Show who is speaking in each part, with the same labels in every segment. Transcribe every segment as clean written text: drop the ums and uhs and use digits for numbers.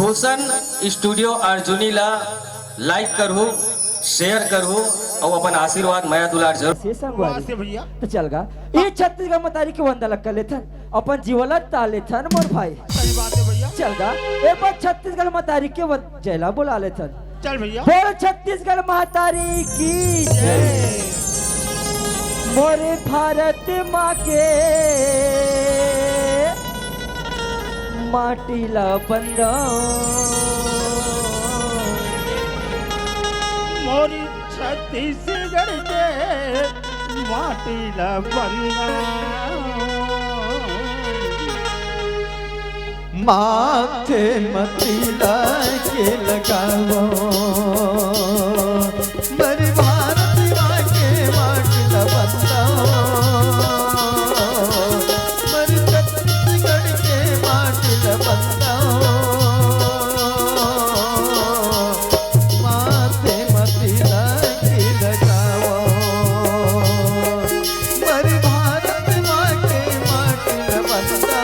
Speaker 1: Bhushan studio Arjuni ला like करहु share करहु और अपन आशीर्वाद माया दुलार जरूर
Speaker 2: से संगवारी भैया तो चल गा ये छत्तीसगढ़ में तारीख के वंदा लग कर लेथन अपन जीवला ताले थन मोर भाई
Speaker 3: सही बात है भैया।
Speaker 2: चल गा एक बार छत्तीसगढ़ में तारीख के जयला बुला लेथन।
Speaker 3: चल भैया
Speaker 2: बोल छत्तीसगढ़ महातारी की जय। मोरे भारत माँ के माटीला बंदा
Speaker 3: मोरी छत्तीसगढ़ के माटीला बंदा
Speaker 4: माथे मतीला के लगावो मर भारत माँ के माटीला बंदा मर छत्तीसगढ़ के माटीला बंदा माथे मतीला के लगावो मर भारत माँ के माटीला बंदा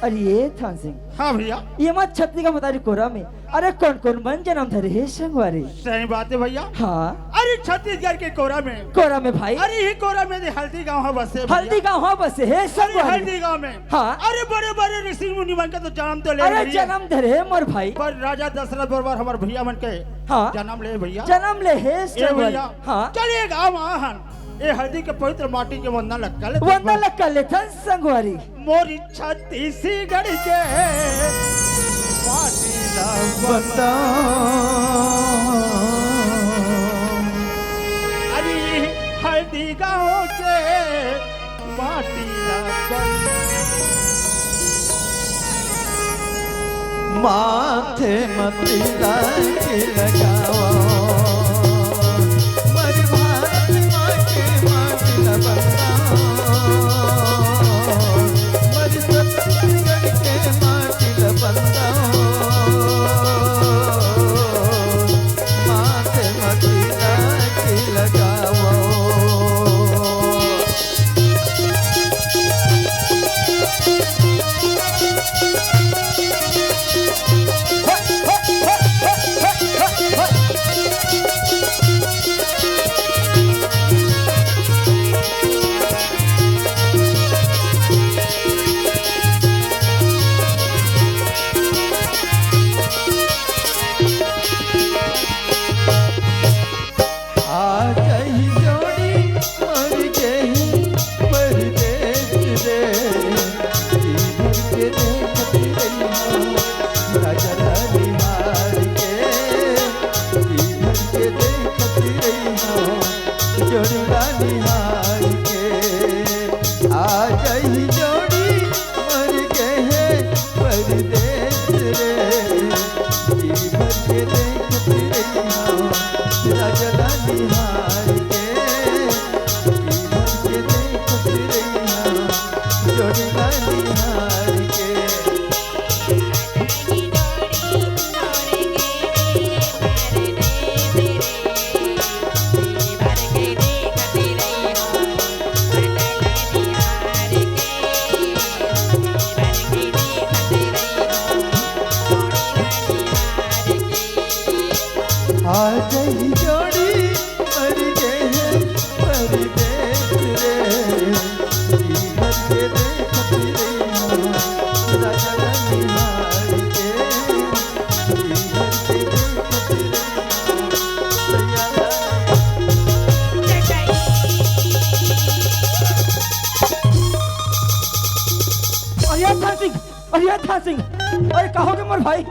Speaker 2: अरे ये थान सिंह
Speaker 3: हाँ भैया
Speaker 2: ये मत छत्ती का मतारी कोरा में अरे कौन कौन बन जन्म धरे है संगवारी।
Speaker 3: सही बात है भैया।
Speaker 2: हाँ
Speaker 3: अरे छत्तीसगढ़ के कोरा में
Speaker 2: भाई
Speaker 3: अरे ही कोरा में हल्दी गाँव है बसे
Speaker 2: हल्दी गाँव हाँ बसे है संगवारी
Speaker 3: हल्दी गाँव में।
Speaker 2: हाँ
Speaker 3: अरे बड़े बड़े ऋषि मुनि मन का तो जन्म तो ले
Speaker 2: अरे जन्म धरे मोर भाई
Speaker 3: पर राजा दशरथ बरबर हमारे भैया मन के
Speaker 2: हाँ
Speaker 3: जन्म ले भैया
Speaker 2: जन्म ले है संगवारी।
Speaker 3: भैया
Speaker 2: हाँ
Speaker 3: चलिए गाँव आहन ये हल्दी के पवित्र माटी के वंदना
Speaker 2: लग कर ले संगवारी
Speaker 3: मोरी छत्तीसगढ़ के माटीला
Speaker 4: बंदा
Speaker 3: अरे हल्दी गाँव के माटीला
Speaker 4: माथे मतीला के लगावो मर भारत माँ के माटीला बंदा मर छत्तीसगढ़ के माटीला बंदा माथे मतीला के लगावो जोड़ीला निहार के आ गई जोड़ी मर गए परदेश रे जी भर के देखत रही राजला निहार के जी भर के देखत रही जोड़ीला निहार के
Speaker 2: हो गया मोर भाई?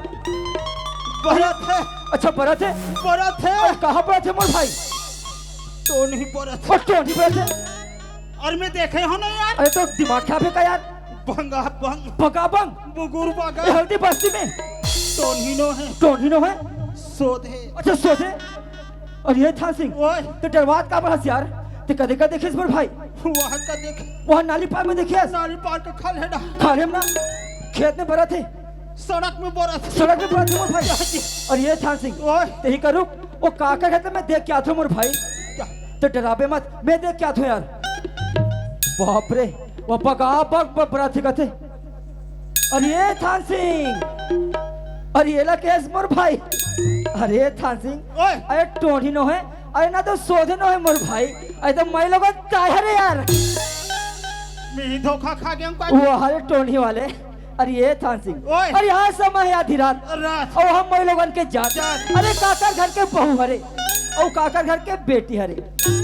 Speaker 3: बरत है,
Speaker 2: अच्छा बरत है।
Speaker 3: बरत है।
Speaker 2: और कहाँ बरत है मोर भाई?
Speaker 3: तो नहीं बरत।
Speaker 2: और टोनी बरत है?
Speaker 3: और मैं देखे हो ना यार,
Speaker 2: अरे तो दिमाग खराब है का यार?
Speaker 3: बंगा बंग,
Speaker 2: बगाबंग
Speaker 3: बुगुर बगा,
Speaker 2: ये हल्दी बस्ती में
Speaker 3: तो नहीं नो है,
Speaker 2: टोनी है।
Speaker 3: सोधे।
Speaker 2: अच्छा सोचे। और ये था सिंह
Speaker 3: ओए,
Speaker 2: तो डरवात का बरस यार। ते कदे का देखे मोर भाई?
Speaker 3: वहाँ का देख,
Speaker 2: वहाँ नाली पार में देखिए।
Speaker 3: नाली पार का खल है ना,
Speaker 2: खाने में ना खेत में बरत है,
Speaker 3: सड़क में बरत।
Speaker 2: सड़क में बरत है मोर भाई। और ये था सिंह
Speaker 3: ओए,
Speaker 2: ते ही करूँ वो काका कहते मैं देख के आता हूँ मोर भाई।
Speaker 3: क्या?
Speaker 2: तो डराबे मत, मैं देख के आता हूँ यार। बाप रे वो बगा बग बरत है कहते। और ये थान सिंह और ये ला केस मोर भाई। अरे थान सिंह
Speaker 3: ओए,
Speaker 2: अरे टोनी नो है, अरे ना तो सोधे नो है मोर भाई। अरे तो मैं लोग है यार।
Speaker 3: मैं धोखा खा गया हूँ।
Speaker 2: वो हरे टोनी वाले। अरे ये थान सिंह
Speaker 3: ओए।
Speaker 2: और यहाँ समय है आधी रात
Speaker 3: रात।
Speaker 2: और हम मैं लोगन के जात।
Speaker 3: जात।
Speaker 2: अरे काकर घर के बहू हरे और काकर घर के बेटी हरे।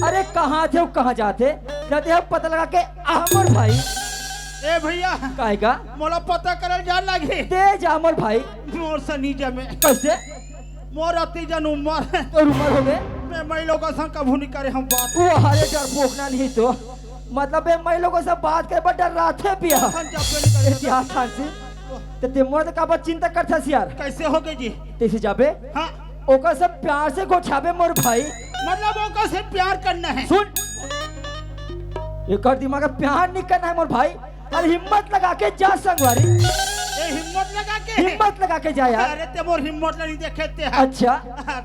Speaker 2: अरे कहाँ थे वो कहाँ जाते जाते हम पता लगा के मोर भाई।
Speaker 3: ए भैया,
Speaker 2: कहेगा
Speaker 3: मोला पता करल जा लगे।
Speaker 2: दे जा मोर भाई।
Speaker 3: मोर सनीजा में
Speaker 2: कैसे
Speaker 3: मोर अति जन उम्र,
Speaker 2: और उम्र हो गए?
Speaker 3: मैं लोगों से कभू नहीं करे हम बात।
Speaker 2: वो हरे डर पोखना नहीं तो मतलब मैं लोगों से बात करे बट डर रहा थे पिया।
Speaker 3: हम जब नहीं करे
Speaker 2: इतिहास खान से तो ते मोर का बात चिंता करता यार।
Speaker 3: कैसे हो गए जी?
Speaker 2: तेसे जाबे
Speaker 3: हाँ,
Speaker 2: ओकर सब प्यार से गोछाबे मोर भाई।
Speaker 3: मतलब वो कैसे प्यार करना है?
Speaker 2: सुन एक और दिमाग में प्यार नहीं करना है मोर भाई। और हिम्मत लगा के जा संगवारी।
Speaker 3: ए हिम्मत लगा के,
Speaker 2: हिम्मत लगा के जा यार।
Speaker 3: अरे ते मोर हिम्मत नहीं देखे ते।
Speaker 2: अच्छा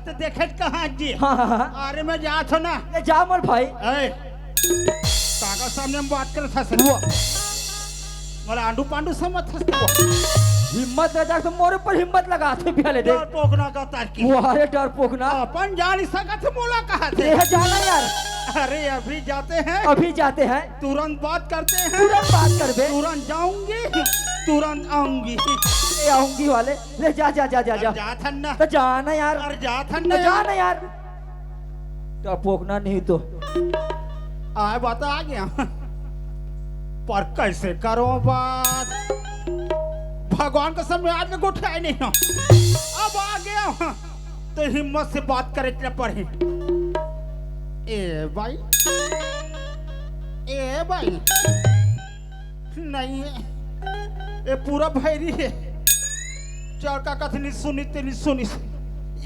Speaker 3: तो देखे कहाँ जी?
Speaker 2: हाँ हाँ हाँ
Speaker 3: अरे मैं जात हो ना।
Speaker 2: ये जा मोर भाई।
Speaker 3: ए काका सामने हम बात कर था।
Speaker 2: वो
Speaker 3: मोला आंडू पांडू समझ था।
Speaker 2: हिम्मत लगा तो मोर ऊपर हिम्मत लगाते भी ले दे।
Speaker 3: डर पोकना का तारकी।
Speaker 2: वो हरे डर पोखना
Speaker 3: अपन जा नहीं सका थे, मोला कहा थे।
Speaker 2: ये जाना यार।
Speaker 3: अरे अभी जाते हैं,
Speaker 2: अभी जाते हैं
Speaker 3: तुरंत बात करते हैं,
Speaker 2: तुरंत बात कर बे।
Speaker 3: तुरंत जाऊंगी, तुरंत आऊंगी।
Speaker 2: ये आऊंगी वाले ले जा जा जा जा जा।
Speaker 3: जात है ना,
Speaker 2: तो जाना यार।
Speaker 3: और जात है
Speaker 2: तो
Speaker 3: ना,
Speaker 2: जाना यार। डर पोखना नहीं तो
Speaker 3: आए बात आ गया। पर कैसे करो बात? भगवान का समय आज तक उठाए नहीं हो। अब आ गया तो हिम्मत से बात करे तेरे पड़े। ए भाई, ए भाई नहीं है, ये पूरा भैरी है। चार का कथनी सुनी तेरी सुनी।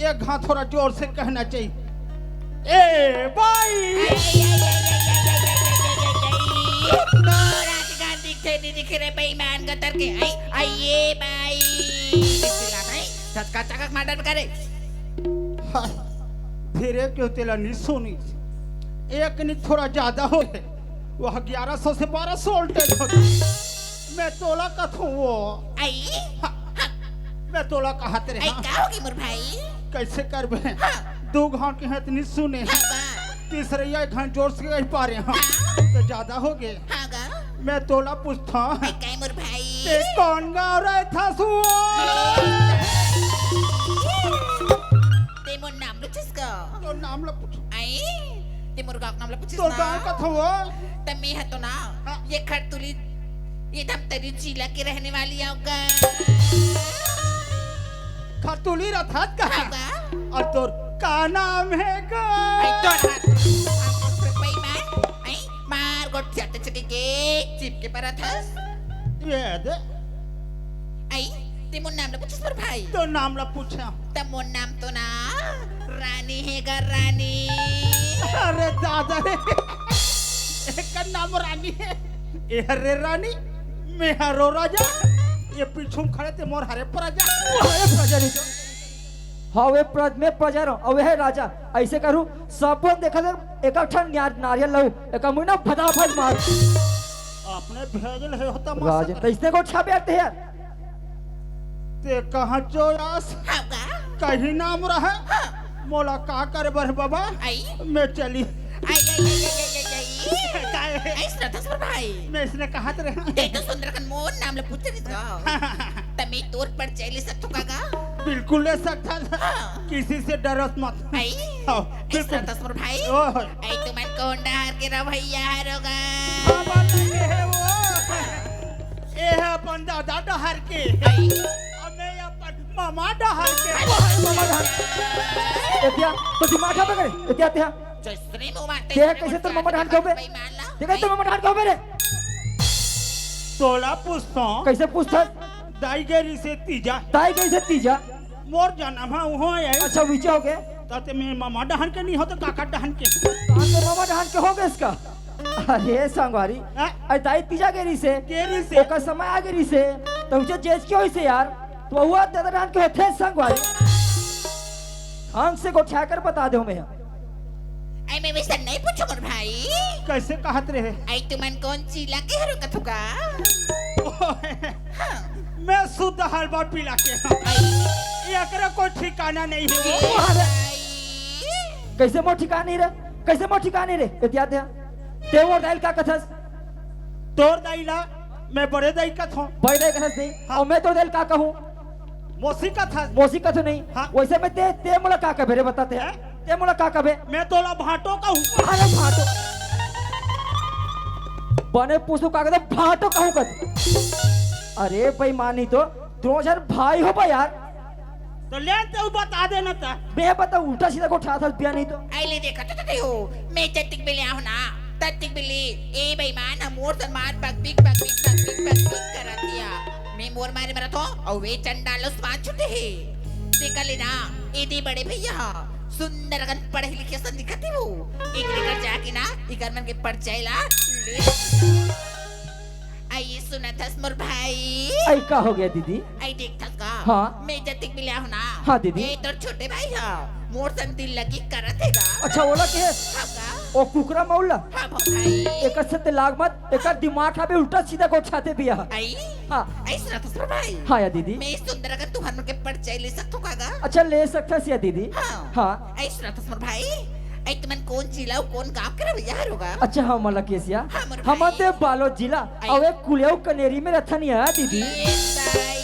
Speaker 3: एक घात थोड़ा जोर से कहना चाहिए। ए भाई,
Speaker 5: दिखे रे बेईमान गतर के। आइए भाई, चकचक मर्डर करे।
Speaker 3: धीरे क्यों तेला नहीं सुनी? एक नहीं थोड़ा ज्यादा हो गए। वह 1100 से 1200 वोल्टेज हो गई। मैं तोला कथूं वो।
Speaker 5: आई
Speaker 3: मैं तोला कहा तेरे।
Speaker 5: आई
Speaker 3: हाँ,
Speaker 5: का होगी मोर भाई?
Speaker 3: कैसे कर बे?
Speaker 5: हाँ।
Speaker 3: 2 घंटे के हैं इतनी सुने।
Speaker 5: हाँ गा,
Speaker 3: तीसरे या घंटे जोर से कह पा रहे हैं।
Speaker 5: हाँ।
Speaker 3: तो ज्यादा हो गए।
Speaker 5: हाँ गा,
Speaker 3: मैं तोला पूछता
Speaker 5: आई का मोर भाई?
Speaker 3: ते कौन गा रहा था सुओ?
Speaker 5: ते मोर नाम लो जिसका।
Speaker 3: तो नाम ला पूछ।
Speaker 5: आई ते मोर गाँव नाम लो पूछिस
Speaker 3: तो
Speaker 5: ना।
Speaker 3: गाँव कथूं वो?
Speaker 5: तमी है तो ना।
Speaker 3: हाँ।
Speaker 5: ये खरतुली ये धमतरी जिला की रहने वाली होगा।
Speaker 3: खतुली रथात का।
Speaker 5: हाँ गा,
Speaker 3: और तोर का नाम है गा?
Speaker 5: आई तो हाथ बेईमान। आई मार गोट जाते चले के चिपके पर था।
Speaker 3: ये दे
Speaker 5: आई ते मोर नाम लो पूछिस मोर भाई?
Speaker 3: तो नाम ला पूछा।
Speaker 5: त मोर नाम तो ना रानी है गा, रानी।
Speaker 3: अरे दादा रे, एक नाम रानी है। ए हरे रानी, मैं हरो राजा। ये पीछू में खड़े थे मोर हरे प्रजा।
Speaker 2: हरे प्रजा नहीं तो हाँ वे प्रज में प्रजा रहो और वह राजा। ऐसे करूँ सब देखा था एक ठन नारियल लहू एक मुना फटाफट मार।
Speaker 3: आपने भेजल है होता
Speaker 2: राजा तो इसने को छापे आते हैं।
Speaker 3: ते कहाँ चोरास
Speaker 5: हाँ गा,
Speaker 3: कहीं नाम रहा। मोला का करे बर बाबा?
Speaker 5: आई
Speaker 3: मैं चली।
Speaker 5: आई आई आई आई आई
Speaker 3: काय है?
Speaker 5: आई श्रद्धा मोर भाई।
Speaker 3: मैं इसने कहा तेरे।
Speaker 5: ते तो सुंदर कन मोर नाम लो पूछते इसका। तमी तोर पर चैली सकतो कागा।
Speaker 3: बिल्कुल ले सकता था।
Speaker 5: हाँ।
Speaker 3: किसी से डरत मत।
Speaker 5: आई
Speaker 3: हाँ,
Speaker 5: आई
Speaker 3: बिल्कुल।
Speaker 5: श्रद्धा मोर भाई।
Speaker 3: ओह,
Speaker 5: आई तो मन कौन डहार के रहा भैया हरोगा।
Speaker 3: बाबा लगे है वो। ये है अपन दादा डहर के।
Speaker 5: आई
Speaker 3: अब मैं मामा डहर के
Speaker 2: मामा ढान एतिया तो दिमाग खा करे एतिया त्या
Speaker 5: जसरी मुंह मारते
Speaker 2: ते कैसे तो मामा ढान कहबे
Speaker 5: बेईमान ला
Speaker 2: ते कैसे मामा ढान कहबे रे
Speaker 3: तोला पूछता
Speaker 2: कैसे पूछता
Speaker 3: दाई गेरी से तीजा
Speaker 2: ताई कैसे तीजा
Speaker 3: मोर जन्म है वो है
Speaker 2: अच्छा विचे हो गए
Speaker 3: ताते में मामा डहन के नहीं हो तो काका डहन के
Speaker 2: कहां से मामा ढान के हो गए इसका अरे संगवारी
Speaker 3: हाँ?
Speaker 2: अरे ताई तीजा गेरी से
Speaker 3: गेरी से
Speaker 2: ओका समय आ गेरी से तो उसे जेज क्यों से यार तो हुआ दादा ढान के होते संगवारी ढंग से गोठा कर बता दो मैं
Speaker 5: आई मैं वैसा नहीं पूछो मोर भाई
Speaker 3: कैसे कहत रहे
Speaker 5: आई तुमन कौन सी लगे हरो कथुका
Speaker 3: मैं शुद्ध हलवा पिला के एकरा कोई ठिकाना नहीं है
Speaker 2: कैसे मो ठिकाने रे कैसे मो ठिकाने रे एतिया ते ते वो दाइल का कथस
Speaker 3: तोर दाईला मैं बड़े दाई का था
Speaker 2: बड़े कथस नहीं और मैं तो दाइल का कहूं
Speaker 3: मोसी का था
Speaker 2: मोसी कथ नहीं
Speaker 3: हाँ।
Speaker 2: वैसे में ते मोला का कबे रे बताते हैं ते मोला का कबे
Speaker 3: मैं तोला भाटो का हूँ
Speaker 2: अरे भाटो बने पूछो का कहते भाटो कहूं कत अरे भाई मानी तो दोनों जन भाई हो बा यार
Speaker 3: तो ले तो बता देना था
Speaker 2: मैं बता उल्टा सीधा को उठा था पिया नहीं तो
Speaker 5: आई ले देखा तो हो मैं तत्तिक बिले आऊं ना तत्तिक बिले ए बेईमान मोर सनमान पग बिग करा दिया मैं मोर मारे मरा तो और वे चंडाल उस्मान छुटे है देखा लेना इदी बड़े भैया सुंदर गन पढ़े लिखे सन दिखती हो एक लेकर जाके ना इकर मन के पड़ जाएला आई सुना था मोर भाई
Speaker 2: आई का हो गया दीदी
Speaker 5: आई देख था का
Speaker 2: हाँ।
Speaker 5: मैं जतिक मिला हूं ना
Speaker 2: हाँ, दीदी।
Speaker 5: ये तो छोटे भाई हा मोर सन दिल लगी करत हैगा
Speaker 2: अच्छा ओला के
Speaker 5: हाँ का
Speaker 2: ओ कुकरा मौला
Speaker 5: हाँ भाई
Speaker 2: एक से लाग मत एक दिमाग खाबे उल्टा सीधा को उठाते पिया
Speaker 5: आई
Speaker 2: हाँ
Speaker 5: आई सुना था भाई
Speaker 2: हाँ या दीदी
Speaker 5: मैं इस सुंदर अगर तुहर के पड़ जाए ले सकतो कागा
Speaker 2: अच्छा ले सकता सिया दीदी
Speaker 5: हाँ
Speaker 2: हाँ
Speaker 5: आई सुना था भाई आई तुमन कौन जिला कौन गांव के भैया होगा
Speaker 2: अच्छा हाँ मला केसिया
Speaker 5: हाँ, मोर
Speaker 2: हम
Speaker 5: भाई।
Speaker 2: ते बालोद जिला और एक कुलियाऊ कनेरी में रथनी है दीदी
Speaker 5: ए ताई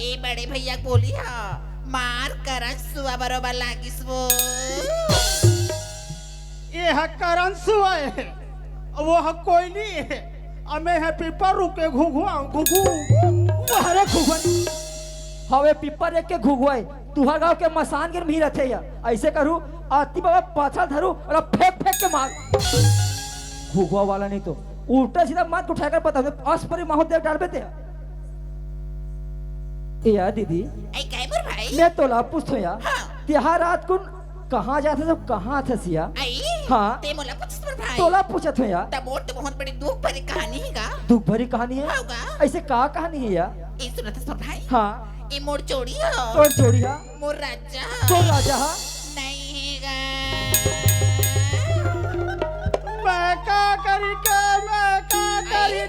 Speaker 5: ए बड़े भैया बोली हा मार कर सुआ बरोबर लागिस वो
Speaker 3: ये है करण सुआए है वो है कोयली है हमें है पीपर रुके घुघू
Speaker 2: अरे घुगन हवे पिपर एक के घुगुआई तुहा गांव के मसान के भी रथे या ऐसे करू आती बाबा पाछा धरू और फेंक के मार घुगुआ वाला नहीं तो उल्टा सीधा मार उठाकर पता अस्परी माहौल देव डाल बेते या दीदी
Speaker 5: आई काय मोर भाई
Speaker 2: मैं तो ला पूछतो या
Speaker 5: हाँ।
Speaker 2: तिहा रात को कहाँ जाते सब कहाँ थे सिया
Speaker 5: आई
Speaker 2: हाँ।
Speaker 5: ते मोला पूछ मोर भाई
Speaker 2: तोला पूछत हो या
Speaker 5: तबोर तो बहुत बड़ी दुख भरी कहानी है का
Speaker 2: दुख भरी कहानी है
Speaker 5: होगा
Speaker 2: ऐसे का कहानी है या
Speaker 5: ए सुना था मोर भाई
Speaker 2: हाँ
Speaker 5: ए मोर चोरी हो
Speaker 2: तो जोड़िया
Speaker 5: मोर राजा
Speaker 2: तो राजा हा
Speaker 5: नहीं हैगा
Speaker 3: मैं का करी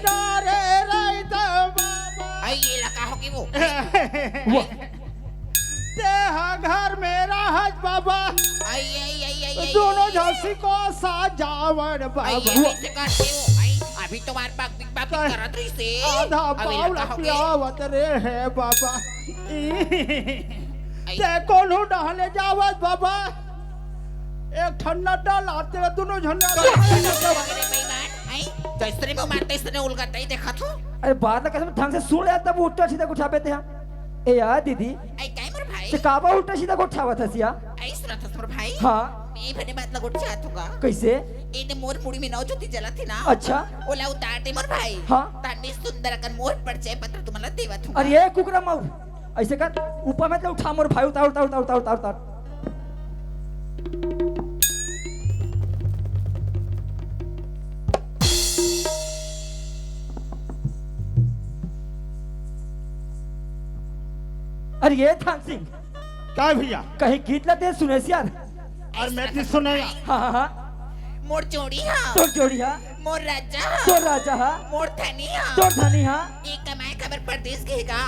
Speaker 3: डारे राइता बाबा
Speaker 5: आई ये लगा होगी वो
Speaker 2: वो
Speaker 3: ते हा घर मेरा हज बाबा
Speaker 5: आई आई आई आई आई
Speaker 3: दोनों झांसी को साजावन
Speaker 5: आई
Speaker 3: बाबा
Speaker 5: ये कैसे करते हो आई अभी तो मार बाग बिग बाग
Speaker 3: काय?
Speaker 5: करत रही से
Speaker 3: आधा
Speaker 5: अभी
Speaker 3: पावला
Speaker 5: लगा होगी
Speaker 3: पियावत रे है बाबा
Speaker 5: आई
Speaker 3: ते कोल्हू डहले जावत बाबा एक ठन्ना डाल आते हुए दोनों झंडा
Speaker 5: अरे बेईमान आई तो इस तरह में मारते इस तरह उलगता ही देखा तू
Speaker 2: अरे बात कसम ढंग से सुन ले तब उल्टा सीधा उठा बेते हैं ए यार दीदी
Speaker 5: आई काय मोर भाई
Speaker 2: ते काबा उल्टा सीधा को उठावा था सिया
Speaker 5: आई सुना था मोर भाई
Speaker 2: हाँ
Speaker 5: मैं भने बात लगोट चाहतूंगा
Speaker 2: कैसे
Speaker 5: इने मोर मुड़ी में नौ ज्योति जला थी ना
Speaker 2: अच्छा
Speaker 5: ओला उतार दे मोर भाई
Speaker 2: हाँ।
Speaker 5: ताने सुंदर अकन मोर परिचय पत्र तुम्हाला देवत हूँ
Speaker 2: अरे ये कुकरा मार ऐसे कर ऊपर में तो उठा मोर भाई उतार उतार उतार उतार उतार उतार अरे ये थान सिंह
Speaker 3: क्या भैया
Speaker 2: कहीं गीत लते सुने यार
Speaker 3: और मैं भी सुनेगा
Speaker 2: हाँ हाँ हाँ
Speaker 5: मोर चोरी हाँ
Speaker 2: तो जोड़िया
Speaker 5: मोर राजा हाँ
Speaker 2: तो राजा हा
Speaker 5: मोर धनी हाँ
Speaker 2: तो धनी हा
Speaker 5: एक कमाए खबर परदेश गएगा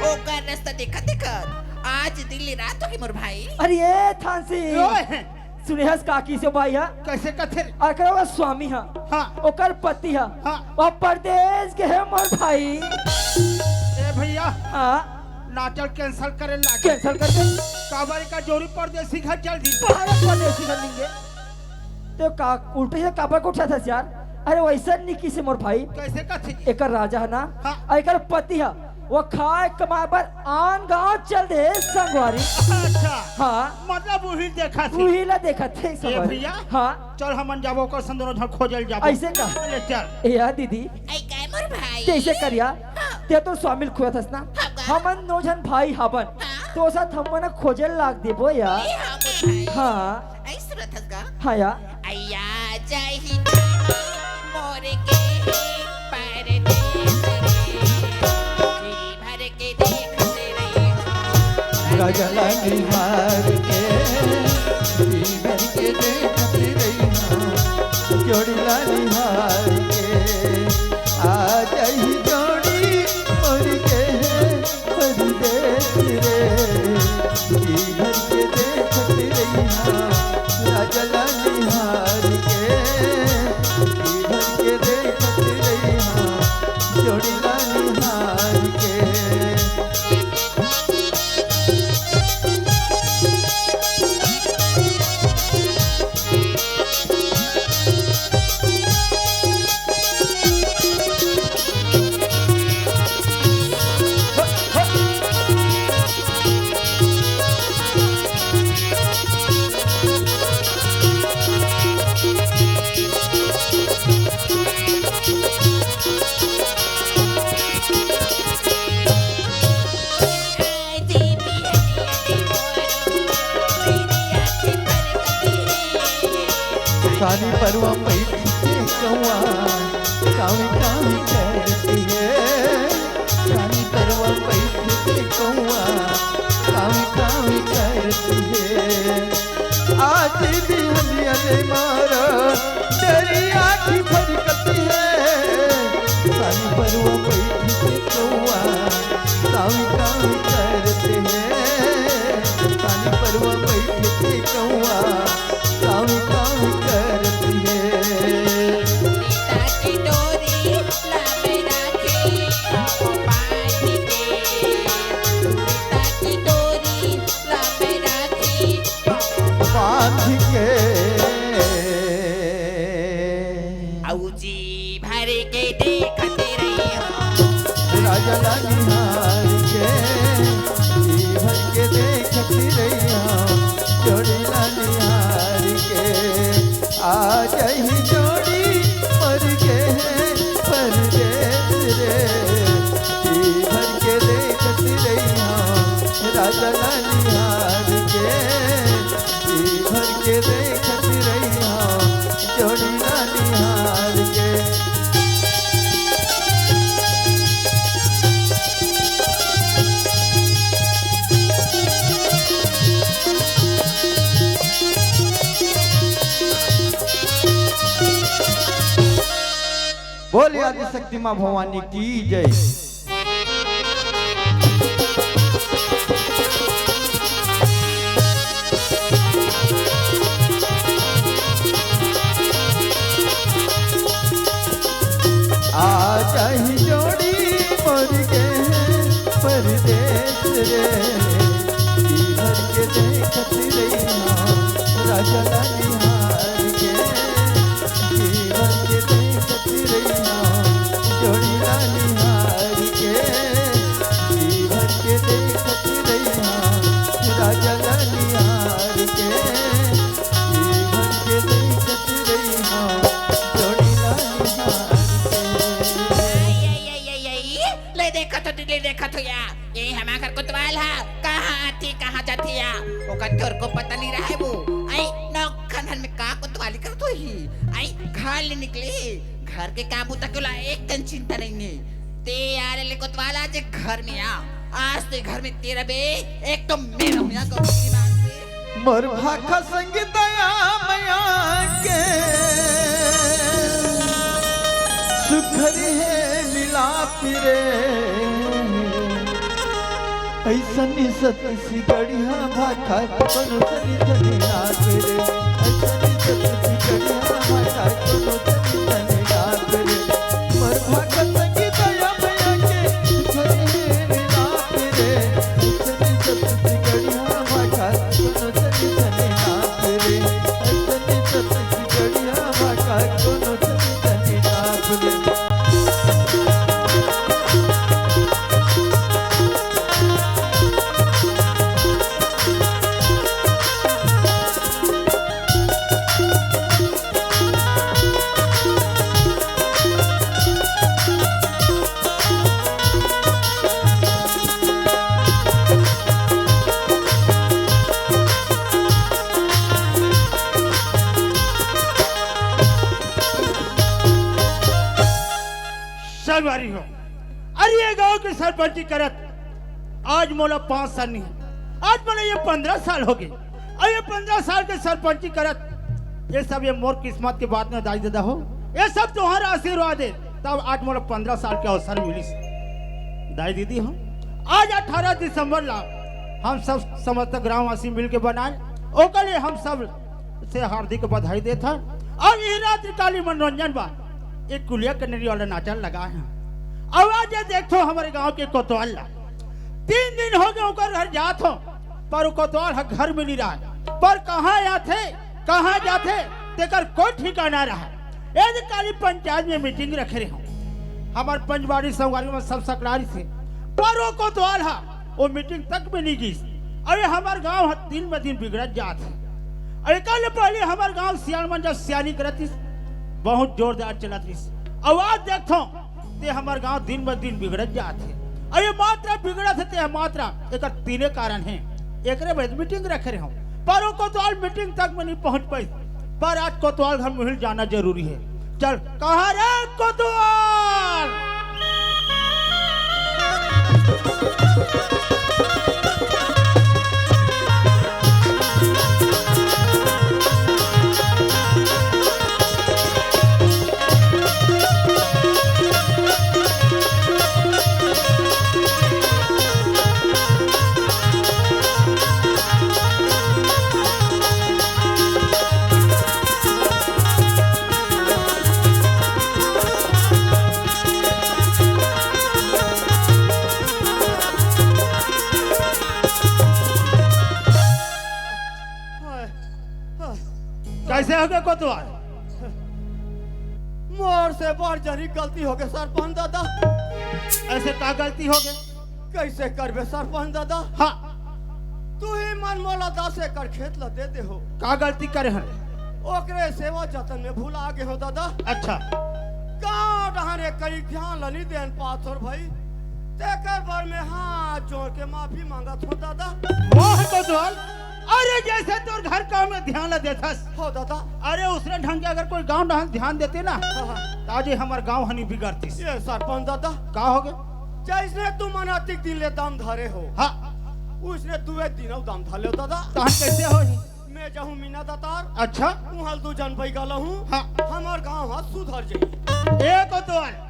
Speaker 5: ओकर रास्ता देखत देखत आज दिल्ली रात होगी मोर भाई
Speaker 2: अरे ये थान सिंह
Speaker 3: ओए,
Speaker 2: सुने हस काकी से भाई हा
Speaker 3: कैसे कथे
Speaker 2: और करो स्वामी हा
Speaker 3: हाँ
Speaker 2: ओकर पति हा
Speaker 3: हाँ।
Speaker 2: और परदेश के है मोर भाई
Speaker 3: ए भैया
Speaker 2: हाँ
Speaker 3: नाटक कैंसिल करे लागे
Speaker 2: कैंसिल कर दे
Speaker 3: काबारी का जोड़ी परदेसी घर चल दी
Speaker 2: भारत परदेशी कर लेंगे तो का उल्टे से काबर को उठा था यार अरे वैसा निकी से मोर भाई
Speaker 3: कैसे कथे
Speaker 2: एकर राजा है ना
Speaker 3: हाँ।
Speaker 2: और एकर पति है वो खाए कमाए पर आन गांव चल दे संगवारी।
Speaker 3: अच्छा
Speaker 2: हाँ
Speaker 3: मतलब वही देखा थी
Speaker 2: वही ला देखा थे
Speaker 3: ए
Speaker 2: संगवारी।
Speaker 3: भैया
Speaker 2: हाँ
Speaker 3: चल हमन जाबो को संदरो झ खोजल जाबो
Speaker 2: ऐसे का
Speaker 3: चले चल
Speaker 2: या दीदी
Speaker 5: आई काय मोर भाई
Speaker 2: कैसे करिया ते तो शामिल खुआ थस ना
Speaker 5: हाँ।
Speaker 2: हमन नौजन भाई हबन
Speaker 5: हाँ।
Speaker 2: तो साथ हमन खोजल लाग देबो या।
Speaker 5: ए हाँ मोर भाई
Speaker 2: हाँ
Speaker 5: आई सुरत हस गा
Speaker 2: हाँ या
Speaker 5: आया जाही मोर के परदेस रे जी भर के देखते रही
Speaker 4: राजला निहार के जीवन के देखती रही जोड़ीला निहार के आ जाई जोड़ी मोर के परदेस रे जीवन के देखती रही राजला निहार के जीवन के देखती रही जोड़ीला निहार के सानी परवा पैठी के कौआ कावी कावी करती है सानी परवा पैठी के कौआ कावी कावी करती है आज भी हलिया ले मारा दरिया की फरकती है सानी परवा पैठी के कौआ कावी कावी करती है सानी परवा पैठी के कौआ कावी कावी करती है
Speaker 5: सीता की डोरी लामे राखी वो पानी के सीता की डोरी लामे राखी
Speaker 4: बांध के
Speaker 5: औजी भर के देखते रही हो
Speaker 4: राजा ला निहार के जीवन के देखती रही जोड़ी ला निहार के आ जाही जोड़ी मर के परदेस रे जीवन के देखती रही राजा ला निहार के जीवन के देखती रही जोड़ी ला निहार के बोल आदि शक्ति माँ भवानी की जय। आ जाही जोड़ी मोर के परदेस रे जीवन के देखती रही राजा ला निहार के जीवन के देखती रही जोड़ी ला निहार के जीवन के देखती रही राजा ला निहार के जीवन के देखती रही जोड़ी ला निहार
Speaker 5: ले देखा तो या ये हमारा कुतवाल है कहाँ आती कहाँ जाती या ओकर तोर को पता नहीं रहा है वो आई नौ खनन में का कुतवाली कर तो ही आई घर ले निकली घर के काम होता क्यों ला एक दिन चिंता नहीं ने ते यार ले कुतवाल आज घर में आ आज ते घर में तेरा बे एक तो मेरा हुआ को मान से
Speaker 4: मोर भाखा संग दया मया के सुखर है लीला फिरे ऐसनी सतसी गढ़िया भाखा कोनो तनी तनी ना फिरे ऐसनी सतसी गढ़िया भाखा कोनो तनी तनी ना फिरे मोर भाखा संग दया मया के सुखर है लीला फिरे ऐसनी सतसी गढ़िया भाखा कोनो तनी तनी ना फिरे ऐसनी सतसी गढ़िया भाखा कोनो तनी तनी ना फिरे
Speaker 3: सरपंची करत आज मोला 5 साल नहीं है। आज मोला ये 15 साल हो गए और ये 15 साल के सरपंची करत ये सब ये मोर किस्मत के बात में दाई दादा हो ये सब तुम्हारा आशीर्वाद है तब आज मोला 15 साल के अवसर मिली दाई दीदी हो। आज 18 दिसंबर ला हम सब समस्त ग्रामवासी मिल के बनाए ओकर लिए हम सब से हार्दिक बधाई देता और ये रात्रि काली मनोरंजन बा एक कुलिया कनेरी वाला नाचन लगा है। अब आज ये देखो हमारे गांव के कोतवाल ला 3 दिन हो गए ओकर घर जात हो पर कोतवाल घर में नहीं रहा पर कहाँ आते कहाँ जाते तेकर कोई ठिकाना रहा। ये काली पंचायत में मीटिंग रखे रहे हो हमारे पंचवाड़ी संगवारी में सब सकरारी से पर वो कोतवाल हा वो मीटिंग तक में नहीं गई। अरे हमारे गांव दिन ब दिन बिगड़त जात है। अरे कल पहले हमारे गांव सियान मन जब सियानी करती बहुत जोरदार चलती आवाज देखो ते हमारे गांव दिन ब दिन बिगड़त जात है। अरे मात्रा बिगड़त है ते मात्रा एक तीने कारण है एक मीटिंग रखे रहे हो पर वो कोतवाल मीटिंग तक में नहीं पहुंच पाई पर आज कोतवाल घर महल जाना जरूरी है। चल कहाँ रे कोतवाल कैसे हो गए कोतवाल
Speaker 4: मोर से बढ़ जरी गलती हो गई सरपंच दादा।
Speaker 3: ऐसे का गलती हो गए
Speaker 4: कैसे करबे सरपंच दादा।
Speaker 3: हाँ
Speaker 4: तू ही मन मोला 10 एकड़ खेत ला दे हो
Speaker 3: का गलती करे हैं
Speaker 4: ओकरे सेवा जतन में भूला गे हो दादा।
Speaker 3: अच्छा
Speaker 4: गाँव डहाने कई ध्यान लनी देन पाथर भाई तेकर बर में हाथ जोड़ के माफी मांगत हो दादा।
Speaker 3: वो है कोतवाल अरे जैसे तोर घर काम में ध्यान न देथस
Speaker 4: हो दादा।
Speaker 3: अरे उसने ढंग के अगर कोई गांव ढंग ध्यान देते ना
Speaker 4: हाँ,
Speaker 3: तो आज ये हमार गांव हनी बिगड़ती
Speaker 4: ये सरपंच दादा
Speaker 3: का हो गए
Speaker 4: जैसने तुम अनैतिक दिन ले दम धरे हो
Speaker 3: हाँ
Speaker 4: उसने तू एक दिन दम धले हो दादा।
Speaker 3: तहन कैसे हो
Speaker 4: मैं जाहूँ मीना दातार
Speaker 3: अच्छा
Speaker 4: तू हल 2 जन पैगा लहूँ
Speaker 3: हाँ
Speaker 4: हमार गाँव हाथ सुधर जाई।
Speaker 3: ए कोतवाल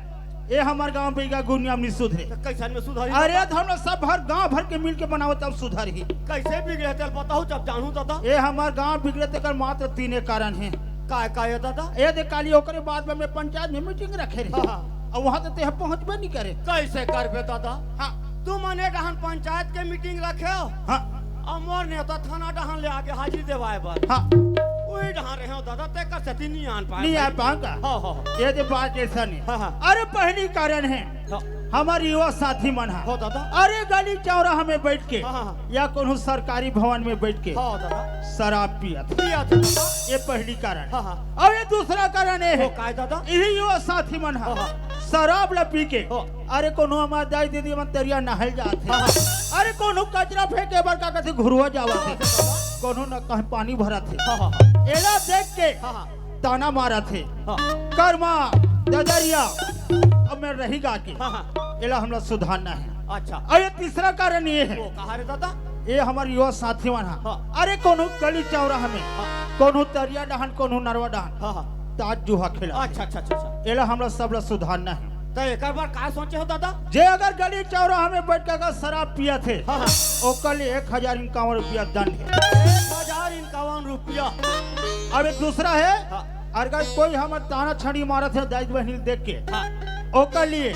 Speaker 3: ये हमार गांव पे गुनिया में सुधरे
Speaker 4: तो कैसन में सुधर
Speaker 3: अरे हम लोग सब भर गांव भर के मिल के बनाओ तब सुधर ही
Speaker 4: कैसे बिगड़े तेल बताओ जब जानू दादा।
Speaker 3: ये हमार गांव बिगड़े तेकर मात्र 3 कारण है।
Speaker 4: का ये दादा
Speaker 3: ये देख काली ओकरे बाद में पंचायत में मीटिंग रखे रहे
Speaker 4: हाँ।
Speaker 3: और वहां तो ते पहुंचबे नहीं करे।
Speaker 4: कैसे करबे दादा।
Speaker 3: हाँ
Speaker 4: तू मने डहन पंचायत के मीटिंग रखे हो
Speaker 3: हाँ
Speaker 4: और मोर नेता थाना डहन ले आके हाजिरी देवाए बर
Speaker 3: हाँ
Speaker 4: वही डहन रहे हो दादा ते कर सती नहीं आन पाए
Speaker 3: नहीं आ पाऊंगा।
Speaker 4: हाँ
Speaker 3: ये जो बात ऐसा नहीं
Speaker 4: हाँ, हाँ।
Speaker 3: अरे पहली कारण है
Speaker 4: हाँ।
Speaker 3: हमारे युवा साथी मन है
Speaker 4: हो दादा
Speaker 3: अरे गली चौराहा में बैठ के
Speaker 4: हाँ, हाँ।
Speaker 3: या कोनो सरकारी भवन में बैठ के
Speaker 4: हाँ दादा
Speaker 3: शराब पियत
Speaker 4: पिया था दादा
Speaker 3: ये पहली कारण
Speaker 4: हाँ,
Speaker 3: है।
Speaker 4: हाँ।
Speaker 3: और ये दूसरा कारण ये
Speaker 4: वो
Speaker 3: है
Speaker 4: काय दादा
Speaker 3: यही युवा साथी मन है
Speaker 4: हाँ,
Speaker 3: शराब ला पी के
Speaker 4: हाँ।
Speaker 3: अरे कोनो हमार दाई दीदी मन तरिया नहल जाते
Speaker 4: हाँ,
Speaker 3: अरे कोनो कचरा फेंके बर का कहते घुरुआ जावत कोनो न कहीं पानी भरा थे
Speaker 4: हाँ हाँ
Speaker 3: एला देख के
Speaker 4: हाँ हाँ
Speaker 3: ताना मारा थे
Speaker 4: हाँ
Speaker 3: कर्मा ददरिया अब मैं रही गा के
Speaker 4: हाँ हाँ
Speaker 3: एला हमरा सुधारना है।
Speaker 4: अच्छा
Speaker 3: और ये तीसरा कारण ये है
Speaker 4: वो कहा रे दादा
Speaker 3: ये हमारे युवा साथी मन है
Speaker 4: हाँ।
Speaker 3: अरे कोनो गली चौराहा में
Speaker 4: हाँ
Speaker 3: कोनो तरिया डहन कोनो नरवा डहन
Speaker 4: हाँ हाँ
Speaker 3: ताज जुहा खेला
Speaker 4: अच्छा अच्छा अच्छा अच्छा
Speaker 3: एला हमरा सब ला सुधारना है।
Speaker 4: तो एक बार का सोचे हो दादा
Speaker 3: जे अगर गली चौराहा में बैठ के अगर शराब पिया थे
Speaker 4: हाँ हाँ
Speaker 3: ओकर लिए 1051 रुपया दंड है।
Speaker 4: 1051 रुपया
Speaker 3: अब एक दूसरा है
Speaker 4: हाँ
Speaker 3: अगर कोई हमार ताना छड़ी मारा थे दाई बहन देख के
Speaker 4: हाँ
Speaker 3: ओकर लिए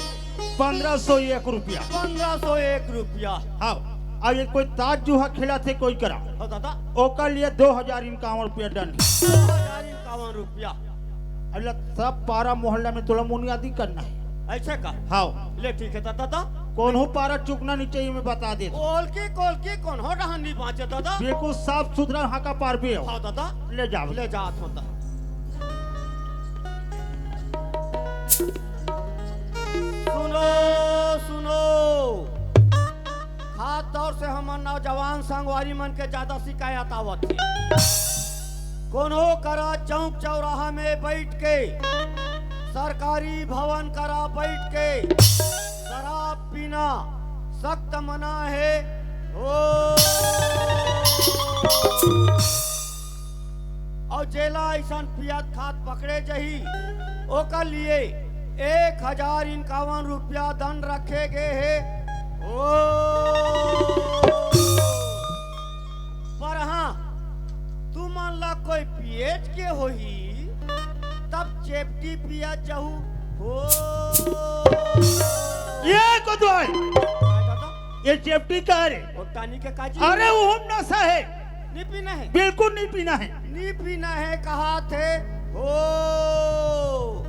Speaker 3: 1501 रुपया
Speaker 4: 1501 रुपया
Speaker 3: हाँ। अब ये कोई ताज जुहा खेला थे कोई करा
Speaker 4: हो दादा
Speaker 3: ओकर लिए 2051 रुपया दंड है।
Speaker 4: 1051 रुपया
Speaker 3: अल्लाह सब पारा मोहल्ला में तोला मुनियादी करना है।
Speaker 4: ऐसे का
Speaker 3: हाँ
Speaker 4: ले ठीक है दादा
Speaker 3: कौन हो पारा चुकना नहीं चाहिए मैं बता दे
Speaker 4: कोल की कौन हो रहा नहीं बाँचे दादा
Speaker 3: बिल्कुल साफ सुथरा हाका पार भी हो
Speaker 4: हाँ दादा
Speaker 3: ले जाओ
Speaker 4: ले जात होता सुनो सुनो खास तौर से हमार नौजवान संगवारी मन के ज्यादा शिकायत आवत है कोनो करा चौक चौराहा में बैठ के सरकारी भवन करा बैठ के शराब पीना
Speaker 2: सख्त मना है। ओ और जेला ऐसा पियात खात पकड़े जही ओकर लिए 1051 रुपया दंड रखे गए है। ओ पर हाँ तू मान ला कोई पिएच के होही तब चेपटी पिया जहू हो।
Speaker 3: ये कोतवाल ये चेपटी का रे
Speaker 2: टानी के काजी
Speaker 3: अरे वो नशा है
Speaker 2: नहीं पीना है
Speaker 3: बिल्कुल नहीं पीना है।
Speaker 2: नहीं पीना है कहा थे हो।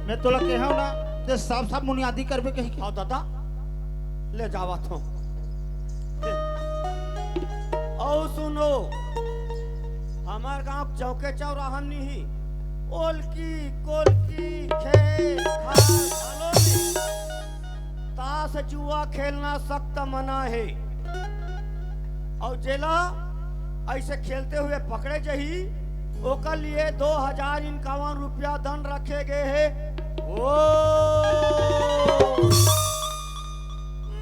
Speaker 3: मैं तो लगे हूं ना ते साफ साफ बुनियादी करबे कहीं के।
Speaker 2: हाँ दादा ले जावा थो। ओ सुनो हमार गांव चौके चौराहा नहीं ओलकी कोलकी खेल खालो में ताश जुआ खेलना सख्त मना है। और जेला ऐसे खेलते हुए पकड़े जही ओकर लिए 2051 रुपया दंड रखे गए हैं। ओ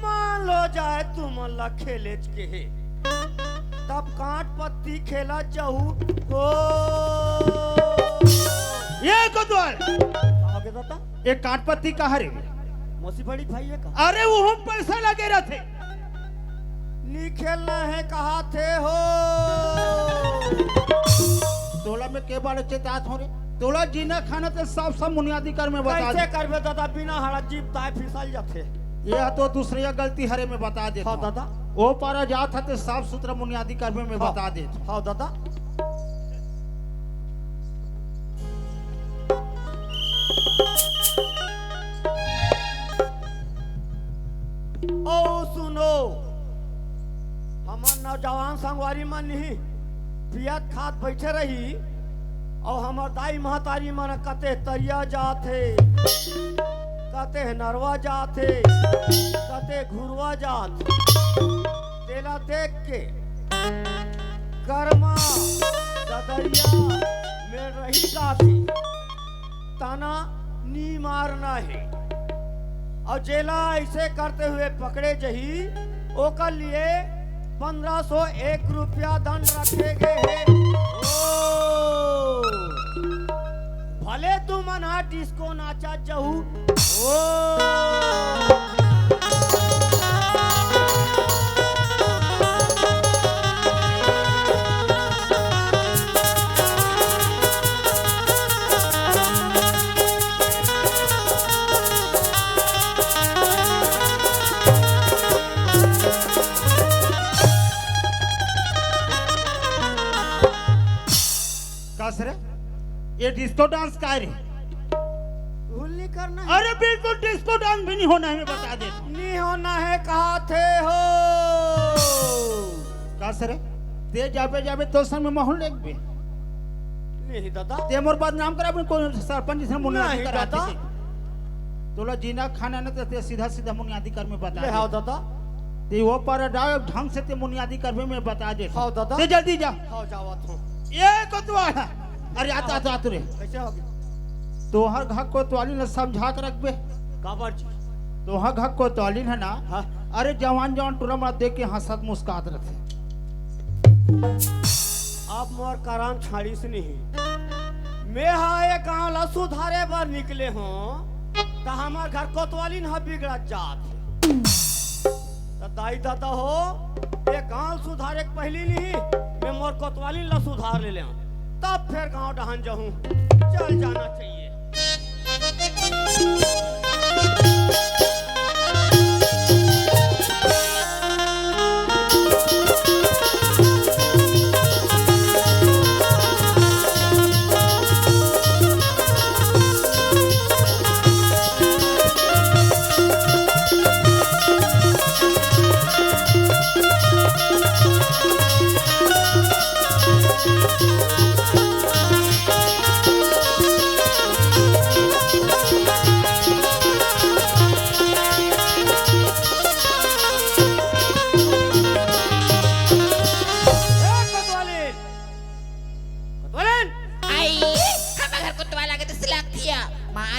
Speaker 2: मान लो जाए तुम अल्लाह खेले के है तब कांट पत्ती खेला जाहू। ओ
Speaker 3: ये कोतवाल
Speaker 2: कहोगे दादा
Speaker 3: ये काटपत्ती का हरे
Speaker 2: मौसी बड़ी भाई है कहा
Speaker 3: अरे वो पैसा लगे रहते
Speaker 2: नी खेलना है कहा थे हो।
Speaker 3: तोला में के बारे चेतात हो रे तोला जीना खाना तो साफ साफ बुनियादी कर में बता
Speaker 2: कैसे
Speaker 3: दे।
Speaker 2: करबे दादा बिना हरा जीप ताए फिसल जाते।
Speaker 3: ये तो दूसरी गलती हरे में बता दे।
Speaker 2: हाँ दादा
Speaker 3: वो पारा जात है तो साफ सुथरा बुनियादी कर में
Speaker 2: हाँ।
Speaker 3: बता दे।
Speaker 2: हाँ दादा ओ सुनो हमार नौजवान संगवारी मन नहीं पियत खात बैठे रही और हमार दाई महतारी मन कते तरिया जाते कते नरवा जाते कते घुरवा जात तेला देख के कर्मा ददरिया में रही जाती ताना नी मारना है। और जेला ऐसे करते हुए पकड़े जही ओकर लिए 1501 रुपया दंड रखे गए हैं। ओ भले तू मना डिस्को नाचा जहू। ओ
Speaker 3: कस रे ये डिस्को डांस का रे
Speaker 2: भूल नहीं करना है।
Speaker 3: अरे बिल्कुल डिस्को डांस भी नहीं होना है मैं बता दे।
Speaker 2: नहीं होना है कहा थे हो।
Speaker 3: कस रे ते जाबे जाबे तो सन में माहौल लेक बे
Speaker 2: नहीं दादा
Speaker 3: ते मोर बाद नाम करा कोई सरपंच से बुनियादी
Speaker 2: नहीं
Speaker 3: करा
Speaker 2: दादा।
Speaker 3: दे तोला जीना खाना न ते सीधा सीधा बुनियादी कर में बता
Speaker 2: ले हाँ
Speaker 3: दे।
Speaker 2: दादा
Speaker 3: ते वो पर डाय ढंग से ते बुनियादी कर में बता दे।
Speaker 2: हाँ दादा
Speaker 3: ते जल्दी जा।
Speaker 2: हाँ जावा थो।
Speaker 3: ये कोतवाल अरे आता आता आता रे
Speaker 2: कैसे हो गया
Speaker 3: तोहर घर कोतवाली ने समझा के रखबे।
Speaker 2: काबर जी
Speaker 3: तोहर घर कोतवाली है ना
Speaker 2: हाँ
Speaker 3: अरे जवान जवान टूरा मत देख के हंसत मुस्कात रखे।
Speaker 2: आप मोर कराम छाड़ी से नहीं मैं हाय गांव ला सुधारे बर निकले हो तो हमार घर कोतवाली न बिगड़ा जात तो दाई दादा हो ये गांव सुधारे के पहली नहीं मैं मोर कोतवाली ला सुधार ले तब फिर गांव डहन जाऊं चल जाना चाहिए।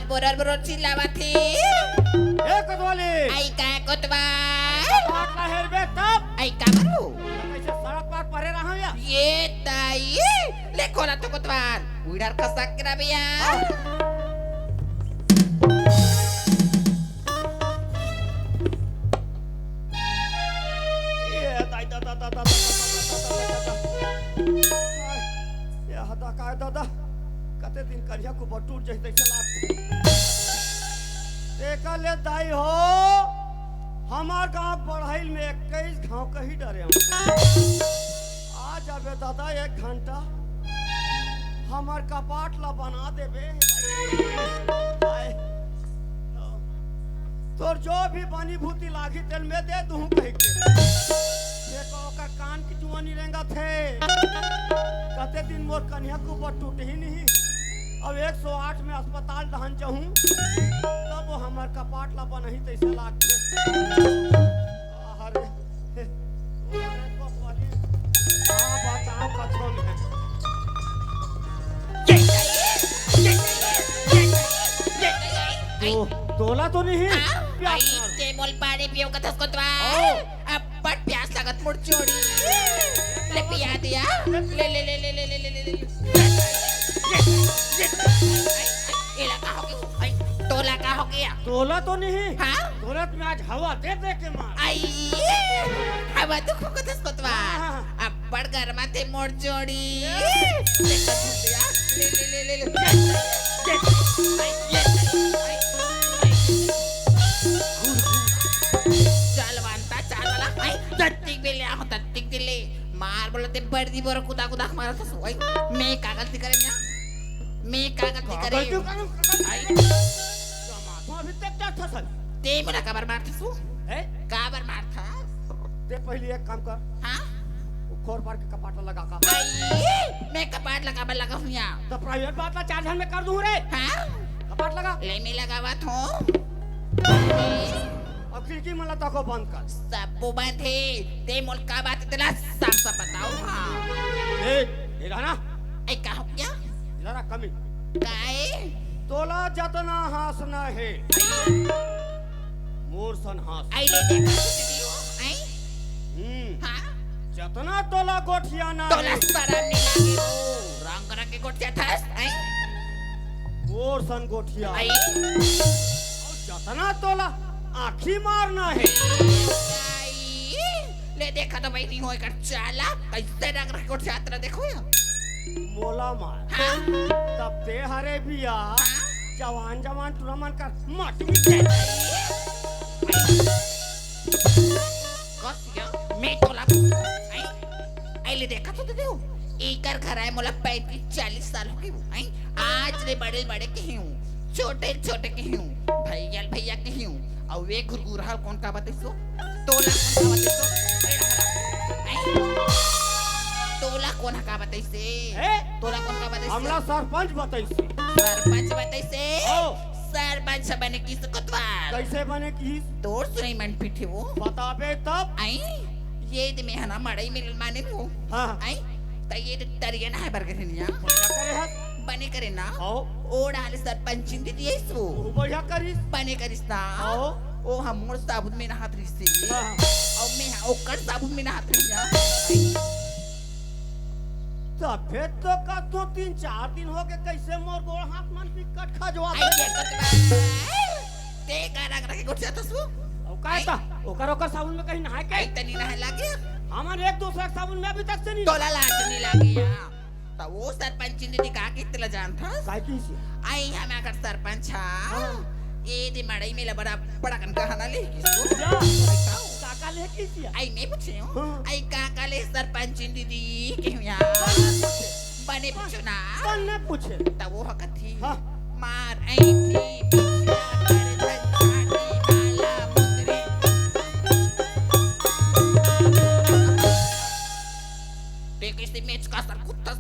Speaker 5: बरोबर चिल्लावा थी
Speaker 2: ए कटवाली
Speaker 5: आई काय कोतवा
Speaker 2: बाट लहर
Speaker 5: खोला तो कोतवाल उधर खसक करा भैया
Speaker 3: दादा कते दिन करिया को बटूर जैसे चला देखा ले दाई हो हमार गांव बढ़ाइल में 21 गांव कहीं डरे हम आ जाबे दादा 1 घंटा हमार कपाट ला बना देबे तोर जो भी बनी भूती लागी तेल में दे दूं कह के देखो ओकर कान की जुआनी रेंगा थे कते दिन मोर कन्या को बट टूट ही नहीं अब 108 में अस्पताल दहन चाहूं तब वो हमार कपाट ला बनही तैसे लागते अरे अरे बसवाली हां बताओ कथो में तो तोला तो नहीं प्यास मार
Speaker 5: ते मोल पानी पियो कथस कोतवाल अब बट प्यास लागत मुड़ चोड़ी ले पिया दिया ले ले ले ले ले ले ले ले एला का हो गया आई तोला का हो गया
Speaker 3: तोला तो नहीं
Speaker 5: हां
Speaker 3: तुरंत में आज हवा दे दे के मार
Speaker 5: आई हवा तो कथस कोतवाल अब बड़ गरमा ते मोड़ चोड़ी ले दिया ले ले ले ले तत्तिक दिले मार बोला ते बर्दी बोर कुदा कुदा मारा तो सोई मैं का गलती करे ना मैं का गलती करे आई
Speaker 3: तो अभी तक क्या था सर
Speaker 5: ते मोला काबर मारता सु
Speaker 3: हैं
Speaker 5: काबर मारता
Speaker 3: ते पहले एक काम कर
Speaker 5: हां
Speaker 3: खोर पार के कपाट लगा का
Speaker 5: आई मैं कपाट लगा हूं यहां
Speaker 3: तो प्राइवेट बात ला 4 में कर दूं रे
Speaker 5: हां
Speaker 3: कपाट लगा
Speaker 5: ले मैं लगावा थो
Speaker 3: अब खिड़की मला तको बंद कर
Speaker 5: सब बंद है ते मोल का बात तेला साफ साफ बताओ हां
Speaker 3: ए इधर ना
Speaker 5: ए का हो क्या
Speaker 3: जरा कमी
Speaker 5: काए
Speaker 3: तोला जतना हासना है मोर सन हास
Speaker 5: आई ले देखा वीडियो आई हां
Speaker 3: जतना तोला गोठिया ना
Speaker 5: तोला सारा नहीं लागे वो रंग रंग के गोठिया था आई
Speaker 3: मोर सन गोठिया
Speaker 5: आई
Speaker 3: जतना तोला आखी मारना है
Speaker 5: ले देखा तो भाई नहीं होएगा चाला कैसे रंग रंग गोठिया तेरा देखो या
Speaker 3: मोला मार
Speaker 5: हां
Speaker 3: तब ते हरे बिया जवान जवान तुरा मन कर मटी
Speaker 5: कसिया मैं तोला आई ले देखा तो दे एकर घर है मोला 35-40 साल हो गए आई आज रे बड़े बड़े के हूं छोटे छोटे के हूं भैया के हूं और वे गुरगुरहा कौन का बतैसो तोला कौन का बतैसो तोला कौन का बतैसे तोला कौन का बतैसे
Speaker 3: हमला सरपंच बतैसे
Speaker 5: सरपंच बने किस कोतवाल
Speaker 3: कैसे बने की
Speaker 5: तोर सुनाई मन पीठे वो
Speaker 3: बताबे तब
Speaker 5: आई ये दे में हना मड़ई मिल माने वो
Speaker 3: हां
Speaker 5: आई त ये तरियन है बरगरनिया
Speaker 3: क्या करे है
Speaker 5: बने करे ना
Speaker 3: आओ
Speaker 5: ओड़ा हाले सरपंच दी दिएसो
Speaker 3: तू बढ़िया करिस
Speaker 5: बने करिस ना
Speaker 3: आओ
Speaker 5: ओ हमर साबुन में नहात रहिसे
Speaker 3: हां
Speaker 5: और मैं ओकर साबुन में नहात रहिया
Speaker 3: तबे तो का तो 3-4 दिन हो गए कैसे मोर गोड़ हाथ मन पिकट खजवा
Speaker 5: आई ये कोतवाल ते गाना रखे गोठिया तो सु
Speaker 3: ओ काता ओकर साबुन में कहीं नहाए के
Speaker 5: आई तनी नहा लागे
Speaker 3: हमन एक दूसरे के साबुन में अभी तक से नहीं
Speaker 5: तोला लाज नहीं लागिया त वो सरपंच ने का के तला जानता
Speaker 3: काय की से
Speaker 5: आई हम अगर सरपंच हां ये दे मड़ई में बड़ा बड़ा कन कहाना ले किसको
Speaker 3: जा काका ले की से
Speaker 5: आई मैं पूछे हूं
Speaker 3: हाँ।
Speaker 5: आई काका ले सरपंच दीदी के यार बने पूछो ना
Speaker 3: कौन ने पूछे
Speaker 5: त वो हकत थी
Speaker 3: हाँ।
Speaker 5: मार आई थी पिछला गर्दन छाती माला मुंदरी ते किसी मैच का सर कुत्ता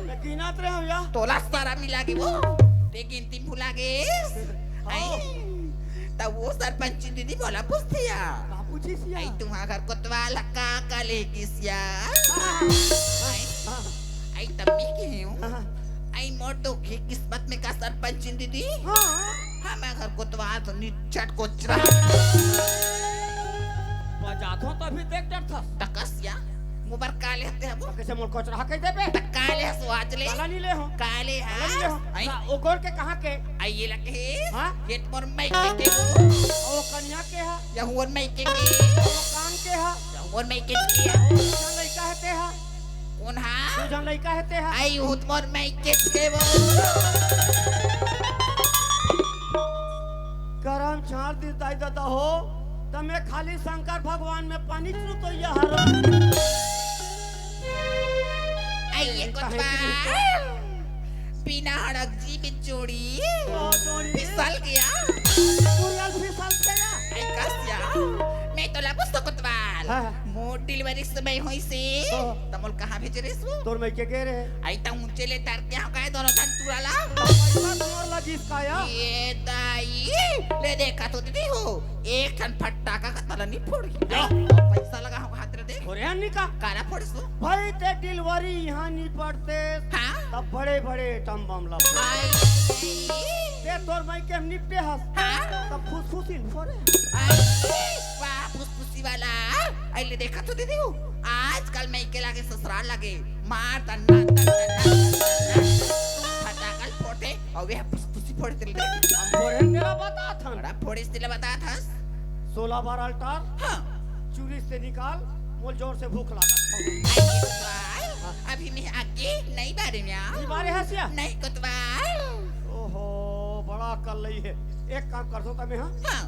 Speaker 3: लेकिन आत रहे हो या
Speaker 5: तोला सारा मिला के वो ते गिनती भुला गे आई त वो सरपंच दीदी बोला पूछतिया
Speaker 3: बापू जी से
Speaker 5: आई तुम्हारा घर कोतवाल काका ले किसिया आई तम्मी के हूं आई मोटो के किस्मत में का सरपंच दीदी
Speaker 3: हां
Speaker 5: हम घर कोतवाल तो निचट कोचरा
Speaker 3: बजा दो तो अभी देख डर था
Speaker 5: तकसिया मुंह पर काले हते हम
Speaker 3: कैसे मोर कोचरा कह देबे
Speaker 5: काले स्वाद ले
Speaker 3: काला नी ले हो
Speaker 5: काले
Speaker 3: काला नी ले हो
Speaker 5: आई
Speaker 3: ओ गोर के कहां के
Speaker 5: आई लगे
Speaker 3: हां
Speaker 5: ये मोर मई के
Speaker 3: ओ कन्या के हा
Speaker 5: या हुन मई के
Speaker 3: ओ कान के हा
Speaker 5: या हुन मई के
Speaker 3: जन लइका हते हा
Speaker 5: कौन हा
Speaker 3: तू जन लइका हते हा
Speaker 5: आई हुत मोर मई के वो
Speaker 3: करम छाड़ दी दाई दादा हो तमे खाली शंकर भगवान में पानी चू तो यार
Speaker 5: आई ये कोतवा बिना हड़क जी बिचोड़ी फिसल गया
Speaker 3: पूरा फिसल गया
Speaker 5: आई कसिया मैं तो लापस तो कोतवाल
Speaker 3: हाँ।
Speaker 5: मोर डिलीवरी समय होई से
Speaker 3: हाँ।
Speaker 5: तमोल कहां भेज रे सो
Speaker 3: तोर में के रे
Speaker 5: आई ता ऊंचे ले तार के हम काहे दोनों तन तुराला
Speaker 3: पैसा तोर लगी इसका या
Speaker 5: ये दाई ले देखा तो दीदी हो एक टन फटाका का तला नहीं फोड़ी पैसा लगा हम हाथ रे देख
Speaker 3: और यानी का
Speaker 5: काला फोड़ सो
Speaker 3: भाई ते डिलीवरी यहाँ नहीं पड़ते
Speaker 5: हां
Speaker 3: तब बड़े बड़े टम बम लब
Speaker 5: आई
Speaker 3: ते तोर में के निपटे हस
Speaker 5: हां
Speaker 3: तब फुसफुसी फोरे
Speaker 5: वाह फुसफुसी वाला आई ले देखा तो दीदी हो आजकल मैं के लागे ससुराल लगे मार तन्ना फटाकल फोड़े और वे फुसफुसी फोड़ते ले
Speaker 3: हम फोरे तेरा बता था
Speaker 5: बड़ा फोड़े से बता था
Speaker 3: 16 बार अल्टार
Speaker 5: हां
Speaker 3: चूरी से निकाल मोल जोर से भूख लगा
Speaker 5: कोतवाल अभी मैं आगे नहीं बारे में
Speaker 3: ई बारे हसिया
Speaker 5: नहीं कोतवाल
Speaker 3: ओहो बड़ा कर लई है एक काम कर दो तमे हां
Speaker 5: हाँ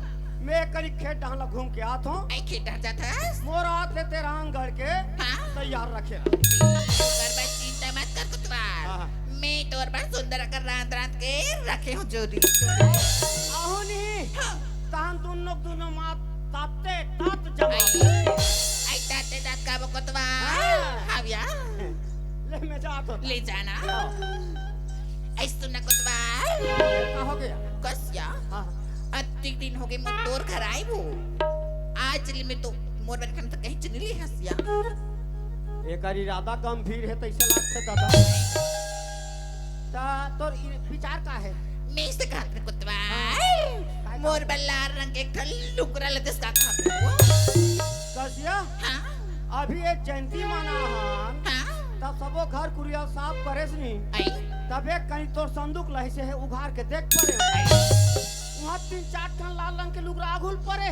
Speaker 3: मैं करी खेत डाला घूम के आत हूं
Speaker 5: आई खेत डर जाता है
Speaker 3: मोर हाथ से तेरा अंगड़ के
Speaker 5: हाँ
Speaker 3: तैयार रखे
Speaker 5: करबा चिंता मत कर कोतवाल
Speaker 3: हाँ।
Speaker 5: मैं तोर पर सुंदर कर रात रात के रखे हूँ जोड़ी
Speaker 3: आहो नहीं
Speaker 5: हाँ
Speaker 3: तान दोनों मात ताते तात जमा
Speaker 5: आई ताते दात का कोतवाल हाँ या
Speaker 3: ले मैं जात हूं
Speaker 5: ले जाना ऐसा न कोतवाल
Speaker 3: का हो गया
Speaker 5: कस या
Speaker 3: हां
Speaker 5: अति दिन हो गए मोर तोर घर आई वो आज ले में तो मोर बन खन तक कहीं चली हसिया
Speaker 3: एक इरादा गंभीर है तैसे लागते दादा ता तोर विचार का है
Speaker 5: मैं इसे कहत में कोतवाल मोर बल्लार रंग के ठल लुकरा लते सा खा
Speaker 3: कसिया
Speaker 5: हां
Speaker 3: अभी एक जयंती माना हन
Speaker 5: हां
Speaker 3: तब सबो घर कुरिया साफ करेस नी
Speaker 5: आई
Speaker 3: तबे कहीं तोर संदूक लही से है उघार के देख पड़े वहां 3-4 ठन लाल रंग के लुगरा आगुल पड़े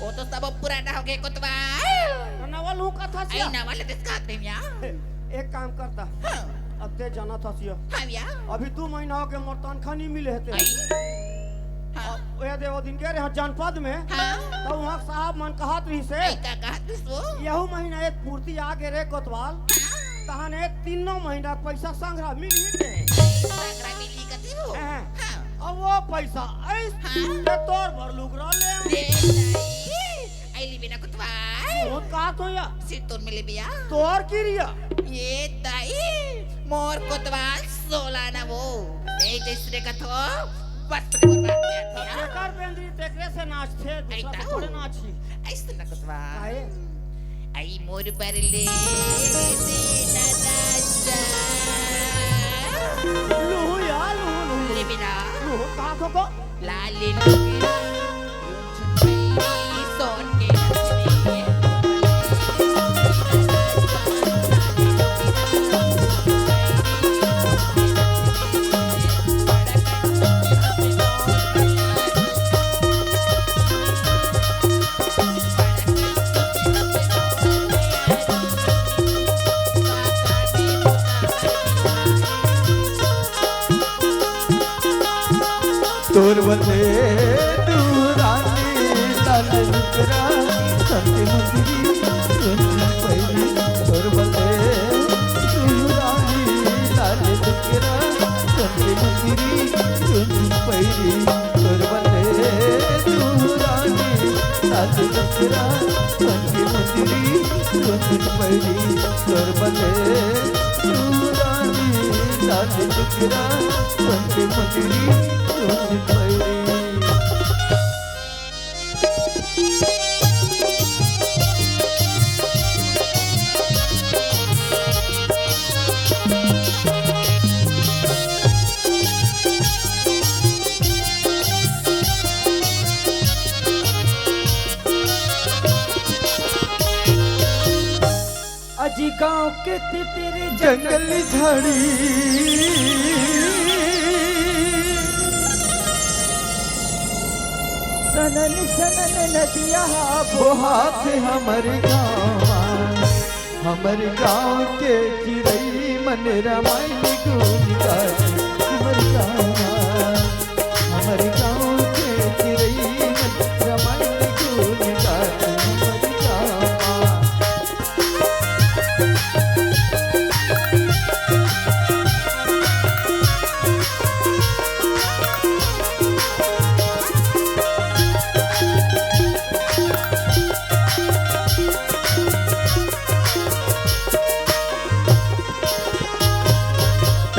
Speaker 5: वो तो सब पुराना हो गए कोतवाल
Speaker 3: नवल हूं कथा
Speaker 5: आई
Speaker 3: से
Speaker 5: ना वाले दिस कहत में या
Speaker 3: एक काम करता
Speaker 5: हां
Speaker 3: अब ते जाना था सिया
Speaker 5: हाँ या
Speaker 3: अभी 2 महीना हो गए मोर तनखा नहीं मिले हेते
Speaker 5: आई हाँ
Speaker 3: ओए देव दिन के रे जनपद में
Speaker 5: हाँ
Speaker 3: तो वहां साहब मन कहत रही से
Speaker 5: आई का कहत सो
Speaker 3: यहू महीना एक पूर्ति आगे रे कोतवाल तहने 3 महीना पैसा संग्रह मिल ही के
Speaker 5: सागरा मिली कती हो
Speaker 3: हाँ।
Speaker 5: हां
Speaker 3: अब वो पैसा ऐस
Speaker 5: हाँ।
Speaker 3: ते तोर भर लुगरा ले
Speaker 5: दे दाई आई ली बिना कोतवाल
Speaker 3: बहुत का तो या
Speaker 5: सिर तोर मिले बिया
Speaker 3: तोर की रिया
Speaker 5: ये दाई मोर कोतवाल 16 ना वो मैं दूसरे का तो बस मोर बात में आती
Speaker 3: एकर बेंद्री तेकरे से नाचथे दूसरा से थोड़े नाची
Speaker 5: ऐसे ना कोतवाल
Speaker 3: काहे
Speaker 5: आई मोर बरले दीना राजा
Speaker 3: लू या लू
Speaker 5: ले बिना
Speaker 3: लू का तो को
Speaker 5: लाली लुकी सोन के नचने
Speaker 4: तोर बंदे दूरानी लाल रुकरा संते मंदिरी सुन पहली तोर बंदे दूरानी लाल रुकरा संते मंदिरी सुन पहली तोर बंदे दूरानी लाल रुकरा संते मंदिरी सुन पहली तोर बंदे दूरानी लाल रुकरा संते मंदिरी सुन पहली
Speaker 2: जी गांव के तितरी
Speaker 4: जंगली झाड़ी
Speaker 2: सनन सनन नदिया
Speaker 4: बोहात हमर गाँव के चिड़ई मन रामायण गुन गाए हमर गाँव के चिड़ई मन रामायण गुन गाए हमर गाँव।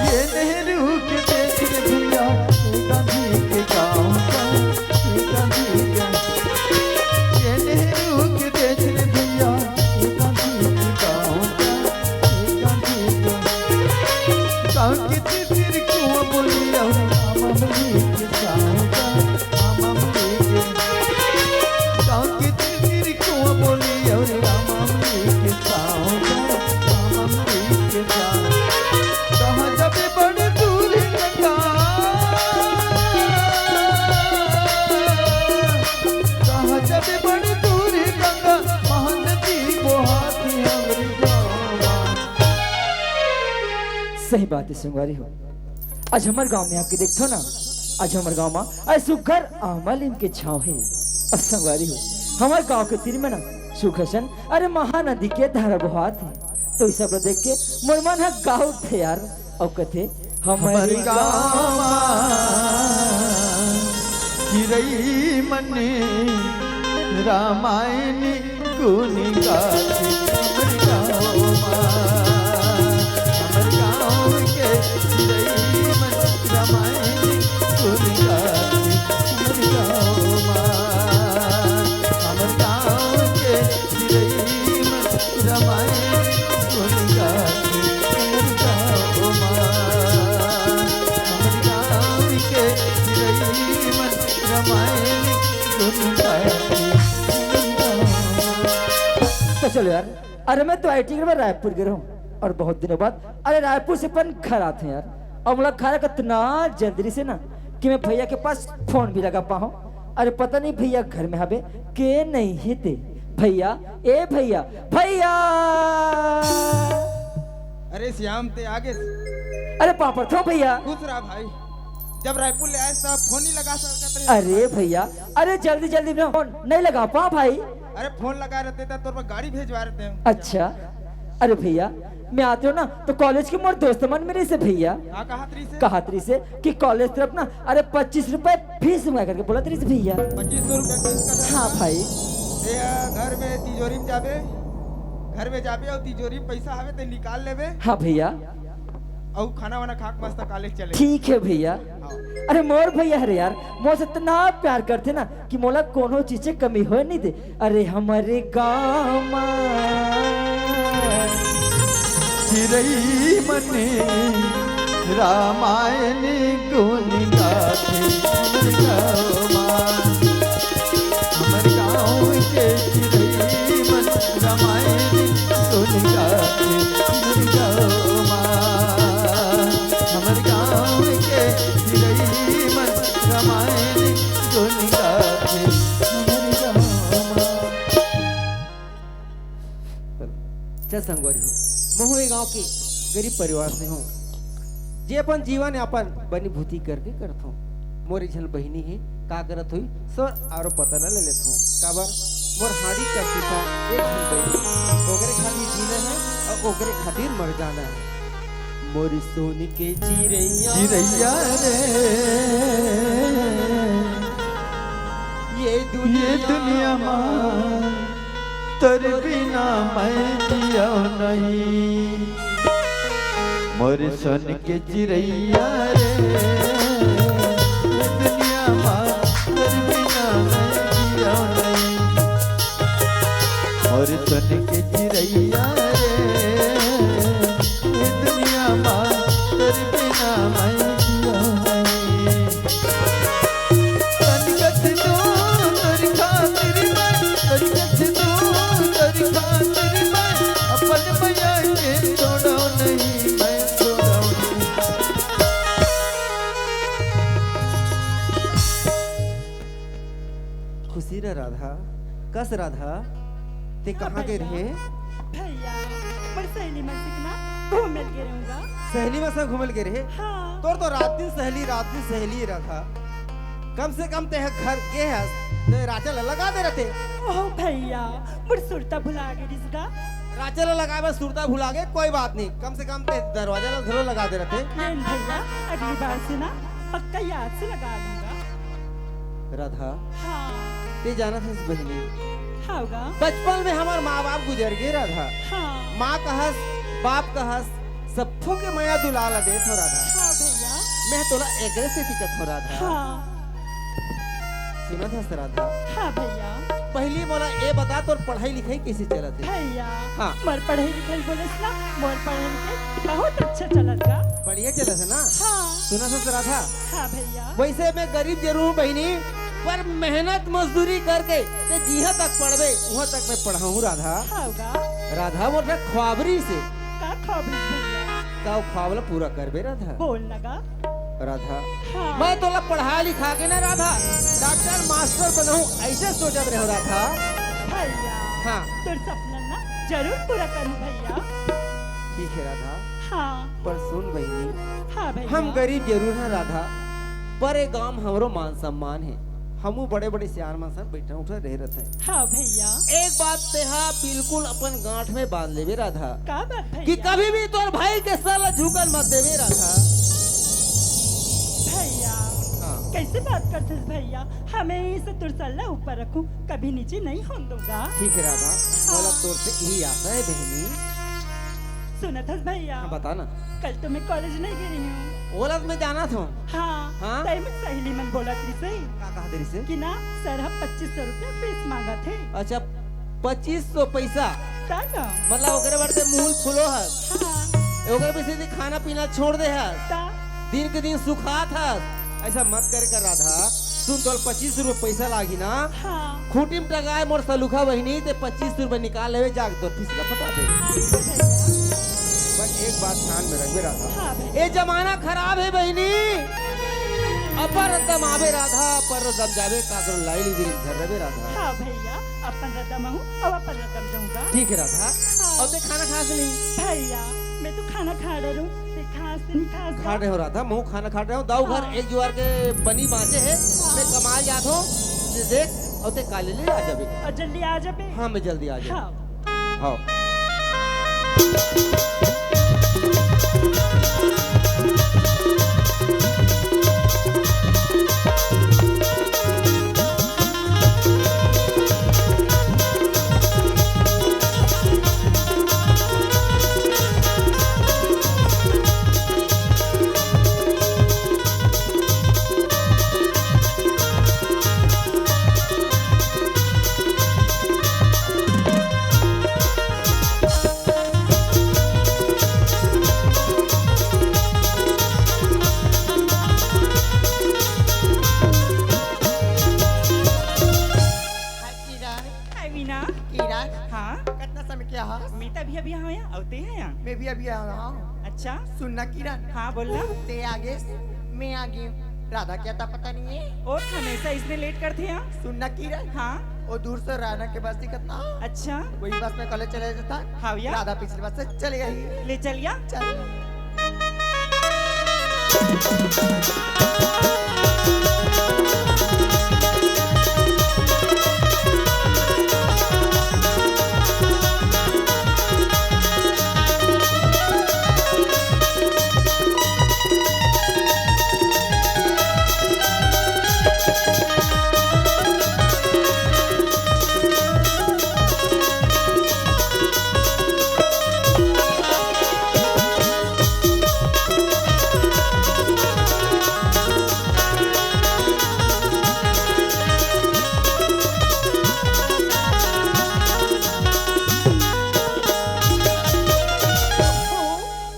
Speaker 4: ये नेहरू के देश के भैया ये गांधी के गाँव का ये गांधी का ये नेहरू के देश के भैया ये गांधी के गाँव का ये गांधी का गाँव की तितिर कुआं बोली और मामली के गाँव का मामली के गाँव की तितिर कुआं बोली और मामली के गाँव का मामली के गाँव। कहाँ जाबे बड़े दूर गंगा कहाँ जाबे बड़े दूर गंगा महानदी बोहाती हमरी गाँव।
Speaker 2: सही बात है संगवारी हो। आज हमारे गांव में आके देखो ना, आज हमारे गांव में आज सुघर आमल इनके छाव है। और संगवारी हो हमारे गांव के तीर में ना सुखसन अरे महानदी के धारा बहात है। तो इस सब देख के मोर मन है गाँव थे यार और कथे
Speaker 4: हमारे
Speaker 2: हमारे
Speaker 4: गाँव चिड़ई मन रामायण गुन गाथे हमर गाँव के चिड़ई मन रामायण गुन गाथे हमर गाँव के चिड़ई मन रामायण गुन गाथे हमर गाँव के चिड़ई मन रामायण गुन गाथे।
Speaker 2: तो चलो यार, अरे मैं तो आईटी में रायपुर गया हूँ और बहुत दिनों बाद अरे रायपुर से अपन घर आते हैं यार। और मुझे खाना का इतना जल्दी से ना कि मैं भैया के पास फोन भी लगा पाऊँ। अरे पता नहीं भैया घर में हवे के नहीं है ते भैया ए भैया भैया।
Speaker 6: अरे श्याम ते आगे
Speaker 2: अरे पापड़ थो भैया।
Speaker 6: खुश रहा भाई। जब रायपुर ले आए तब फोन ही लगा सकते थे।
Speaker 2: अरे भैया अरे जल्दी जल्दी में फोन नहीं लगा पा भाई।
Speaker 6: अरे फोन लगा रहते थे तो गाड़ी भेजवा रहते हैं।
Speaker 2: अच्छा अरे भैया मैं आते हो ना तो कॉलेज के मोर दोस्त मन मेरे से भैया कहा तरी से कि कॉलेज तरफ ना अरे 25 रुपए फीस मंगा करके बोला तरी से भैया
Speaker 6: 2500 रुपया फीस का था।
Speaker 2: हाँ भाई
Speaker 6: घर में तिजोरी में जाबे और तिजोरी में पैसा हवे ते निकाल लेबे।
Speaker 2: हाँ भैया
Speaker 6: और खाना वाना खा के मस्त कॉलेज चले।
Speaker 2: ठीक है भैया।
Speaker 6: हाँ।
Speaker 2: अरे मोर भैया अरे यार मोर से इतना प्यार करते ना कि मोला कोनो चीज से कमी हो नहीं दे। अरे हमारे गाँव
Speaker 4: चिड़ई मन रामायण गुन गाथे हमर गाँव के चिड़ई मन रामायण गुन गाथे हमर गाँव के चिड़ई मन रामायण गुन गाथे
Speaker 7: चल संगवारी हो महू गांव के गरीब परिवार से हूँ जे अपन जीवन यापन बनी भूति करके करत हूँ। मोर झल बहिनी है का करत हुई सर आरो पता न ले लेत हूँ काबर मोर हाड़ी करती था एक झल बहिनी ओकरे खातिर जीना है और ओकरे खातिर मर जाना है। मोर सोनी के चिड़ैया
Speaker 4: चिड़ैया रे
Speaker 7: ये
Speaker 4: दुनिया में तर बिना मैं जिया नहीं मोर सन के चिड़ैया रे दुनिया में तर बिना मैं जिया नहीं मोर सन के चिड़ैया रे दुनिया में तर बिना मैं जिया नहीं तनिकत दो तोरी खातिर मैं तनिकत दो तोरी खातिर मैं अपन भैया
Speaker 7: राधा कस राधा ते कहाँ गए रहे
Speaker 8: भैया पर सहेली में सिकना घूमल के रहूंगा।
Speaker 7: सहेली में सब घूमल गए रहे
Speaker 8: हाँ
Speaker 7: तोर तो रात दिन सहेली रखा कम से कम ते घर के हस ते राचल लगा दे रहते
Speaker 8: ओह भैया मुझ सुरता भुला गई इसका।
Speaker 7: राचल लगावे सुरता भुला गए कोई बात नहीं कम से कम ते दरवाजा घरों लगा दे रहते
Speaker 8: लेकिन भैया अगली बार से ना पक्का याद से लगा लूंगा।
Speaker 7: राधा
Speaker 8: हाँ
Speaker 7: ते जाना था इस बहनी
Speaker 8: होगा।
Speaker 7: बचपन में हमार माँ बाप गुजर गए राधा
Speaker 8: हाँ
Speaker 7: माँ का हंस बाप का हंस सबको के माया दुलाला दे थो राधा
Speaker 8: हाँ भैया
Speaker 7: मैं तोला एकरे से टिकट हो राधा
Speaker 8: हाँ
Speaker 7: सुना था राधा
Speaker 8: हाँ भैया
Speaker 7: पहली मोला ए बता तोर पढ़ाई लिखाई कैसे चलत है
Speaker 8: भैया
Speaker 7: हाँ।
Speaker 8: मोर पढ़ाई लिखाई बोले ना मोर पढ़ाई लिखाई बहुत अच्छा चलता।
Speaker 7: बढ़िया चलत है ना
Speaker 8: हाँ
Speaker 7: सुना था राधा
Speaker 8: हाँ भैया
Speaker 7: वैसे मैं गरीब जरूर बहनी पर मेहनत मजदूरी करके ते जिहा तक पढ़वे वहाँ तक मैं पढ़ाऊँ राधा
Speaker 8: होगा।
Speaker 7: राधा मोटा ख्वाबरी से
Speaker 8: का खबर भैया
Speaker 7: का ख्वाबला पूरा करबे राधा
Speaker 8: बोल लगा।
Speaker 7: राधा
Speaker 8: हाँ
Speaker 7: मैं तोला पढ़ा लिखा के ना राधा डॉक्टर मास्टर बनाऊं ऐसे सोचत रहे राधा
Speaker 8: भैया
Speaker 7: हाँ
Speaker 8: तोर सपना ना जरूर पूरा करूँ भैया।
Speaker 7: ठीक है राधा
Speaker 8: हाँ
Speaker 7: पर सुन बहनी
Speaker 8: हाँ भैया
Speaker 7: हम गरीब जरूर हैं राधा पर एक गांव हमरो मान सम्मान है हमू बड़े बड़े सियार मानसन बैठा उठा रह रहते हैं
Speaker 8: हाँ भैया
Speaker 7: एक बात तेहा बिल्कुल अपन गांठ में बांध लेवे राधा
Speaker 8: का बात
Speaker 7: कि
Speaker 8: भैया
Speaker 7: कभी भी तोर भाई के साला झुकल मत देवे राधा
Speaker 8: भैया
Speaker 7: हाँ
Speaker 8: कैसे बात करते हैं भैया हमें इसे तुरसल्ला ऊपर रखूं कभी नीचे नहीं होने दूंगा।
Speaker 7: ठीक है राधा बोला तोर से यही आशा है बहनी
Speaker 8: सुना था भैया
Speaker 7: हाँ बता ना
Speaker 8: कल तो मैं कॉलेज नहीं गई हूँ।
Speaker 7: ओला में जाना था
Speaker 8: हाँ
Speaker 7: हाँ?
Speaker 8: तय में सहेली मन बोला थी से
Speaker 7: का कहा तेरी से
Speaker 8: कि ना सर हम 2500 रुपया फीस मांगा थे।
Speaker 7: अच्छा 2500 पैसा
Speaker 8: ताका
Speaker 7: मतलब ओकरे बढ़ते मूल फुलो है
Speaker 8: हाँ
Speaker 7: ओकरे पे सीधे खाना पीना छोड़ दे है
Speaker 8: ता
Speaker 7: दिन के दिन सुखात है ऐसा मत करे कर राधा सुन तो 25 रुपए पैसा लागी ना
Speaker 8: हाँ
Speaker 7: खूटी में टगाए मोर सलूखा बहिनी ते 25 रुपए निकाल लेवे जाग तो फीस का फटा दे बस एक बात ध्यान में रखबे राधा
Speaker 8: हाँ भैया
Speaker 7: ए जमाना खराब है बहिनी अपर दम आवे राधा पर दम जावे काकरो लाइली दिन घर रवे राधा
Speaker 8: हाँ भैया अपन रदम हूँ और अपन रदम जाऊंगा।
Speaker 7: ठीक है राधा
Speaker 8: हाँ।
Speaker 7: और ते खाना खा से नहीं
Speaker 8: भैया मैं तो खाना खा रहा हूँ खास नहीं खास
Speaker 7: खा रहे हो राधा मुँह खाना खा रहे हो दाऊ घर
Speaker 8: हाँ।
Speaker 7: एक जुआर के बनी बांचे है मैं कमाल याद हो देख और ते काले ले आ जाबे
Speaker 8: और जल्दी आ जाबे।
Speaker 7: हाँ मैं जल्दी आ जाऊँ
Speaker 8: हाँ
Speaker 7: हाँ
Speaker 8: हाय मीना
Speaker 6: किरण
Speaker 8: हाँ
Speaker 6: कितना समय क्या है
Speaker 8: मैं तो अभी अभी आया आते हैं यहाँ।
Speaker 6: मैं भी अभी आया हूँ
Speaker 8: अच्छा
Speaker 6: सुनना किरण
Speaker 8: हाँ बोलना
Speaker 6: ते आगे मैं आगे राधा क्या था पता नहीं है
Speaker 8: और हमेशा इसने लेट करते हैं यहाँ।
Speaker 6: सुनना किरण
Speaker 8: हाँ
Speaker 6: वो दूर से राधा के बस दिखत ना
Speaker 8: अच्छा
Speaker 6: वही बस में कॉलेज चले जाता
Speaker 8: हाँ भैया
Speaker 6: राधा पिछले बस से चले गई
Speaker 8: ले चलिया
Speaker 6: चल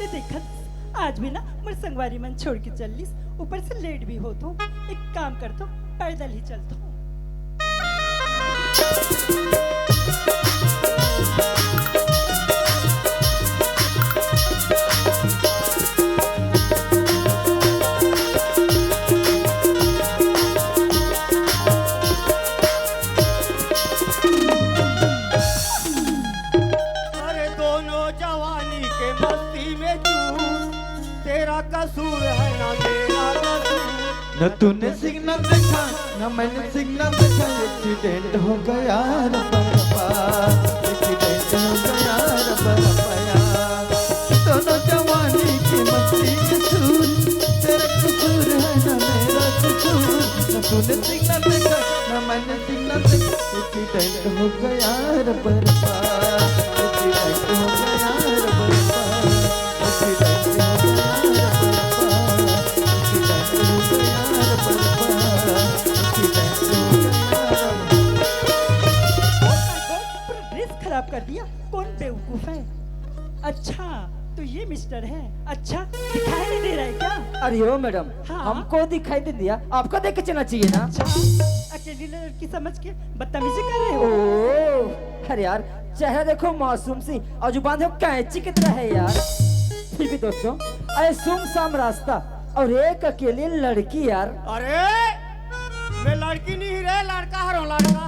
Speaker 8: ये देखत आज भी ना मोर संगवारी मन छोड़ के चलिस ऊपर से लेट भी हो तो एक काम कर तो पैदल ही चल तो।
Speaker 3: जवानी के मस्ती में चूर, तेरा कसूर है ना मेरा कसूर।
Speaker 4: न तूने सिग्नल देखा न मैंने सिग्नल देखा, एक्सीडेंट हो गया रब्बा एक्सीडेंट हो गया रब्बा। दोनों जवानी की मस्ती के सूर, तेरा कसूर है ना मेरा कसूर। न तूने सिग्नल देखा न मैंने सिग्नल देखा, एक्सीडेंट हो गया रब्बा एक्सीडेंट हो गया रब्बा एक्सीडेंट हो गया रब्बा एक्सीडेंट हो गया रब्बा एक्सीडेंट हो गया रब्बा।
Speaker 8: Oh my God, पूरा ड्रेस खराब कर दिया। कौन बेवकूफ है? अच्छा तो ये मिस्टर है। अच्छा दिखाई नहीं दे रहा है क्या?
Speaker 2: अरे ओ मैडम,
Speaker 8: हाँ।
Speaker 2: हमको दिखाई दे दिया, आपको देख के चलना चाहिए ना।
Speaker 8: अच्छा अकेली लड़की समझ के बदतमीजी कर रहे हो?
Speaker 2: ओ अरे यार, चेहरा देखो मासूम सी और जुबान देखो कैंची की तरह है यार। फिर भी दोस्तों, अरे सुमसाम रास्ता और एक अकेली लड़की यार।
Speaker 3: अरे मैं लड़की नहीं रे, लड़का हूँ लड़का।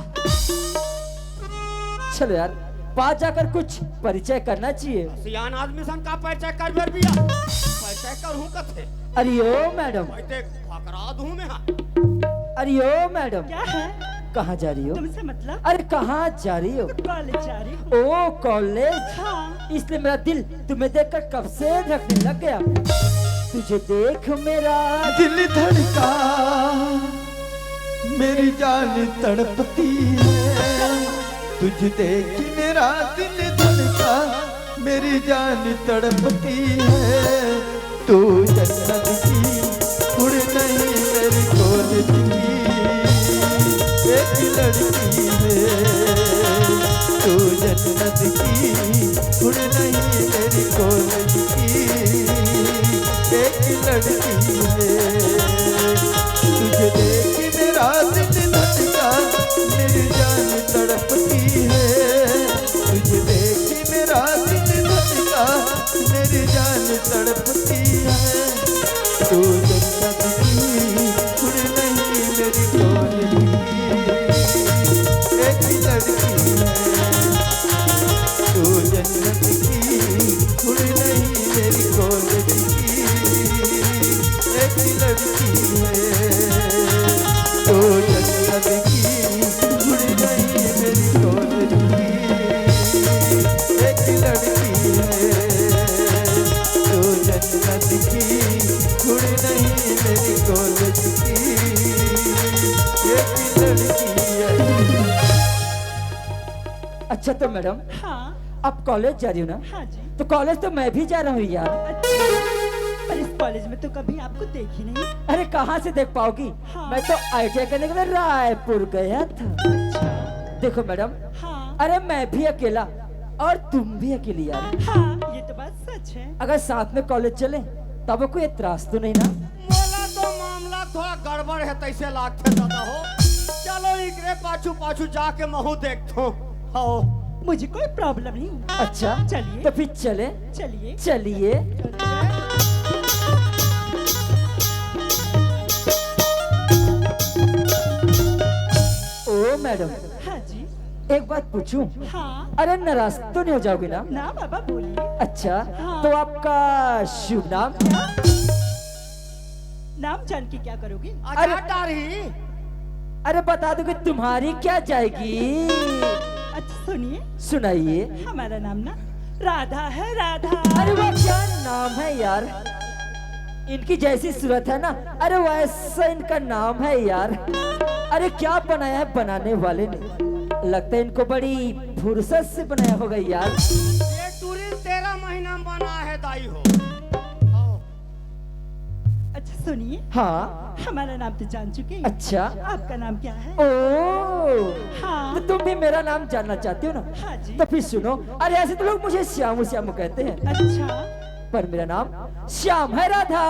Speaker 2: चलो यार, पास जाकर कुछ परिचय करना चाहिए।
Speaker 3: सियान आदमी सन का परिचय कर बेर बिया, परिचय करूँ कथे।
Speaker 2: अरे ओ मैडम,
Speaker 3: मैं ते फकरा दूँ मैं।
Speaker 2: अरे ओ मैडम,
Speaker 8: क्या है?
Speaker 2: कहाँ जा रही हो?
Speaker 8: तुमसे मतलब?
Speaker 2: अरे कहाँ जा रही हो?
Speaker 8: कॉलेज जा रही हूँ।
Speaker 2: ओ कॉलेज,
Speaker 8: हाँ।
Speaker 2: इसलिए मेरा दिल तुम्हें देखकर कब से धड़कने लग गया। तुझे देख मेरा
Speaker 4: दिल धड़का, मेरी जान तड़पती है, तुझे देख मेरा दिल धड़का, मेरी जान तड़पती है। तू जन्नत की उड़ नहीं मेरी कॉलेज की एक लड़की है, तू जन्नत की उड़ नहीं मेरी कॉलेज की एक लड़की है। तुझे देख मेरा दिल धड़का, मेरी जान तड़पती है। तुझे देख मेरा दिल धड़का, मेरी जान तड़पती है। तू जन्नत की उड़ नहीं मेरी कॉलेज की एक लड़की है, तू जन्नत की उड़ नहीं मेरी कॉलेज की एक लड़की है। तो जन्नत की उड़ नहीं मेरी कॉलेज की एक लड़की है, तो जन्नत की उड़ नहीं मेरी कॉलेज की एक लड़की है।
Speaker 2: अच्छा तो मैडम,
Speaker 8: हाँ
Speaker 2: आप कॉलेज जा रही हो ना?
Speaker 8: हाँ जी।
Speaker 2: तो कॉलेज तो मैं भी जा रहा हूँ यार।
Speaker 8: अच्छा पर इस कॉलेज में तो कभी आपको देखी नहीं।
Speaker 2: अरे कहाँ से देख पाओगी?
Speaker 8: हाँ।
Speaker 2: मैं तो ITI करने के लिए रायपुर गया था। देखो मैडम,
Speaker 8: हाँ
Speaker 2: अरे मैं भी अकेला और तुम भी अकेली यार।
Speaker 8: हाँ ये तो बात सच है।
Speaker 2: अगर साथ में कॉलेज चले तब कोई एतराज तो नहीं ना?
Speaker 3: मोला तो मामला थोड़ा गड़बड़ है, तैसे लागते दादा हो। चलो इकरे पाछू पाछू जाके महू देखतो। हो
Speaker 8: मुझे कोई प्रॉब्लम नहीं।
Speaker 2: अच्छा
Speaker 8: चलिए।
Speaker 2: तो फिर चले।
Speaker 8: चलिए
Speaker 2: चलिए। ओ मैडम,
Speaker 8: हाँ जी।
Speaker 2: एक बात पूछूं?
Speaker 8: हाँ
Speaker 2: अरे नाराज तो नहीं हो जाओगे ना?
Speaker 8: ना बाबा बोलिए।
Speaker 2: अच्छा
Speaker 8: हाँ।
Speaker 2: तो आपका शुभ नाम?
Speaker 8: क्या? नाम जान के क्या करोगे?
Speaker 3: अरे डारी
Speaker 2: अरे बता दो कि तुम्हारी क्या जाएगी।
Speaker 8: अच्छा सुनिए,
Speaker 2: सुनाइए।
Speaker 8: हमारा नाम ना राधा है, राधा।
Speaker 2: अरे वाह, क्या नाम है यार। इनकी जैसी सूरत है ना, अरे वैसा इनका नाम है यार। अरे क्या बनाया है बनाने वाले ने, लगता है इनको बड़ी फुर्सत से बनाया होगा यार।
Speaker 3: ये टूरिस्ट 13 महीना में बना है दाई हो।
Speaker 8: अच्छा सुनिए,
Speaker 2: हाँ।
Speaker 8: हमारा नाम तो जान चुके हैं।
Speaker 2: अच्छा।
Speaker 8: आपका नाम क्या है?
Speaker 2: ओ
Speaker 8: हाँ।
Speaker 2: तो तुम भी मेरा नाम जानना चाहती हो ना?
Speaker 8: हाँ जी।
Speaker 2: तो फिर सुनो। अरे ऐसे तो लोग मुझे श्यामू श्यामू कहते हैं,
Speaker 8: अच्छा
Speaker 2: पर मेरा नाम श्याम है राधा।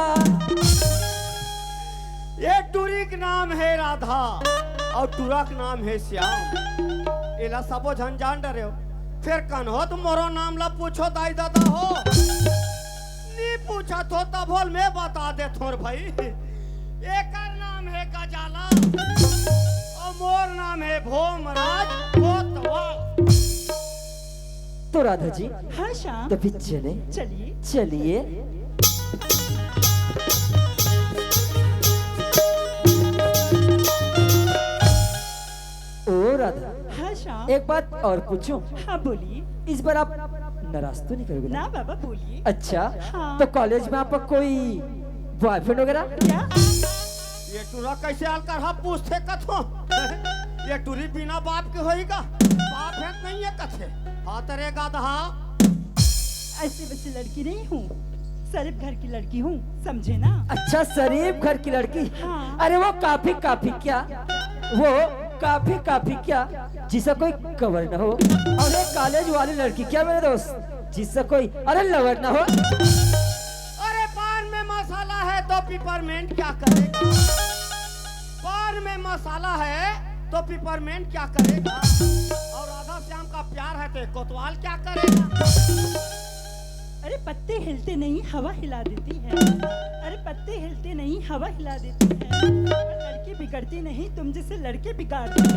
Speaker 3: ये टूरी का नाम है राधा और टूरा का नाम है श्याम। एला सबो झन जान डरे हो। फिर कन हो तुम मोरो नाम ला पूछो दाई दादा हो। नहीं पूछा तो तब होल मैं बता दे थोर भाई। एक नाम है गजाला और मोर नाम है भोमराज कोतवाल।
Speaker 2: तो राधा जी
Speaker 8: हाँ श्याम,
Speaker 2: तो फिर चले
Speaker 8: चलिए।
Speaker 2: चलिए। ओ राधा,
Speaker 8: हाँ श्याम,
Speaker 2: एक बात और पूछूं?
Speaker 8: हाँ बोलिए।
Speaker 2: इस बार आप नाराज तो नहीं करोगे
Speaker 8: ना
Speaker 2: ना?
Speaker 8: बाबा बोलिए।
Speaker 2: अच्छा,
Speaker 8: हाँ।
Speaker 2: तो कॉलेज में आपका कोई बॉयफ्रेंड वगैरह?
Speaker 8: क्या?
Speaker 3: ये टूरा कैसे आल कर हम पूछते कथो ये टूरी बिना बाप के होएगा, बाप है नहीं है कथे हाँ तेरे गाधा।
Speaker 8: ऐसे वैसे लड़की नहीं हूँ, शरीफ घर की लड़की हूँ, समझे ना?
Speaker 2: अच्छा, शरीफ घर की लड़की।
Speaker 8: हाँ।
Speaker 2: अरे वो काफी काफी क्या, वो काफी काफी क्या जिसका कोई कवर न हो, और एक कॉलेज वाली लड़की क्या मेरे दोस्त जिसका कोई अरे लवर न हो।
Speaker 3: अरे पान में मसाला है तो पिपरमेंट क्या करेगा, पान में मसाला है तो पिपरमेंट क्या करेगा, और राधा श्याम का प्यार है तो कोतवाल क्या करेगा।
Speaker 8: अरे पत्ते हिलते नहीं हवा हिला देती है, अरे पत्ते हिलते नहीं हवा हिला देती है, और लड़की बिगड़ती नहीं तुम जैसे लड़के बिगाड़ देते।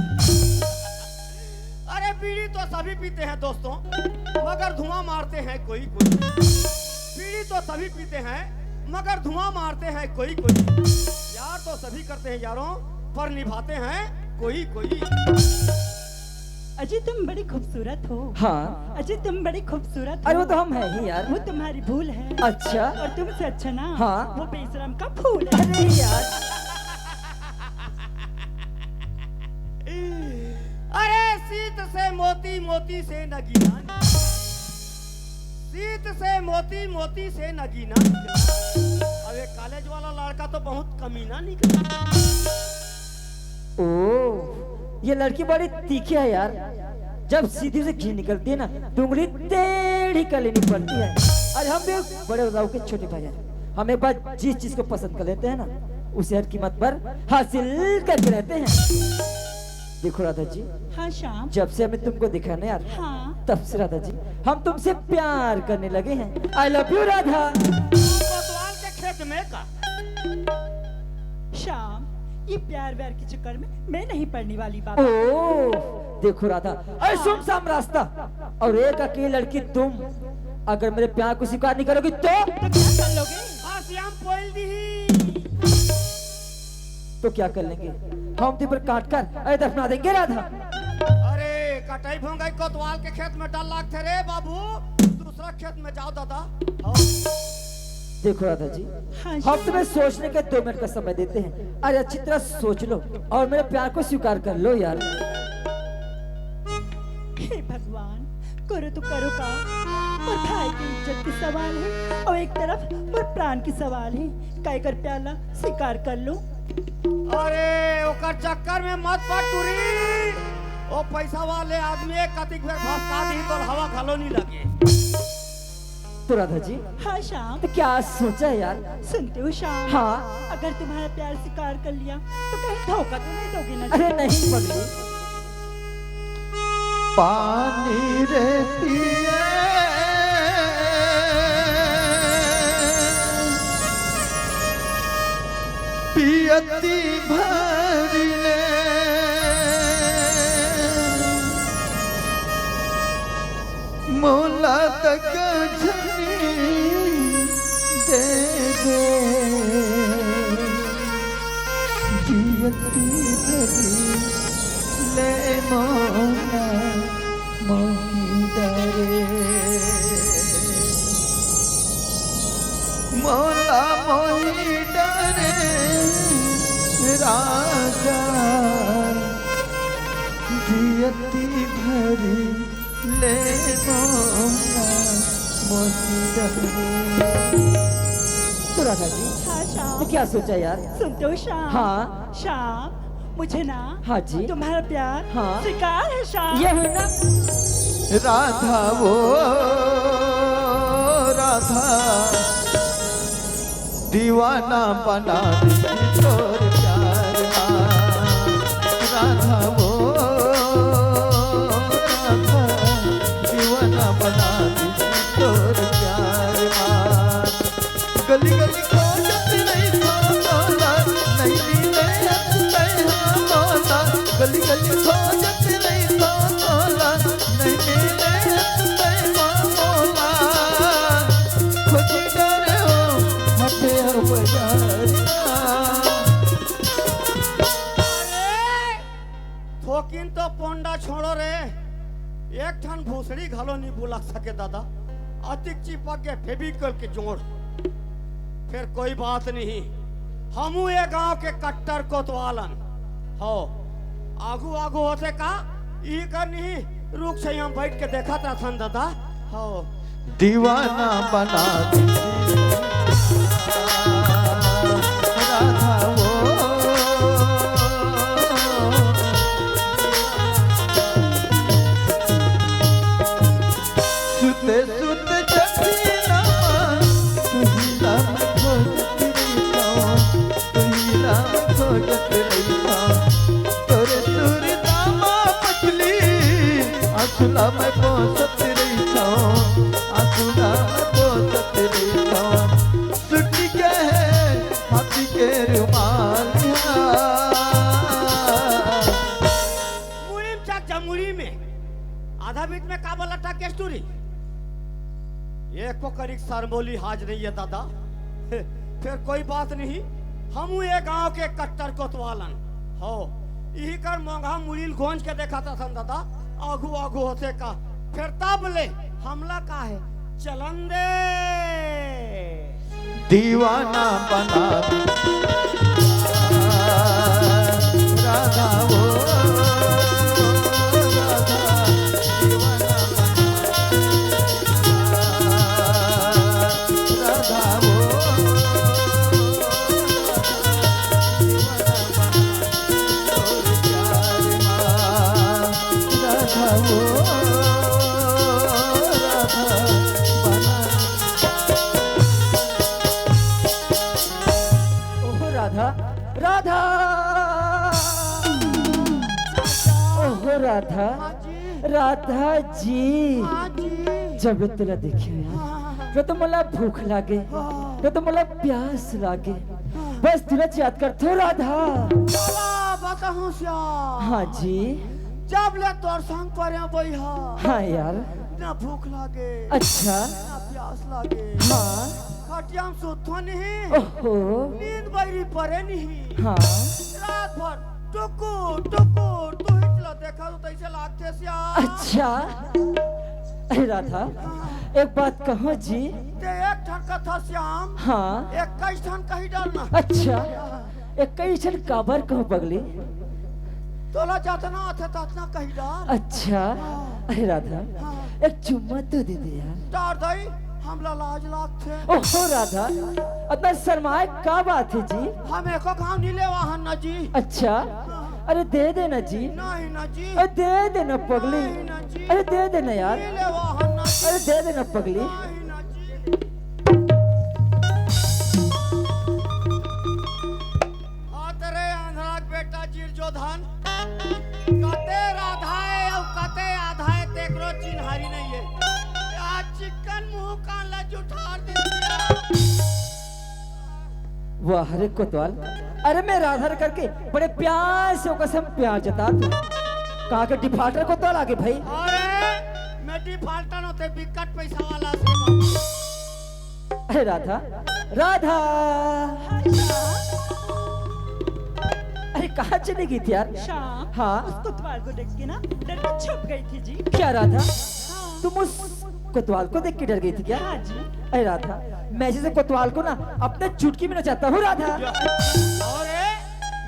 Speaker 3: अरे बीड़ी तो सभी पीते हैं दोस्तों, मगर धुआं मारते हैं कोई कोई। बीड़ी तो सभी पीते हैं मगर धुआं मारते हैं कोई कोई। प्यार तो सभी करते हैं यारों, पर निभाते हैं कोई कोई।
Speaker 8: अजय तुम बड़ी खूबसूरत हो।
Speaker 2: हाँ।
Speaker 8: अजय तुम बड़ी खूबसूरत हो।
Speaker 2: अरे वो तो हम हैं ही यार।
Speaker 8: वो तुम्हारी भूल है।
Speaker 2: अच्छा।
Speaker 8: और तुमसे अच्छा ना
Speaker 2: हाँ।
Speaker 8: वो बेशरम का फूल है।
Speaker 2: अरे यार,
Speaker 3: अरे सीत से मोती, मोती से नगीना, सीत से मोती, मोती से नगीना निकला। अब एक कॉलेज वाला लड़का तो बहुत कमीना निकला।
Speaker 2: ओ ये लड़की बड़ी तीखी है यार, जब सीधी से घी निकलती है ना तो उंगली टेढ़ी कर लेनी पड़ती है। अरे हम भी बड़े उदाऊ के छोटे भाई हैं, हम एक बार जिस चीज को पसंद कर लेते हैं ना उसे हर कीमत पर हासिल करके रहते हैं। देखो राधा जी,
Speaker 8: हाँ श्याम।
Speaker 2: जब से हमें तुमको देखा ना यार,
Speaker 8: हाँ।
Speaker 2: तब से राधा जी हम तुमसे प्यार करने लगे हैं। I love you Radha.
Speaker 3: कोतवाल के खेत में का
Speaker 8: श्याम, ये प्यार व्यार के चक्कर में मैं नहीं पड़ने वाली
Speaker 2: ओ
Speaker 8: बाबा।
Speaker 2: देखो राधा, अरे सुमसाम रास्ता और एक अकेली लड़की तुम, अगर मेरे प्यार को स्वीकार नहीं करोगी तो
Speaker 8: तो क्या कर लोगे?
Speaker 3: श्याम बोल दी।
Speaker 2: तो क्या कर लेंगे हम तुम पर काट कर अरे दफना देंगे राधा।
Speaker 3: अरे कटाई भोंगाई कोतवाल के खेत में डर लागते रे बाबू, दूसरा खेत में जाओ दादा। हाँ।
Speaker 2: देखो राधा जी,
Speaker 8: हाँ
Speaker 2: हम
Speaker 8: श्याम।
Speaker 2: तुम्हें सोचने के 2 मिनट का समय देते हैं। अरे अच्छी तरह सोच लो और मेरे प्यार को स्वीकार कर लो यार।
Speaker 8: हे भगवान, करो तो करो का, और भाई की इज्जत की सवाल है और एक तरफ और प्राण की सवाल है। काय कर प्याला स्वीकार कर लो।
Speaker 3: अरे ओकर चक्कर में मत पड़ टूरी, ओ पैसा वाले आदमी एक कतिक में भसका दी तो हवा घलो नहीं लगे।
Speaker 2: तो राधा जी
Speaker 8: हाँ श्याम।
Speaker 2: तो क्या सोचा है यार?
Speaker 8: सुनते हो श्याम?
Speaker 2: हाँ।
Speaker 8: अगर तुम्हारा प्यार स्वीकार कर लिया तो कहीं धोखा तो नहीं दोगे ना?
Speaker 2: अरे नहीं पगली,
Speaker 4: पानी रे पिए पियती भरले मोला तक झनी दे दे पियती भरले ले मोला मोही डरे मोला मोही डरे राजा जियती भरी ले मोला मोही डरे।
Speaker 2: तो राधा जी
Speaker 8: हाँ श्याम।
Speaker 2: तो क्या सोचा यार?
Speaker 8: सुनते हो श्याम?
Speaker 2: हाँ।
Speaker 8: श्याम, मुझे ना
Speaker 2: हाँ जी।
Speaker 8: तुम्हारा प्यार
Speaker 2: हाँ।
Speaker 8: स्वीकार है श्याम।
Speaker 2: ये है ना
Speaker 4: राधा वो राधा दीवाना बना दी तोर प्यार माँ। राधा वो राधा दीवाना बना दी तोर प्यार माँ। गली गली खोजत नहीं मोला, नहीं मिले अत्ते हाँ मोला। गली गली खोजत नहीं मोला, नहीं मिले अत्ते
Speaker 3: भोसड़ी घालो नहीं बुला सके दादा अतिक चिपक के फेविकल के जोड़ फिर कोई बात नहीं हमू ये गांव के कट्टर कोतवालन हो आगू आगू होते का ई कर नहीं रुक से हम बैठ के देखा था सन दादा हो
Speaker 4: दीवाना बना दीजिए राधा वो सुते सुते चखीना तुहिला खोजत रही तोरे तुरी दामा पतली आसुला में पोसत रही आसुला में पोसत रही सुटी के है हाथी के रुमाल
Speaker 3: मुड़ी में चक जमुड़ी में आधा बीच में काबल लटा के स्टोरी एक को करीक सरमोली हाज नहीं है दादा फिर कोई बात नहीं हम ये गांव के कट्टर कोतवालन हो यही कर मोंघा मुड़ील गोंज के देखा था सन दादा आगू आगू होते का फिर तब ले हमला का है चलन दे
Speaker 4: दीवाना बना राधा वो
Speaker 2: राधा राधा ओहो राधा राधा जी जब तुला देखे यार तो मला भूख लागे तो मला प्यास लागे बस तुला याद करते हो राधा
Speaker 3: बताऊं श्याम
Speaker 2: हाँ जी
Speaker 3: जब ले तोर संग पर बैहा
Speaker 2: हाँ यार
Speaker 3: ना भूख लागे
Speaker 2: अच्छा
Speaker 3: ना प्यास लागे
Speaker 2: हाँ
Speaker 3: खटिया में सुतो नहीं
Speaker 2: ओहो
Speaker 3: नींद बैरी पड़े नहीं
Speaker 2: हाँ
Speaker 3: रात भर टुकुर टुकुर तू हिचला देखा तो तैसे लागते श्याम
Speaker 2: अच्छा अरे राधा एक बात कहो जी
Speaker 3: ते एक ठन का था श्याम
Speaker 2: हाँ
Speaker 3: एक कई ठन कहीं डालना
Speaker 2: अच्छा एक कई छन काबर कहो पगली
Speaker 3: तोला जातना आथे तातना कहीं डाल
Speaker 2: अच्छा अरे राधा एक चुम्मा तो दे दे यार
Speaker 3: डार दई हमला लाज लागते
Speaker 2: ओहो राधा अपना शर्माए का बात है जी
Speaker 3: हम एको गांव नीले वाहन न जी
Speaker 2: अच्छा अरे दे देना जी
Speaker 3: नहीं न जी
Speaker 2: अरे दे देना पगली
Speaker 3: नहीं न जी
Speaker 2: अरे दे देना यार
Speaker 3: नीले वाहन न जी
Speaker 2: अरे दे देना पगली
Speaker 3: नहीं न जी आतरे आंधळा बेटा जिरजोधन कते राधाए और कते आधाए तेकरो चिन्हारी नहीं है आज चिकन मुंह कान ला जुठार दे दिया
Speaker 2: वाह रे कोतवाल अरे मैं राधा करके बड़े प्यार से कसम प्यार जता तू कहा के डिफाल्टर कोतवाल आगे भाई
Speaker 3: अरे मैं डिफाल्टर होते बिकट पैसा वाला से बाबू
Speaker 2: अरे राधा राधा अरे कहाँ चली गई थी यार
Speaker 8: शाम
Speaker 2: हाँ
Speaker 8: उस कोतवाल को देख के ना डर के छुप गई थी जी
Speaker 2: क्या राधा
Speaker 8: हाँ
Speaker 2: तुम उस कोतवाल को देख के डर गई थी क्या
Speaker 8: हाँ जी
Speaker 2: अरे राधा मैं जैसे कोतवाल को ना अपने चुटकी में नचाता हूँ राधा
Speaker 3: अरे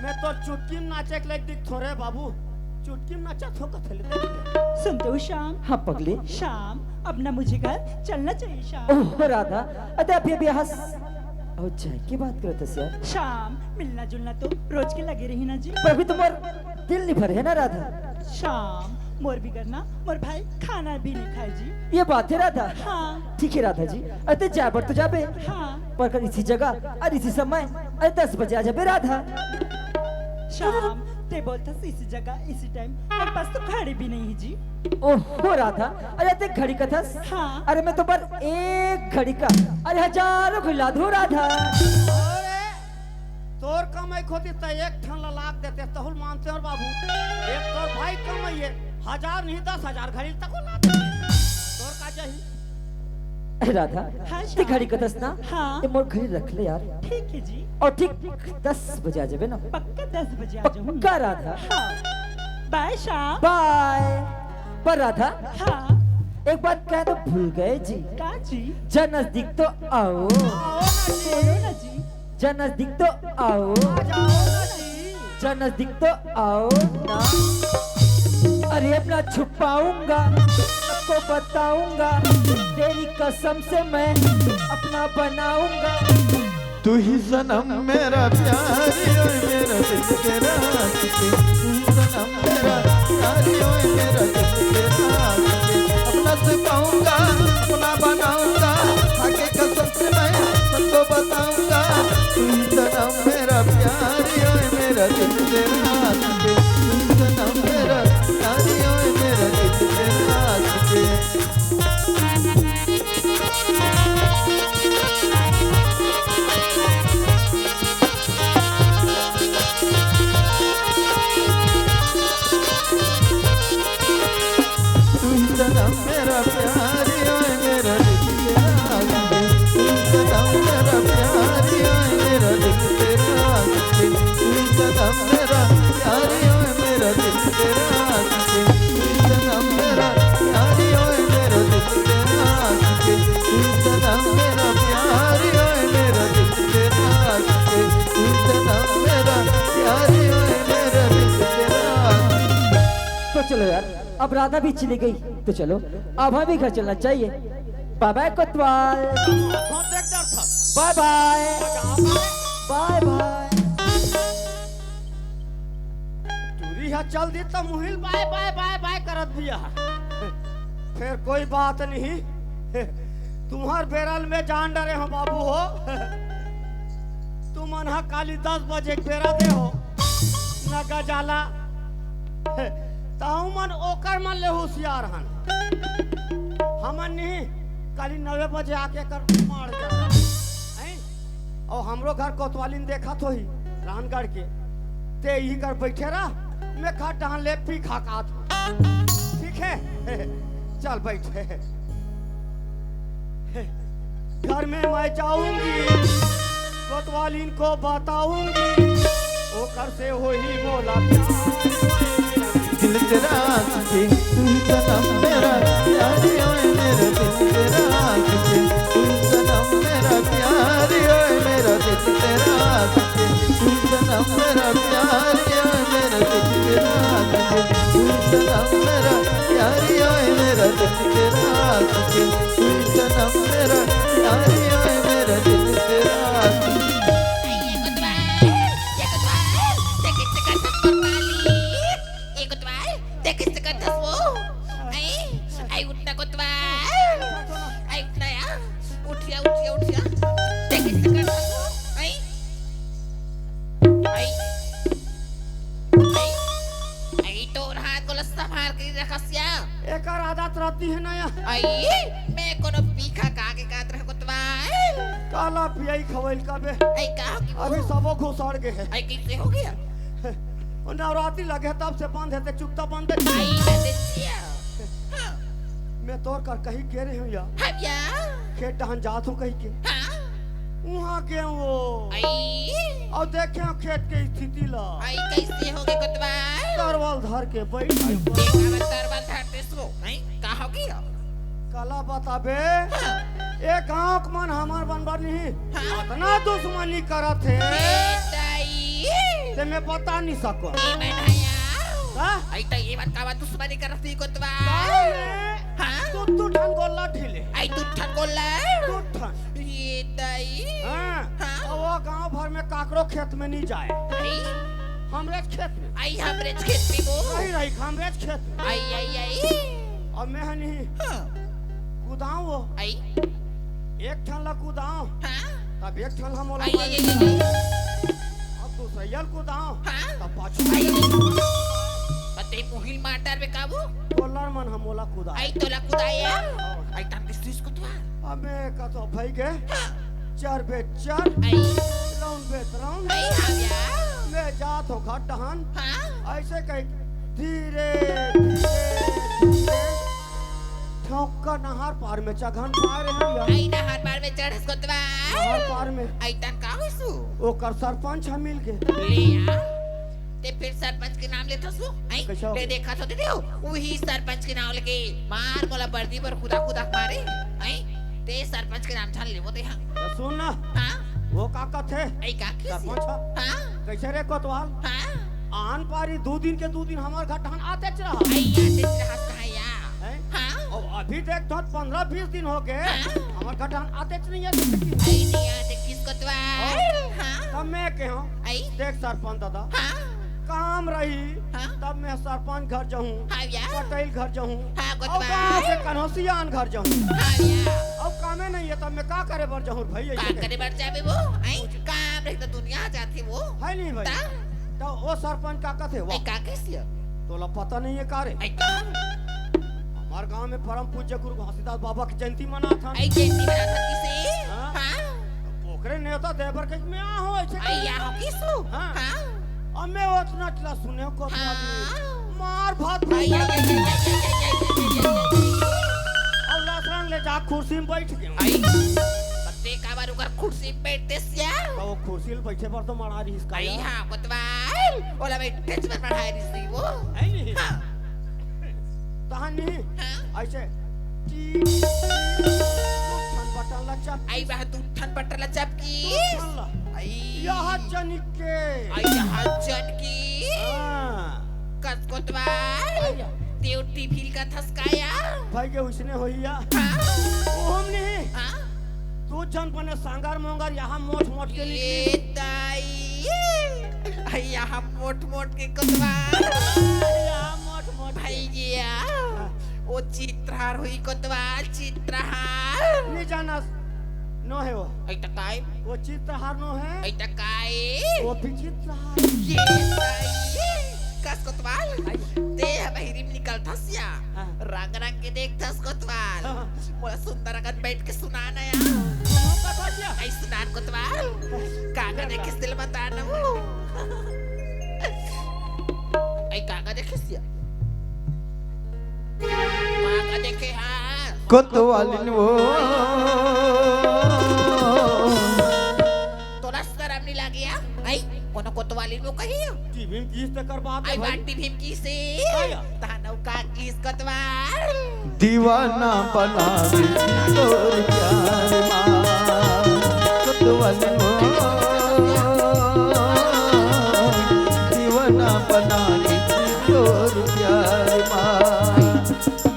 Speaker 3: मैं तो चुटकी में नाचे के लायक दिख थोड़े बाबू चुटकी में नाचा थो कथले
Speaker 8: सुनते हो शाम
Speaker 2: हाँ पगली
Speaker 8: शाम अब ना मुझे घर चलना चाहिए शाम
Speaker 2: ओह राधा अरे अभी अभी हंस और चाय की बात करते थे यार
Speaker 8: शाम मिलना जुलना तो रोज के लगे रही ना जी
Speaker 2: पर अभी तुम्हारा दिल नहीं भरे है ना राधा
Speaker 8: शाम मोर भी करना मोर भाई खाना भी नहीं खाए जी
Speaker 2: ये बात है राधा
Speaker 8: हाँ
Speaker 2: ठीक है राधा जी अरे जा तो जाबे
Speaker 8: हाँ
Speaker 2: पर कर इसी जगह और इसी समय अरे 10 बजे आ जाबे राधा
Speaker 8: शाम ते बोलता इसी जगह इसी टाइम मेरे पास तो घड़ी भी नहीं है जी
Speaker 2: ओहो राधा अरे ते घड़ी का था
Speaker 8: हाँ
Speaker 2: अरे मैं तो पर एक घड़ी का अरे हजारों खिला दूं राधा
Speaker 3: अरे तोर कमाई खोती त एक ठन ला लाख देते तहुल मानते और बाबू एक तोर भाई कमाइए 1000 नहीं 10,000 घड़ी तक को लाते तोर का चाहिए
Speaker 2: अरे राधा
Speaker 8: हाँ,
Speaker 2: ते घड़ी का दस ना
Speaker 8: हाँ।
Speaker 2: ते मोर घड़ी रख ले यार
Speaker 8: ठीक है जी
Speaker 2: और ठीक 10 बजे आ जाबे ना
Speaker 8: पक्का 10 बजे आ जाऊंगी
Speaker 2: पक्का राधा
Speaker 8: हाँ बाय शाम
Speaker 2: बाय पर राधा
Speaker 8: हाँ
Speaker 2: एक बात कह तो भूल गए जी।
Speaker 8: का जी?
Speaker 2: जा नजदीक तो आओ,
Speaker 8: बोलो ना जी।
Speaker 2: जा नजदीक तो आओ, जा नजदीक तो आओ ना। अरे अपना छुपाऊंगा सबको बताऊंगा, तेरी कसम से मैं अपना बनाऊंगा।
Speaker 4: तू ही सनम मेरा प्यारी ओए मेरा दिल तेरा आशिकी, तू ही सनम मेरा प्यारी ओए मेरा दिल तेरा आशिकी। अपना सिखाऊंगा अपना बनाऊंगा, आगे कसम से मैं सबको बताऊंगा। तू ही सनम मेरा प्यारी ओए मेरा दिल तेरा आशिकी, तू ही सनम मेरा प्यारी ओए मेरा दिल तेरा आशिकी। सनम मेरा प्यारी ओए मेरा दिल तेरा आशिकी, तू सनम मेरा प्यारी ओए मेरा दिल तेरा आशिकी, तू सनम मेरा प्यारी ओए मेरा दिल तेरा आशिकी, तू सनम मेरा प्यारी ओए मेरा दिल तेरा आशिकी, तू सनम मेरा प्यारी ओए मेरा दिल तेरा आशिकी, तू सनम मेरा प्यारी ओए मेरा दिल तेरा आशिकी।
Speaker 2: तो चलो यार, अब राधा भी चली गई तो चलो अब हमें घर चलना चाहिए। बाय बाय कोतवाल, बाय बाय, बाय बाय।
Speaker 3: दूरी है चल दी तो मुहिल बाय बाय बाय बाय करत दिया। फिर कोई बात नहीं, तुम्हार बेरल में जान डरे हो बाबू हो। तुम अनहा काली 10 बजे बेरा दे हो न गजाला, ताऊ मन ओकर मन ले होशियार हन। हमन नहीं काली 9 बजे आके कर मार जा। और हमरो घर कोतवाली ने देखा तो ही रानगढ़ के ते यही कर बैठे रहा, मैं खा टहन ले पी खा का। ठीक है चल बैठे। घर में मैं जाऊंगी कोतवाली को बताऊंगी, ओकर से हो ही मोला
Speaker 4: दिल तेरा आशिकी, तू ही सनम मेरा प्यारी ओए मेरा दिल तेरा आशिकी, तू ही सनम मेरा प्यारी ओए मेरा दिल तेरा आशिकी, तू ही सनम मेरा प्यारी ओए मेरा दिल तेरा आशिकी, तू ही सनम मेरा प्यारी ओए मेरा दिल तेरा आशिकी, तू ही सनम मेरा प्यारी ओए मेरा दिल तेरा आशिकी।
Speaker 3: एकर आदत रहती है नया।
Speaker 5: मैं कोनो पीखा कागे कात रह कोतवाल।
Speaker 3: काला पियाई खवैल का बे
Speaker 5: आई का हो कि
Speaker 3: अभी सबो घुसड़ गए है।
Speaker 5: आई कैसे हो गया?
Speaker 3: और नवरात्रि लगे तब से बंद है, ते चुपता बंद है।
Speaker 5: आई ना देखिया। हाँ
Speaker 3: मैं तोर कर कहीं कह रही हूँ यार,
Speaker 5: हम या
Speaker 3: खेत टहन जात हूँ कहीं के
Speaker 5: हाँ
Speaker 3: वहाँ के वो
Speaker 5: आई
Speaker 3: और देखे खेत के स्थिति ला।
Speaker 5: आई कैसे हो गए कोतवाल?
Speaker 3: तरवाल धर के बैठ गई।
Speaker 5: देखा तरवाल धरते सो आई का हो गया?
Speaker 3: काला बताबे एक गांव के मन हमार बनबर नहीं इतना दुश्मनी करत है
Speaker 5: ताई
Speaker 3: ते मैं बता नहीं सको।
Speaker 5: ए बनाया
Speaker 3: हाँ?
Speaker 5: आई तो ये बात का बात दुश्मनी कर रही कोतवाल। हाँ
Speaker 3: तू ठन गोला ढीले
Speaker 5: आई तू ठगोला
Speaker 3: तू ठन
Speaker 5: ये ताई
Speaker 3: हाँ
Speaker 5: हाँ?
Speaker 3: वो गांव भर में काकरो खेत में नहीं जाए,
Speaker 5: आई
Speaker 3: हमरे खेत में
Speaker 5: आई हमरे खेत में वो
Speaker 3: नहीं रही, हमरे खेत में।
Speaker 5: आई आई आई
Speaker 3: और मैं नहीं
Speaker 5: हाँ
Speaker 3: कूदाऊं वो
Speaker 5: आई
Speaker 3: एक ठन ला कूदाऊं
Speaker 5: हाँ
Speaker 3: तब एक ठन हम
Speaker 5: आई आई आई
Speaker 3: अब दूसरा यल कूदाऊं
Speaker 5: हाँ
Speaker 3: तब पाछू
Speaker 5: आई पते मुहिल माटर में काबू
Speaker 3: गोलर मन हम ओला कूदा।
Speaker 5: आई तो ला कुदाया आई तब किस को तो
Speaker 3: अब मैं का तो भाई के
Speaker 5: हाँ
Speaker 3: 4 बे 4
Speaker 5: I
Speaker 3: round bay round
Speaker 5: I हाँ या
Speaker 3: मैं जात हो घट टहन
Speaker 5: हाँ
Speaker 3: ऐसे कहीं धीरे धीरे ठोकर नहर पार में चघन पार है या
Speaker 5: आई ना हर बार में चढ़ कोतवा
Speaker 3: नहर पार में
Speaker 5: आई तन का होसु
Speaker 3: ओकर सरपंच हम मिल के
Speaker 5: ले आ ते फिर सरपंच के नाम लेता सो आई
Speaker 3: कैसा हो
Speaker 5: ले देखा तो दे हो वही सरपंच के नाम लेके मार मोला बर्दी पर खुदा खुदा मारे आई ते सरपंच के नाम छान ले वो दे हां
Speaker 3: तो सुन ना
Speaker 5: हां
Speaker 3: वो काका थे
Speaker 5: आई का
Speaker 3: सरपंच
Speaker 5: किसी
Speaker 3: हा?
Speaker 5: हां
Speaker 3: कैसे रे कोतवाल
Speaker 5: हां
Speaker 3: आन पारी 2 दिन के 2 दिन हमार घर ढान आते च रहा
Speaker 5: आई या ते रहा कहाया
Speaker 3: हैं?
Speaker 5: हां
Speaker 3: और अभी देख तो 15-20 दिन हो गए
Speaker 5: हाँ?
Speaker 3: हमार घर ढान आते च नहीं है
Speaker 5: आई नहीं आते किसको तो हां
Speaker 3: तब मैं के हूं
Speaker 5: आई
Speaker 3: देख सरपंच दादा
Speaker 5: हां
Speaker 3: काम रही
Speaker 5: हाँ?
Speaker 3: तब मैं सरपंच घर जाऊं
Speaker 5: हां या
Speaker 3: पटेल घर जाऊं
Speaker 5: हां
Speaker 3: और
Speaker 5: गोतवा
Speaker 3: गांव से कन्हौसियान घर जाऊं
Speaker 5: हां या
Speaker 3: अब कामे नहीं है तब मैं का करे बर जाऊं भाई
Speaker 5: का
Speaker 3: ऐसे
Speaker 5: करे बढ़ जावे वो आई काम रही तो दुनिया जाती वो
Speaker 3: है नहीं भाई
Speaker 5: ता
Speaker 3: तो वो सरपंच काका थे
Speaker 5: आई
Speaker 3: वो
Speaker 5: का कैसी
Speaker 3: तोला पता नहीं है का रे
Speaker 5: आई का
Speaker 3: हमार गांव में परम पूज्य गुरु घासीदास बाबा की जयंती मना था
Speaker 5: आई जैसी बना था किसे
Speaker 3: हाँ?
Speaker 5: हां
Speaker 3: ओकरे नेता देवर के मैं हो ऐसे
Speaker 5: आई या हो किसो
Speaker 3: हाँ?
Speaker 5: हां
Speaker 3: अब मैं उतना चला सुने को
Speaker 5: हाँ।
Speaker 3: मार भात
Speaker 5: आई आई
Speaker 3: और लासरंग ले जा कुर्सी में बैठ गया
Speaker 5: आई पत्ते का बार उकर कुर्सी पे बैठते सिया
Speaker 3: तो वो कुर्सी पे बैठे पर तो मारा रही इसका
Speaker 5: आई हां कोतवाल ओला बैठे पर पढ़ाई रही वो
Speaker 3: है नहीं
Speaker 5: हां
Speaker 3: कहानी
Speaker 5: हां
Speaker 3: ऐसे बटन लचा
Speaker 5: आई बा तू ठन पटला चपकी आई
Speaker 3: यहाँ जनिक के
Speaker 5: आई यहाँ जन की
Speaker 3: हाँ।
Speaker 5: कस कोतवाल तेव टीफिल का थसकाया
Speaker 3: भाई के उसने होइया
Speaker 5: हां
Speaker 3: ओम नहीं
Speaker 5: हां
Speaker 3: तू जन पने सांगार मोंगार यहाँ मोट मोट के निकली
Speaker 5: ये ताई आई यहाँ मोट मोट के कोतवाल
Speaker 3: यहाँ मोट मोट के।
Speaker 5: भाई जिया ओ चित्रहार हुई कोतवाल चित्रहार
Speaker 3: नहीं जाना नो है वो
Speaker 5: आई तकाई
Speaker 3: वो चित्रहार नो है
Speaker 5: आई तकाई
Speaker 3: वो भी चित्रहार
Speaker 5: ये ताई कस कोतवाल ते बहिरीम निकल थसिया
Speaker 3: हाँ।
Speaker 5: रंग रंग के देख थस कोतवाल
Speaker 3: हाँ।
Speaker 5: मोला सुंदर अगन बैठ के सुनाना या
Speaker 3: दोनों का बजिया
Speaker 5: आई सुनान कोतवाल कागा देखे दिल बताना वो आई कागा देखे सिया कागा देखे हाँ
Speaker 4: कोतवालिन वो
Speaker 5: तोला शरम नहीं लगी या आई कोनो कोतवाली नो कही
Speaker 3: टीवी में किस तक बात
Speaker 5: आई
Speaker 3: है भाई
Speaker 5: बाटी भीम की से
Speaker 3: आया।
Speaker 5: तानव का किस कोतवाल
Speaker 4: दीवाना बना दे तोर प्यार माँ कोतवालिन वो दीवाना बना दे तोर प्यार माँ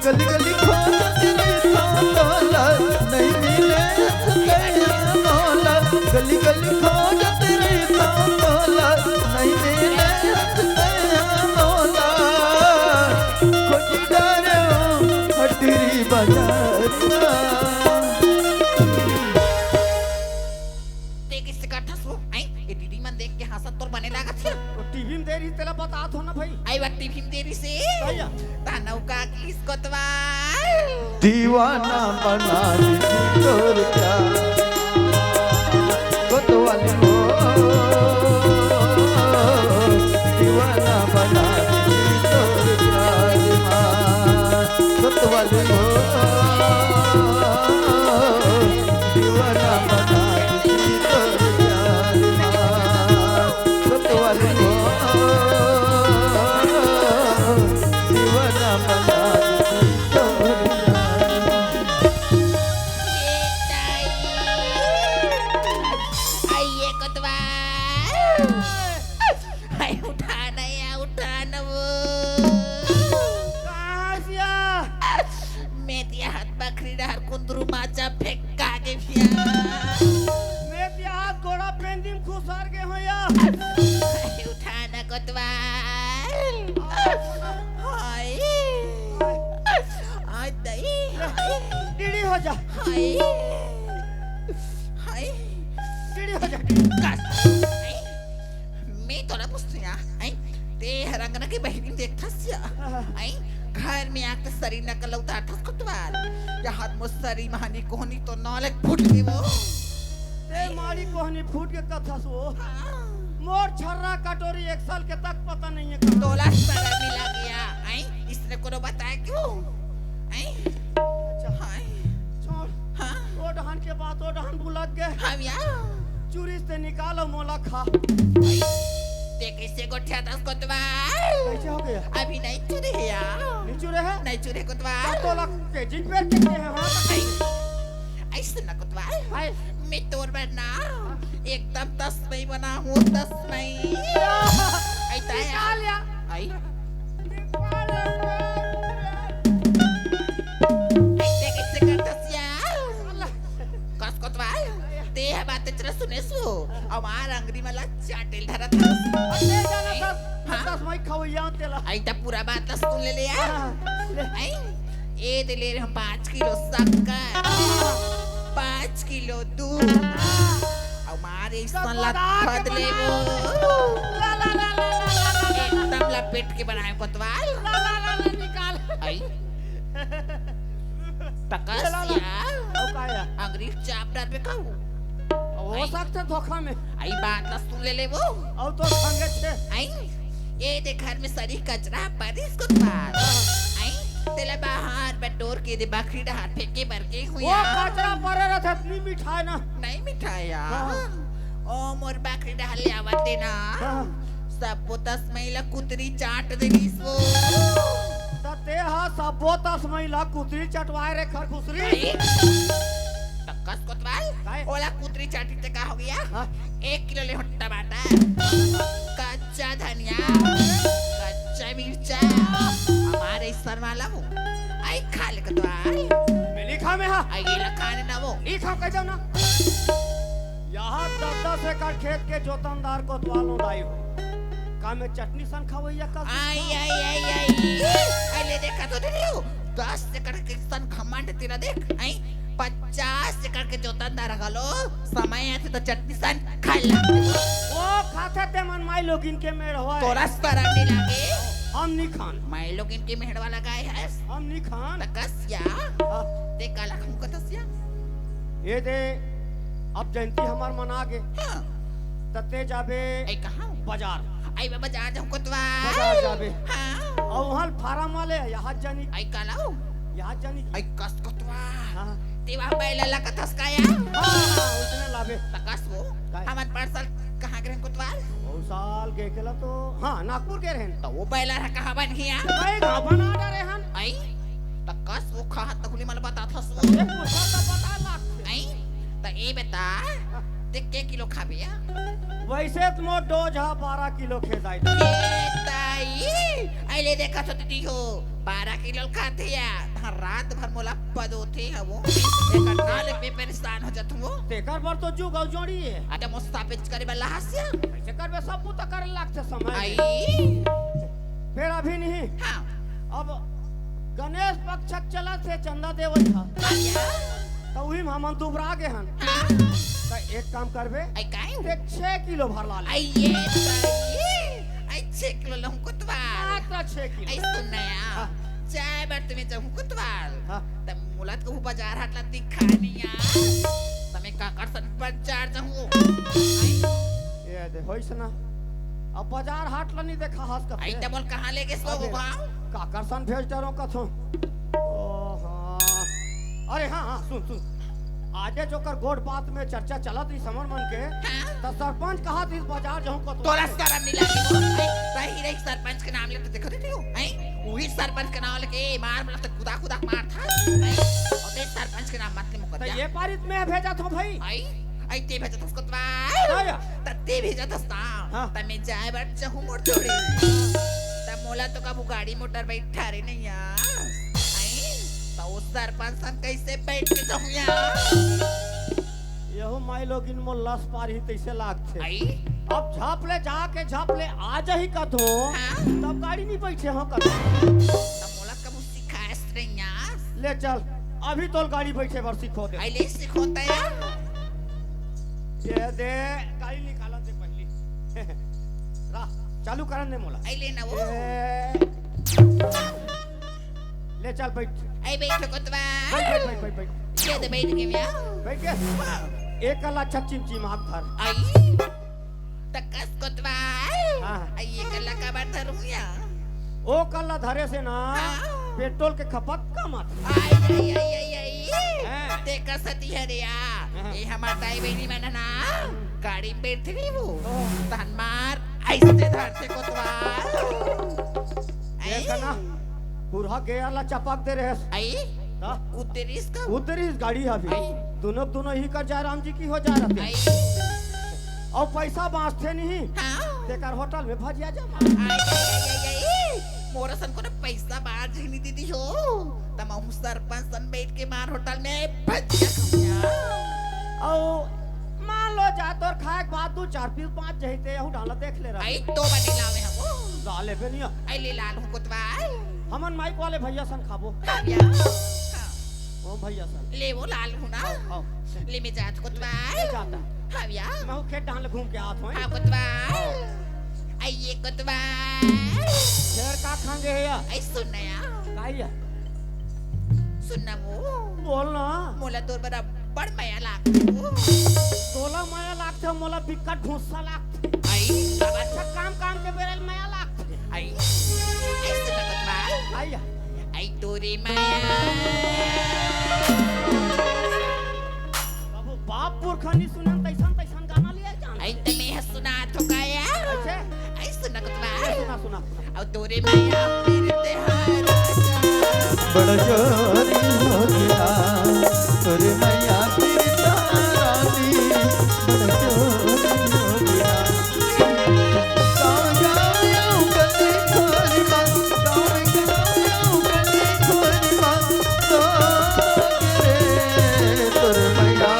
Speaker 4: गली गली खोज तेरे साला नहीं मिले सैया मौला गली गली खोज तेरे साला नहीं मिले सैया मौला खोज डारे हटरी बाजार
Speaker 5: ते किस का ठसो आई ये दीदी मन देख के हंसत तोर बने लागत है
Speaker 3: तो टीवी में दे रही तेरा बता हो ना भाई
Speaker 5: आई बाटी भीम देरी से
Speaker 3: आया।
Speaker 5: तानव का किस कोतवाल
Speaker 4: दीवाना बना दे तोर प्यार कोतवाली हो दीवाना बना दे तोर प्यार माँ कोतवाली हो दीवाना बना दे तोर प्यार माँ कोतवाली हो दीवाना बना दे तोर
Speaker 5: ये ताई आई ये कोतवाल आई उठाना या उठाना वो
Speaker 3: कहाँ से आ?
Speaker 5: मैं दिया हाथ बकरी डार कुंदरू माचा फेंका के फिया
Speaker 3: मैं ते हाथ घोड़ा पेंदिम खुसार के हो या
Speaker 5: आई उठाना कोतवाल हाय हाय दई हाय
Speaker 3: टीडी हो जा
Speaker 5: हाय हाय
Speaker 3: टीडी हो जा
Speaker 5: कस हाय मैं तो ना पूछती या हाय ते रंगना की बहनी देखता सिया हाय घर में आके सरी नकल उतार ठस कोतवाल या हाथ मुसरी महानी कोहनी तो नौलक फुट गई वो
Speaker 3: ते मारी कोहनी फूट के कथा सो मोर छर्रा कटोरी 1 साल के तक पता नहीं है कहाँ।
Speaker 5: तोला सारा मिला गया आई इसने कोनो बताया क्यों आई
Speaker 3: अच्छा
Speaker 5: हाय
Speaker 3: छोड़
Speaker 5: हाँ
Speaker 3: ओ डहान के बाद ओ डहान बुलक गए
Speaker 5: हम यार
Speaker 3: चूरी से निकालो मोला खा
Speaker 5: ते कैसे गोठिया दस कोतवाल
Speaker 3: कैसे हो गया
Speaker 5: अभी नहीं चुरे है यार
Speaker 3: नीचू रहे
Speaker 5: नहीं चुरे कोतवाल
Speaker 3: तो लग के जिन पेड़ कितने हैं हाँ
Speaker 5: ऐसे ना कोतवाल
Speaker 3: भाई
Speaker 5: मैं तोर बना एकदम 10 मई बना हूँ 10 मई ऐसा है आई ऐसे कैसे करतस यार कस कोतवाल ते है बातें चला सुने सो हमार अंगरी मला चाटेल धरत
Speaker 3: अरे जाना
Speaker 5: हाँ?
Speaker 3: सब दस मई खवैया तेला
Speaker 5: आई ता पूरा बात ला सुन ले यार आई ये दे ले रहे हम 5 किलो शक्कर 5 किलो दूध हमारे सलाद खद ले वो एकदम लपेट के बनाए कोतवाल
Speaker 3: निकाल
Speaker 5: आई तकस यार
Speaker 3: ओ काया
Speaker 5: अंग्रेज चाप रात में खाऊ
Speaker 3: हो सकते धोखा में
Speaker 5: आई बात ला सुन ले वो
Speaker 3: और तो संगे छे
Speaker 5: आई ये दे घर में सरी कचरा परिस कोतवाल आई तेला बाहर बटोर के दे बकरी डा हाथ फेंके भर के
Speaker 3: वो
Speaker 5: हुआ
Speaker 3: कचरा परे रहत इतनी मिठाई ना
Speaker 5: नहीं मिठाया
Speaker 3: हाँ।
Speaker 5: ओ मोर बकरी डा ले आवत देना
Speaker 3: हाँ।
Speaker 5: सब पोतस महिला कुतरी चाट देलीस वो
Speaker 3: ते हा सबो 10 महिला कुतरी चटवाए रे खरखुसरी
Speaker 5: तक्कस कोतवाल
Speaker 3: काय?
Speaker 5: ओला कुतरी चाटी ते का हो गया
Speaker 3: हाँ।
Speaker 5: 1 किलो ले टमाटर कच्चा धनिया कच्चा मिर्चा हमारे सर वाला वो आई खा ले कोतवाल
Speaker 3: मैं लिखा में हा
Speaker 5: आई ये खाने ना वो
Speaker 3: लिखा कह जाओ ना यहाँ 10 एकड़ खेत के जोतनदार को द्वालों लाई हो का में चटनी सन खवैया का
Speaker 5: आई ले देखा तो दे रही हो 10 एकड़ के सन घमंड तेरा देख आई 50 एकड़ के जोतनदार गलो समय आते तो चटनी सन खा ला
Speaker 3: वो खाते ते मन माई लोग इनके मेड़ होए
Speaker 5: तोरा सरा नहीं लागे
Speaker 3: हम नहीं खान
Speaker 5: मैं लोग इनके मेहड़ वाला गाय है
Speaker 3: हम नहीं खान
Speaker 5: तकस्या
Speaker 3: हाँ,
Speaker 5: ते काला खम कतस्या
Speaker 3: ये दे अब जयंती हमार मना गे
Speaker 5: हां
Speaker 3: तते जाबे
Speaker 5: आई कहां
Speaker 3: बाजार
Speaker 5: आई बाजार जाऊं कोतवा
Speaker 3: बाजार जाबे
Speaker 5: हां
Speaker 3: और वहाँ फार्म वाले यहाँ जानी
Speaker 5: आई कालाओ
Speaker 3: यहाँ जानी
Speaker 5: आई कस कोतवा
Speaker 3: हाँ
Speaker 5: तेवा बैला ला कतस काया
Speaker 3: उसने लाभे
Speaker 5: तकस वो
Speaker 3: काय?
Speaker 5: हमन पार्सल कहां गरन कोतवाल
Speaker 3: वो साल के केला तो हाँ नागपुर के रहन
Speaker 5: तो वो बैला रहा कहां बन गया
Speaker 3: भाई घाबना डरे हन
Speaker 5: आई तकस वो खा तकुली मला बता था सो
Speaker 3: एक मुसल तो पता लाग
Speaker 5: आई त ए बता ते के किलो खाबिया
Speaker 3: वैसे तो मोर डोज हा 12 किलो खेदाई
Speaker 5: ये ताई आई ले देखा तो दी हो 12 किलो खाते या रात भर मोला पदोथे है वो एक नाले पे परेशान हो जात वो
Speaker 3: तेकर बर तो जुग और जोड़ी है
Speaker 5: आटे मुस्ताफिज करे वाला हास्य
Speaker 3: ऐसे करबे सब तो करे लागते समय
Speaker 5: आई
Speaker 3: फिर अभी नहीं
Speaker 5: हां
Speaker 3: अब गणेश पक्ष चला से चंदा देवल था
Speaker 5: आया
Speaker 3: तो वही हम दुबरा के हन
Speaker 5: हां
Speaker 3: तो एक काम करबे
Speaker 5: आई काई
Speaker 3: ते 6 किलो भर ला ले
Speaker 5: आई ये ताई आई 6 किलो लहू कुतवाल
Speaker 3: मात्र 6 किलो
Speaker 5: आई सुनया
Speaker 3: हाँ।
Speaker 5: चाय बार तुम्हें जाऊं कुतवाल
Speaker 3: हाँ।
Speaker 5: तब मुलात को बाजार हाटला दिखानिया तमे का करसन बाजार जाऊं आई
Speaker 3: ये दे होइस ना अब बाजार हाट ला नहीं देखा हास का
Speaker 5: आई डबल कहां लेके सो
Speaker 3: अबे।
Speaker 5: गांव
Speaker 3: का करसन भेज डरो कथो ओ हाँ अरे हाँ हाँ सुन सुन आजे जोकर गोड बात में चर्चा चलत रही समर मन के
Speaker 5: हां
Speaker 3: तो सरपंच कहा इस बाजार जाऊं को
Speaker 5: तोरा शर्म नहीं लगी वो सही रही सरपंच के नाम लेते देखो देती हो आई वही सरपंच के नाम लेके मार मतलब तो खुदा खुदा मार था आई और ते सरपंच के नाम मत ले
Speaker 3: तो
Speaker 5: मुकद्दमा
Speaker 3: ये पारित में भेजा था भाई
Speaker 5: आई आई ते भेजा उसको
Speaker 3: आया।
Speaker 5: तत्ते भेजा दस्ता
Speaker 3: हाँ।
Speaker 5: तमे जाए बैठ चाहूं मोड़ थोड़ी तब मोला तो कबू गाड़ी मोटर बैठा रे नहीं यार आई तो उस सरपंच सन कैसे बैठ के जाऊं यार
Speaker 3: यहो माई लोग इन मो लस पार ही तैसे लागथे
Speaker 5: आई
Speaker 3: अब झाप ले जाके झाप ले आज ही कथो
Speaker 5: हाँ।
Speaker 3: तब गाड़ी नहीं बैठे हो कथो
Speaker 5: तब मोला कबू सिखाएस रे यार
Speaker 3: ले चल अभी तो गाड़ी बैठे बर सिखो दे
Speaker 5: आई ले सिखोता यार
Speaker 3: ये दे गाड़ी निकालन दे पहली रा चालू करन दे मोला
Speaker 5: आई ले ना वो
Speaker 3: ए, ले चल बैठ
Speaker 5: आई बैठो कोतवा
Speaker 3: बैठ बैठ बैठ बैठ बैठ
Speaker 5: ये दे बैठ के मिया
Speaker 3: बैठ के एक कला छचिम चिमाक धर
Speaker 5: आई तकस कोतवा
Speaker 3: हाँ।
Speaker 5: आई ये कल्ला का बात धरूं या
Speaker 3: ओ कला धरे से ना
Speaker 5: हाँ।
Speaker 3: पेट्रोल के खपत कम आत
Speaker 5: आई आई आई आई आई
Speaker 3: हाँ।
Speaker 5: ते कसती है रे या
Speaker 3: हाँ।
Speaker 5: ये हमार ताई बहनी मन ना गाड़ी में बैठ रही वो तन मार ऐसे धरते कोतवाल
Speaker 3: देखा ना पूरा गेला चपक दे रहे
Speaker 5: आई
Speaker 3: हाँ?
Speaker 5: उतरी इसका
Speaker 3: उधर इस गाड़ी अभी
Speaker 5: आई।
Speaker 3: दोनों ही कर जा राम जी की हो जा रहे
Speaker 5: आई
Speaker 3: और पैसा बांचते नहीं
Speaker 5: हाँ
Speaker 3: तेकर होटल में भजिया जमा
Speaker 5: मोरा सन को ना पैसा बाहर नहीं दीदी हो तमाम सरपंच सन बैठ के मार होटल में भजिया खाया
Speaker 3: और मान लो जा तोर खाए के बाद 2 4 पीस 5 जहिते यहू डाला देख ले रहा
Speaker 5: आई तो बने लावे हम
Speaker 3: डाले पे नहीं
Speaker 5: आई ले लाल हूं कोतवाल
Speaker 3: हमन माइक वाले भैया सन खाबो
Speaker 5: खाया
Speaker 3: ओ भैया सन
Speaker 5: ले वो लाल हूं ना
Speaker 3: आओ
Speaker 5: ले में जात कोतवाल
Speaker 3: जाता
Speaker 5: खाया
Speaker 3: मैं वो खेत डाल घूम के आत हूं
Speaker 5: हाँ कोतवाल आई ये कोतवाल
Speaker 3: शेर का खांगे है या
Speaker 5: आई सुनना या
Speaker 3: काइया
Speaker 5: सुनना वो
Speaker 3: बोल ना
Speaker 5: मोला तोर बड़ा बड़ माया लाग
Speaker 3: 16 माया लागते मोला बिकट भूसा लागते
Speaker 5: आई
Speaker 3: अब अच्छा काम के बेरल माया लागते
Speaker 5: आई आई सुनना कोतवाल
Speaker 3: आइया
Speaker 5: आई तोरे माया
Speaker 3: बाबू बाप पुरखनी सुनन तैसन गाना लिया जान
Speaker 5: आई तने सुना तो काया
Speaker 3: अच्छा
Speaker 5: आई सुनना कोतवाल
Speaker 3: सुना सुना
Speaker 5: और तोरे माया फिरते हाय राजा
Speaker 4: बड़ा चोरी हो गया तोरे मैया फिरता रानी बड़ा चोरी हो गया गाँव गाँव गली खोरी माँ गाँव गाँव गली खोरी माँ तो गिरे तोरे मैया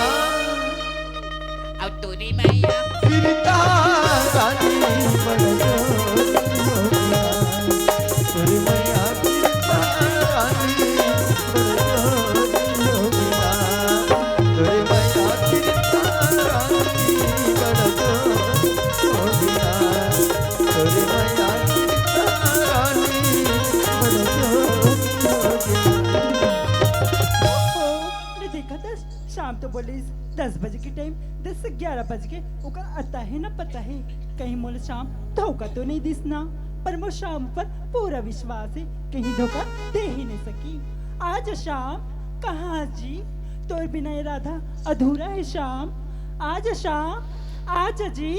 Speaker 5: और तोरे माया
Speaker 4: फिरता रानी बड़ा चोरी हो गया तोरे मैया फिरता रानी
Speaker 8: ने देखा था शाम तो बोले 10 बजे के टाइम 10 से 11 बज के ओकर आता है ना पता है कहीं मोल शाम धोखा तो नहीं दिसना पर वो शाम पर पूरा विश्वास है कहीं धोखा दे ही नहीं सकी आज शाम कहाँ जी तो बिना ये राधा अधूरा है शाम आज शाम आज जी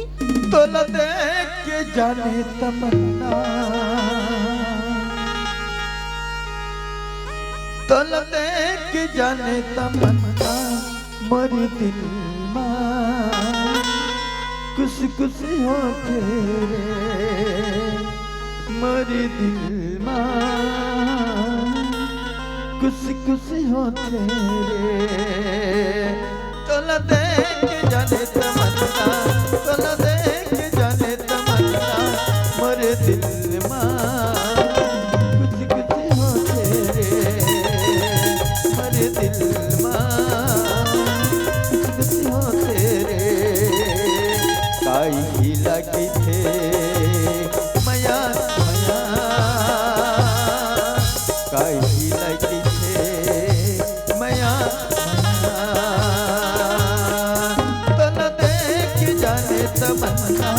Speaker 4: तोला देख के जाने तमन्ना तोला देख के जाने तमन्ना मरी दिल मां कुछ कुछ हो तेरे मरी दिल मां कुछ कुछ हो तेरे तोला देख के जाने तमन्ना तोला देख के जाने तमन्ना मरे दिल मां कुछ कुछ हो तेरे मरे दिल मां कुछ कुछ हो तेरे काई ही लगी थे मया मया काई ही लगी थे मया तमन्ना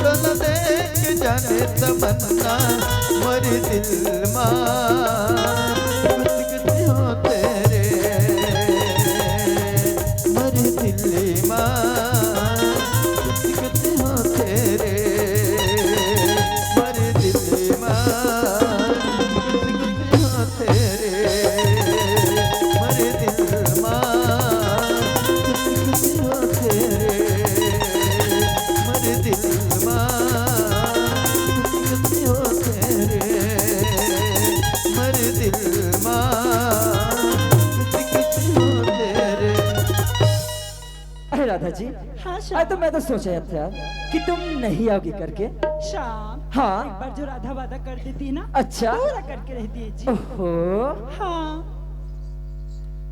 Speaker 4: तोला देख जाने तमन्ना मरी दिल मां कुछ कुछ हो तेरे मरी दिल मां कुछ कुछ हो तेरे मरी दिल मां कुछ कुछ हो तेरे मरी दिल मां कुछ कुछ हो तेरे दिल मां कुछ हो तेरे मर दिल मां कुछ हो तेरे।
Speaker 2: अरे राधा जी
Speaker 8: हाँ
Speaker 2: आज
Speaker 8: शाम
Speaker 2: तो मैं तो सोचा था कि तुम नहीं आओगी करके
Speaker 8: शाम
Speaker 2: हाँ।
Speaker 8: एक बार जो राधा वादा कर देती ना
Speaker 2: अच्छा।
Speaker 8: पूरा करके रहती है जी
Speaker 2: ओहो
Speaker 8: हाँ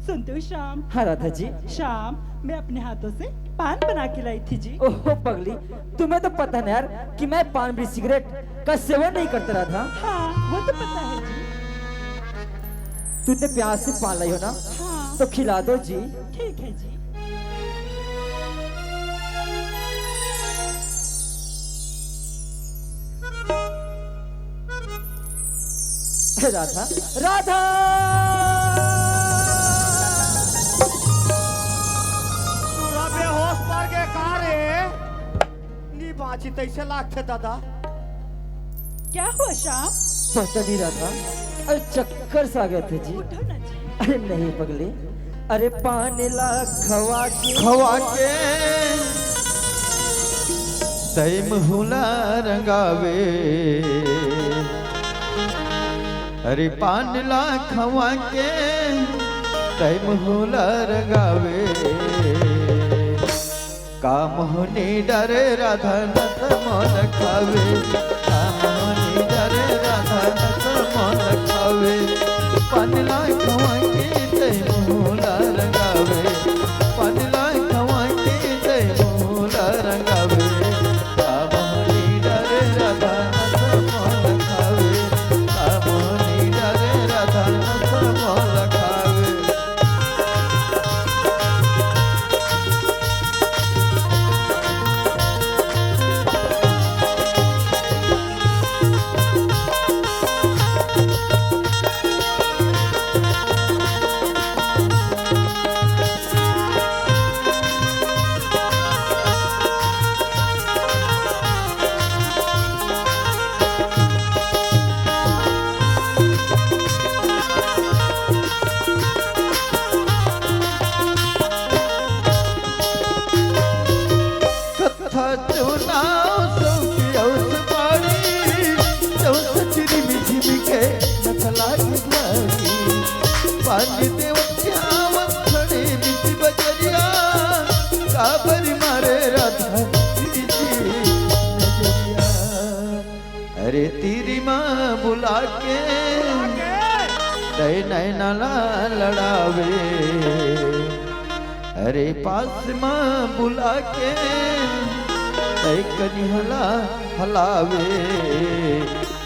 Speaker 8: सुनते हो शाम
Speaker 2: हाँ राधा जी
Speaker 8: शाम मैं अपने हाथों से पान बना के लाई थी जी
Speaker 2: ओहो पगली तुम्हें तो पता नहीं यार कि मैं पान बीड़ी सिगरेट का सेवन नहीं करता रहा था।
Speaker 8: हाँ वो तो पता है जी
Speaker 2: तू इतने प्यार से पान लाई हो ना
Speaker 8: हाँ
Speaker 2: तो खिला दो जी।
Speaker 8: ठीक है जी
Speaker 2: राधा राधा
Speaker 3: पूरा बेहोश पड़ के कहा रे नी पाची तैसे लागते दादा
Speaker 8: क्या हुआ श्याम?
Speaker 2: पता नहीं राधा, अरे चक्कर सा गए थे जी।
Speaker 8: उठो ना जी।
Speaker 2: अरे नहीं पगले, अरे पानी ला खवा के
Speaker 4: तय महुला रंगावे, अरे पान ला खवा के तय महुला रंगावे, काम होने डरे राधा नत मन खावे, काम होने डरे राधा नत मन खावे, पान ला खवा के तय महुला रंगावे, पान ला खवा के तय महुला रंगावे, अरे तेरी माँ बुला के नैना लड़ावे, अरे पास माँ बुला के कनी हलावे,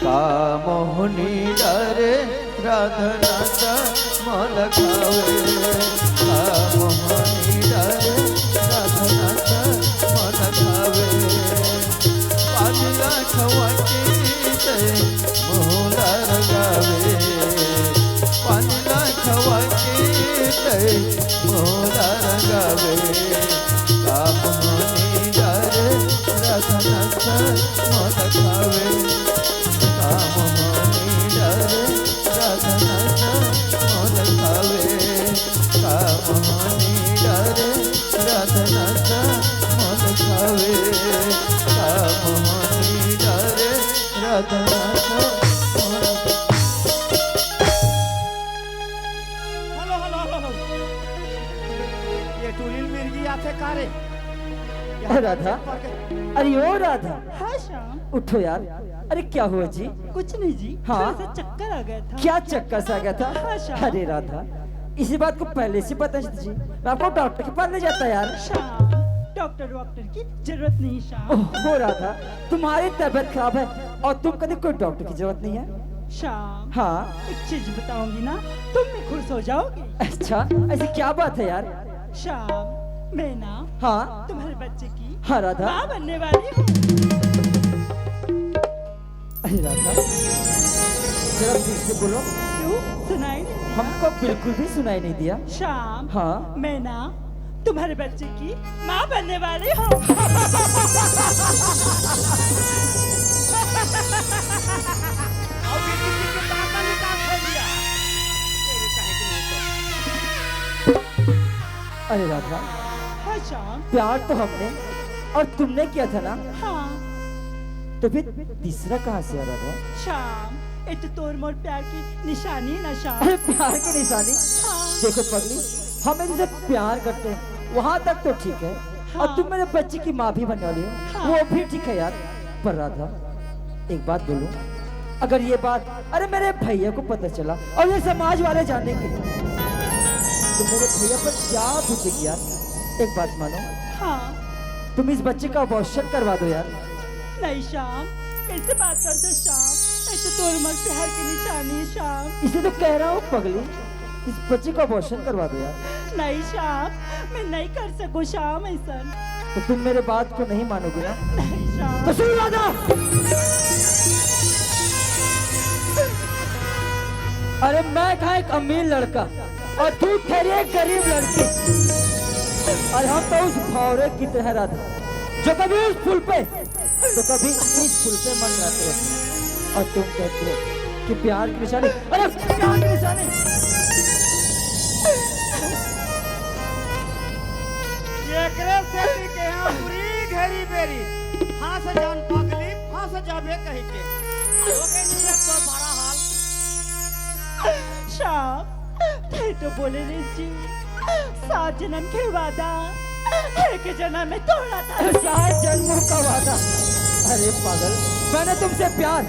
Speaker 4: का मोहनी डरे राधा नाथा मोल खावे, का मोहनी डरे राधा नाथा मोल खावे, पाला खवा के मोहला रंगावे, पाला खवा के मोहला रंगावे, का मोहनी डरे राधा नाथा मोल खावे, का मोहनी डरे राधा नाथा मोल खावे, का मोहनी डरे राधा नाथा मोल खावे, का मोहनी डरे राधा नाथा मोल
Speaker 3: हेलो हेलो हेलो ये टूलिल मिर्गी आते कारे
Speaker 2: अरे राधा, अरे ओ राधा,
Speaker 8: हाँ श्याम।
Speaker 2: उठो यार। अरे क्या हुआ जी?
Speaker 8: कुछ नहीं जी,
Speaker 2: हाँ?
Speaker 8: थोड़ा सा चक्कर आ गया था।
Speaker 2: क्या चक्कर सा गया था?
Speaker 8: हाँ, श्याम।
Speaker 2: अरे राधा, इसी बात को पहले से पता थी जी, मैं आपको डॉक्टर के पास ले जाता यार।
Speaker 8: श्याम, डॉक्टर की जरूरत नहीं श्याम।
Speaker 2: ओह राधा, तुम्हारी तबीयत खराब है और तुम कभी कोई डॉक्टर की जरूरत नहीं है।
Speaker 8: श्याम,
Speaker 2: हाँ
Speaker 8: एक चीज बताऊंगी ना, तुम भी खुश हो जाओगे।
Speaker 2: अच्छा, ऐसी क्या बात है यार?
Speaker 8: श्याम, मैं ना
Speaker 2: हाँ
Speaker 8: तुम्हारे बच्चे की
Speaker 2: हाँ राधा।
Speaker 8: माँ बनने वाली हूँ।
Speaker 2: अरे राधा, जरा फिर से बोलो।
Speaker 8: क्यों सुनाई नहीं दिया?
Speaker 2: हमको बिल्कुल भी सुनाई नहीं दिया।
Speaker 8: श्याम,
Speaker 2: हाँ
Speaker 8: मैं ना तुम्हारे बच्चे की माँ बनने वाली हूँ।
Speaker 2: अरे राधा,
Speaker 8: हाँ श्याम,
Speaker 2: प्यार तो हमने और तुमने किया था ना,
Speaker 8: हाँ
Speaker 2: तो फिर तीसरा कहाँ से आ राधा?
Speaker 8: श्याम, ये तो तोर मोर प्यार की निशानी है ना श्याम।
Speaker 2: अरे प्यार की निशानी?
Speaker 8: हाँ
Speaker 2: देखो पगली, हम एक दूसरे से प्यार करते हैं वहां तक तो ठीक है, और तुम मेरे बच्चे की माँ भी बनने वाली हो,
Speaker 8: हाँ।
Speaker 2: वो भी ठीक है यार। पर राधा, एक बात बोलूं, अगर ये बात अरे मेरे भैया को पता चला और ये समाज वाले जानेंगे तो मेरे भैया पर क्या बीतेगी यार। एक बात मानो,
Speaker 8: हाँ।
Speaker 2: तुम इस बच्चे का अबॉर्शन करवा दो यार।
Speaker 8: नहीं श्याम, कैसे बात करते श्याम, ये तो तोर मोर प्यार की निशानी है श्याम।
Speaker 2: इसे तो कह रहा हूँ पगली, इस बच्चे का अबॉर्शन करवा दो यार।
Speaker 8: नहीं श्याम, मैं नहीं कर सकूँ श्याम ऐसा।
Speaker 2: तो तुम मेरे बात को नहीं मानोगे ना?
Speaker 8: नहीं श्याम।
Speaker 2: तो सुन राधा, अरे मैं था एक अमीर लड़का और तू ठहरी एक गरीब लड़की, और हम तो उस भौरे की तरह राधा जो कभी उस पुल पे तो कभी इस फूल पे मन रहते हैं और तुम कहते हो कि प्यार की निशानी, अरे प्यार की निशानी।
Speaker 3: एकरे से के यहाँ पूरी घेरी बेरी हाँ से जान पागली हाँ से जाबे कही के लोगे नहीं तो बड़ा हाल
Speaker 8: श्याम थे तो बोले रे जी 7 जन्म के वादा एक जन्म में तोड़ा था।
Speaker 2: 7 जन्मों का वादा। अरे पागल, मैंने तुमसे प्यार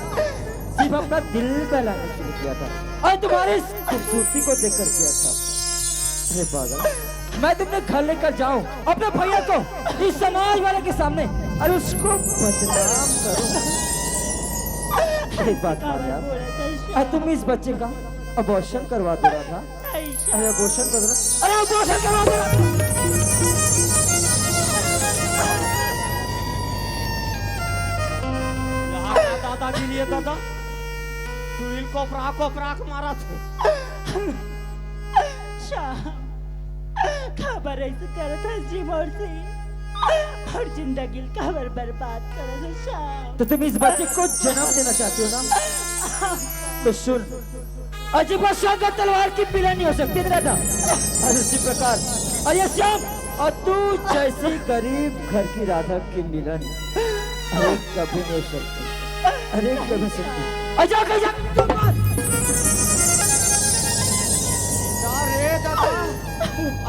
Speaker 2: सिर्फ अपना दिल बहलाने के लिए किया था और तुम्हारी इस खूबसूरती को देखकर किया था। अरे पागल, मैं तुमने घर लेकर जाऊं अपने भैया को इस समाज वाले के सामने और उसको बदनाम करूं। एक बात मान यार, तुम इस बच्चे का अबॉर्शन करवा दे रहा था। अरे अबॉर्शन कर रहा, अरे अबॉर्शन करवा दे रहा था।
Speaker 3: दादाजी लिए दादा सुनील को फ्राक मारा थे।
Speaker 8: श्याम खबर ऐसे करत है जी मोर से और जिंदगी खबर बर्बाद करत है श्याम।
Speaker 2: तो तुम इस बच्चे को जन्म देना चाहते हो ना? तो सुन, अजीब का तलवार की पीला नहीं हो सकती दादा। और उसी प्रकार अरे श्याम, और तू जैसी गरीब घर की राधा की मिलन अरे कभी नहीं हो सकती, अरे कभी सकती। अजा
Speaker 3: रे दादा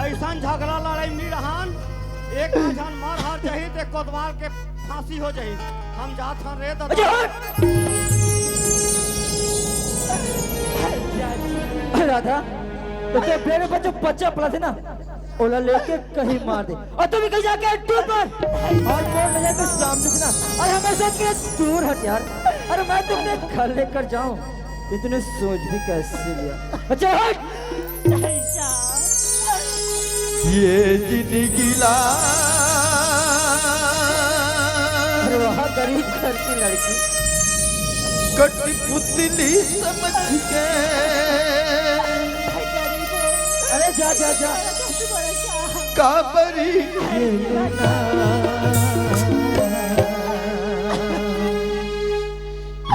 Speaker 3: ऐसा झगड़ा लड़ाई नहीं रहन एक जान मार हार जाही ते कोतवाल के फांसी हो जाही। हम जात हन रे दादा।
Speaker 2: राधा, तो तेरे पेड़ पर जो बच्चा पड़ा थे ना, ओला लेके कहीं मार दे और तुम भी कहीं जाके टूट मार और मोड़ ले जाकर सामने से ना और हमेशा के दूर हट यार। अरे मैं तुमने घर लेकर जाऊं इतने सोच भी कैसे लिया। अच्छा हट।
Speaker 4: ये जिंदगी ला
Speaker 2: वहाँ गरीब घर की लड़की
Speaker 4: कठपुतली समझ के
Speaker 2: अरे जा जा जा
Speaker 4: काबरी खेलना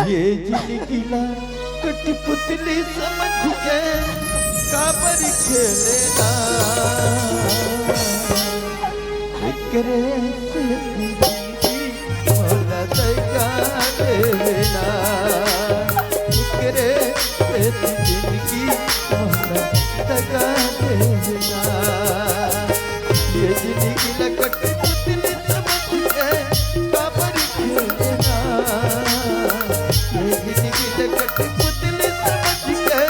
Speaker 4: ये जिंदगी ला कठपुतली समझ के काबरी खेलना करे मोला दगा देना करे जिंदगी मोला दगा देना ये जिंदगी लकट पुतली समझ के काबर खेलना ये जिंदगी लकट पुतली समझ के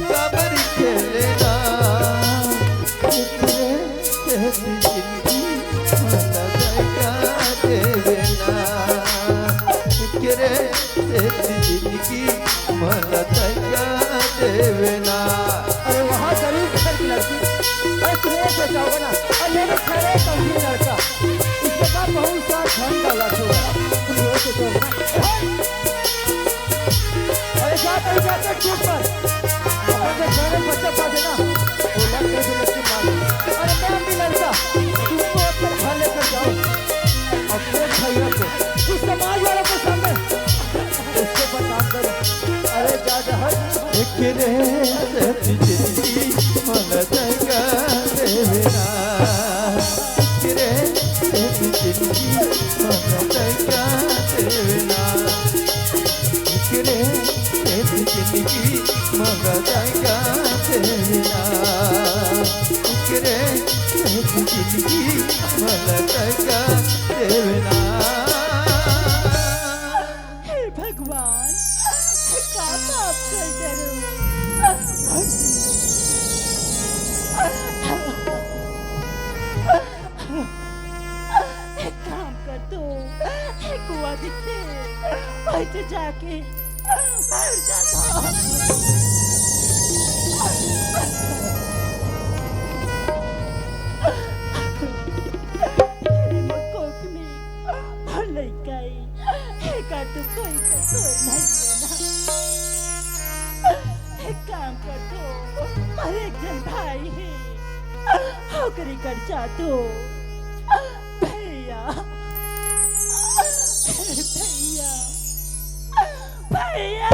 Speaker 4: काबर खेलना करे जिंदगी मोला दगा देना करे जिंदगी मोला दगा देना।
Speaker 2: अरे वहाँ गरीब घर की लड़की अरे तुम्हें बचाओगे ना और मेरे खड़े कभी लड़का इसके बाद बहुत सा धन डाला छोड़ा तुम ये सोचोगे ना। अरे जाते चुप पर अपने घर में बच्चा पास है ना बोला के भी लड़की मार। अरे मैं भी लड़का तुमको अपने घर लेकर जाओ अपने भैया को उस समाज वालों के सामने उसको बदनाम करो। अरे जा जा हट।
Speaker 4: करे जिंदगी मोला दगा देना करे जिंदगी मोला दगा देना करे जिंदगी मोला दगा देना करे जिंदगी मोला दगा देना।
Speaker 8: हे भगवान का माफ कर दरो। एक काम कर तू एक कुआं दिखे वहीं जाके मर जाता। तेरे मकोक में भले गई का तू कोई कसर नहीं लेना। एक काम कर दो और एक जन भाई है होकरी कर जा तो भैया भैया भैया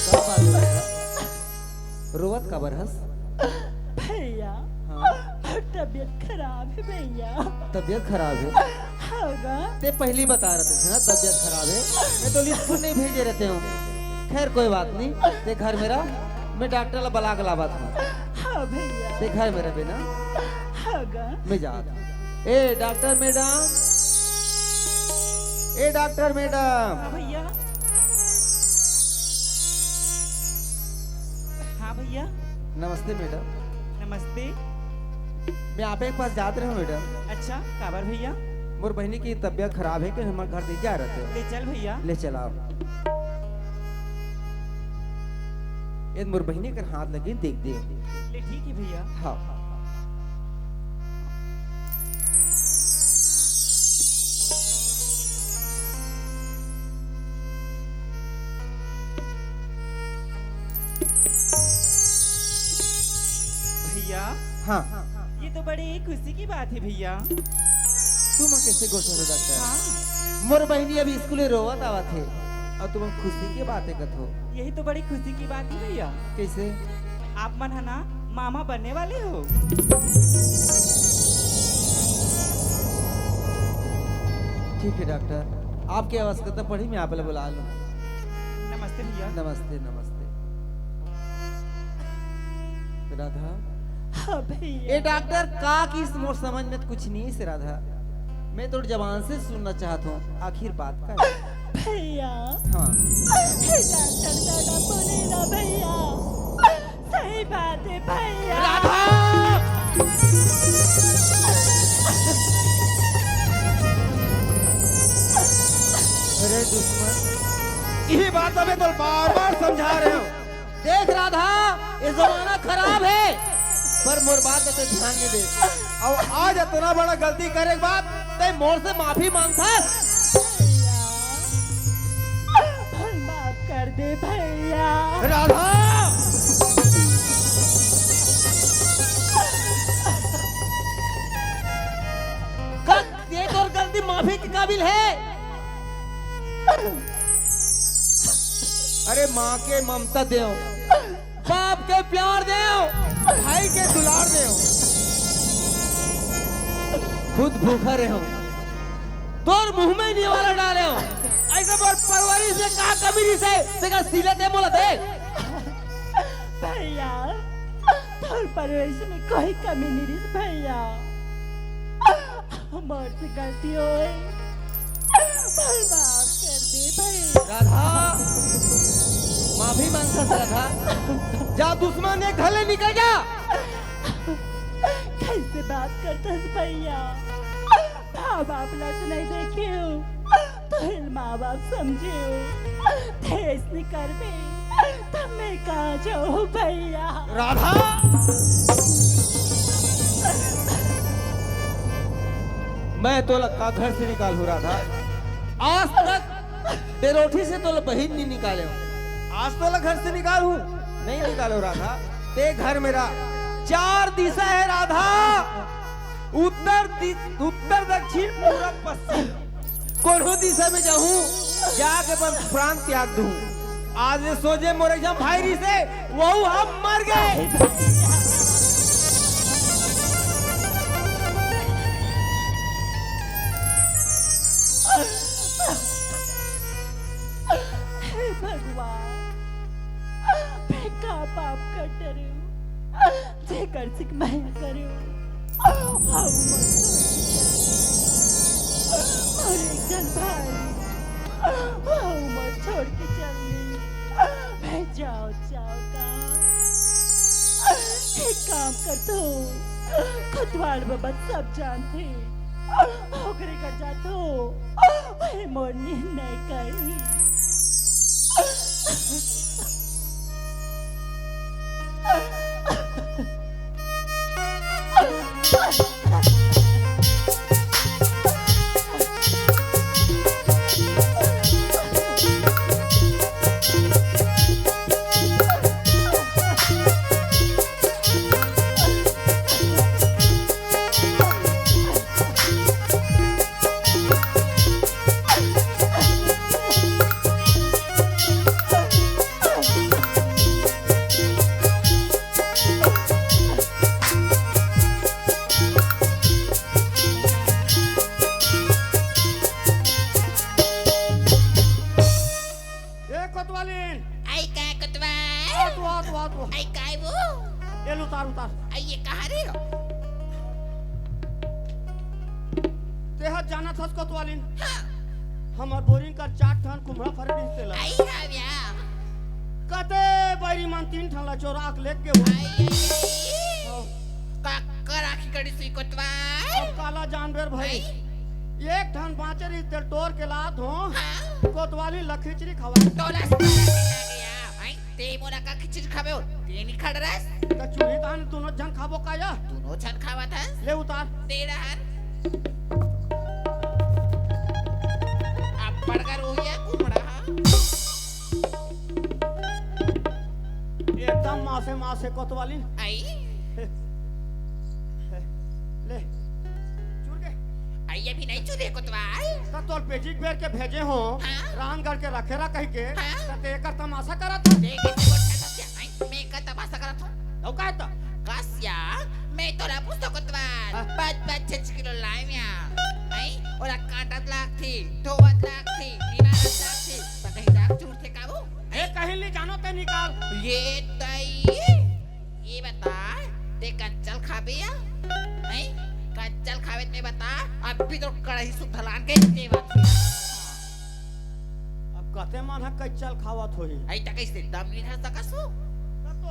Speaker 7: का बात हो रहा है? रोवत का बरहस?
Speaker 8: भैया
Speaker 7: हाँ
Speaker 8: तबीयत खराब है भैया।
Speaker 7: तबीयत खराब है?
Speaker 8: होगा
Speaker 7: ते पहली बता रहे थे ना तबीयत खराब है। मैं तो स्कूल नहीं भेजे रहते हूँ। खैर कोई बात नहीं, ते घर मेरा, मैं डॉक्टर ला बला के लावा था।
Speaker 8: हाँ भैया
Speaker 7: ते घर मेरा बिना
Speaker 8: होगा
Speaker 7: मैं जाता। ए डॉक्टर मैडम, ए डॉक्टर मैडम,
Speaker 8: हाँ भैया हाँ भैया
Speaker 7: नमस्ते मैडम।
Speaker 8: नमस्ते।
Speaker 7: मैं आप के पास जाते रहो मैडम।
Speaker 8: अच्छा काबर भैया?
Speaker 7: मोर बहनी की तबीयत खराब है कि हमारे घर दे जा रहे थे।
Speaker 8: ले चल भैया।
Speaker 7: ले चलाओ। ये मोर बहनी कर हाथ लगे देख दे।
Speaker 8: ले ठीक है भैया।
Speaker 7: हाँ
Speaker 8: भैया
Speaker 7: हाँ
Speaker 8: ये तो बड़ी खुशी की बात है भैया।
Speaker 7: तुम कैसे गोसो डॉक्टर?
Speaker 8: हाँ
Speaker 7: मोर बहनी अभी स्कूल रोवत आवा थे और तुम खुशी की बातें कथ हो।
Speaker 8: यही तो बड़ी खुशी की बात है भैया।
Speaker 7: कैसे?
Speaker 8: आप मन है ना मामा बनने वाले हो।
Speaker 7: ठीक है डॉक्टर, आपकी आवश्यकता पड़ी मैं आप बुला लूँ।
Speaker 8: नमस्ते भैया।
Speaker 7: नमस्ते नमस्ते। राधा,
Speaker 8: हाँ भैया।
Speaker 7: ये डॉक्टर का की मोर समझ में तो कुछ नहीं से राधा। मैं तो जबान से सुनना चाहता हूँ आखिर बात का है।
Speaker 8: भैया
Speaker 7: हाँ
Speaker 8: डॉक्टर दादा बोले ना भैया, सही बात है भैया।
Speaker 7: राधा, अरे दुश्मन,
Speaker 6: यही बात हमें तो बार बार समझा रहे हो।
Speaker 7: देख राधा, ये जमाना खराब है पर मोर बात पे तो ध्यान नहीं दे।
Speaker 6: और आज इतना बड़ा गलती करे के बाद
Speaker 7: ते मोर से माफी मांगता।
Speaker 8: भैया माफ कर दे भैया।
Speaker 6: राधा,
Speaker 7: ये तो गलती माफी के काबिल है।
Speaker 6: अरे माँ के ममता दे,
Speaker 7: बाप के प्यार दे,
Speaker 6: भाई के दुलार दे,
Speaker 7: खुद भूखा रहे हो, तोर मुंह में नहीं वाला डाले हो। ऐसे पर परवरिश से कहा कमीरी से तेरा सीले दे मोला दे।
Speaker 8: भैया तोर परवरिश में कोई कमी नहीं रही भैया। हमारे से गलती होए, माफ कर दे भैया।
Speaker 7: राधा, माफी मांगता से राधा, जा दुश्मन ने घले निकल जा।
Speaker 8: कैसे बात करता है भैया? माँ बाप लट नहीं देखे हो तो माँ बाप समझे हो, ठेस नहीं कर बे तब मैं कहाँ जाऊँ भैया।
Speaker 6: राधा,
Speaker 7: मैं तो लक्का घर से निकाल हो रहा था। आज तक बेरोठी से तो बहिन नहीं निकाले हो।
Speaker 6: आज तो घर से निकाल हूँ।
Speaker 7: नहीं निकालो राधा। ते घर मेरा 4 दिशा है राधा, उत्तर दक्षिण पूरब पश्चिम। कोनो दिशा में जाऊं जाके पर प्राण त्याग दूं। आज ये सोचे मोरे जम भाईरी से वो हम मर गए।
Speaker 8: हे भगवान, मैं का पाप कर डरू जे कर सिक मैं करू। हाउ मत और एक जन भाई, हाउ मत छोड़ के चलनी। मैं जाओ का एक काम कर तो खुदवाड़ बाबा सब जानते ओकरे कर जातो वही मोर निर्णय करी।
Speaker 5: आई काय कोतवाल
Speaker 3: तू
Speaker 5: आई काय वो
Speaker 3: ये लो उतार
Speaker 5: आई ये कहाँ रे हो
Speaker 3: तेहा जाना था कोतवालिन
Speaker 5: हाँ,
Speaker 3: हमार बोरिंग का 4 ठन कुमड़ा फरड़ी तेला
Speaker 5: आई हाव्या
Speaker 3: कते बैरी मन 3 ठन ला चोराक लेके वो
Speaker 5: आई काकर आखी कड़ी सुई कोतवाल
Speaker 3: अब काला जानवर भाई
Speaker 5: आई
Speaker 3: 1 ठन बाँचर इस तेल टोर के लात हो
Speaker 5: हाँ
Speaker 3: कोतवाली लखिचरी खवा
Speaker 5: तोला सारा गया आई ते मोरा का खिचड़ी खावे हो ते नहीं खड़ रहा
Speaker 3: का चूरी तान दोनों जन खाबो काया
Speaker 5: दोनों छन खावा था
Speaker 3: ले उतार
Speaker 5: तेरा हर अब पड़कर हो गया कुमड़ा
Speaker 3: एकदम मासे कोतवाली
Speaker 5: आई
Speaker 3: ले चूर के
Speaker 5: आई अभी नहीं चुदे कोतवाल
Speaker 3: का तोर पेजिक बेर के भेजे हो
Speaker 5: हाँ।
Speaker 3: रानगढ़ के रखेरा कह के
Speaker 5: हाँ।
Speaker 3: त ते एकर तमाशा करत हो
Speaker 5: देख इसे गोठा सत्या आई मैं का तमाशा करत हूं
Speaker 3: औ का त
Speaker 5: कासिया मैं तोरा पूछतो कोतवाल
Speaker 3: हाँ।
Speaker 5: 5-5 किलो लाइमिया आई ओरा काटत लागथी धोवत लागथी निवारत लागथी त कहीं जाग चूरथे काबू
Speaker 3: ए कहीं ले जानो ते निकाल
Speaker 5: ये तई ये बता ते कंचल खाबे या नहीं कंचल खावे में बता अब भी तो कढ़ाई सुथलान के देवा
Speaker 3: अब कते मन है कच्चल खावत होई
Speaker 5: आई तक कैसे दम नहीं धर सकसो
Speaker 3: त तो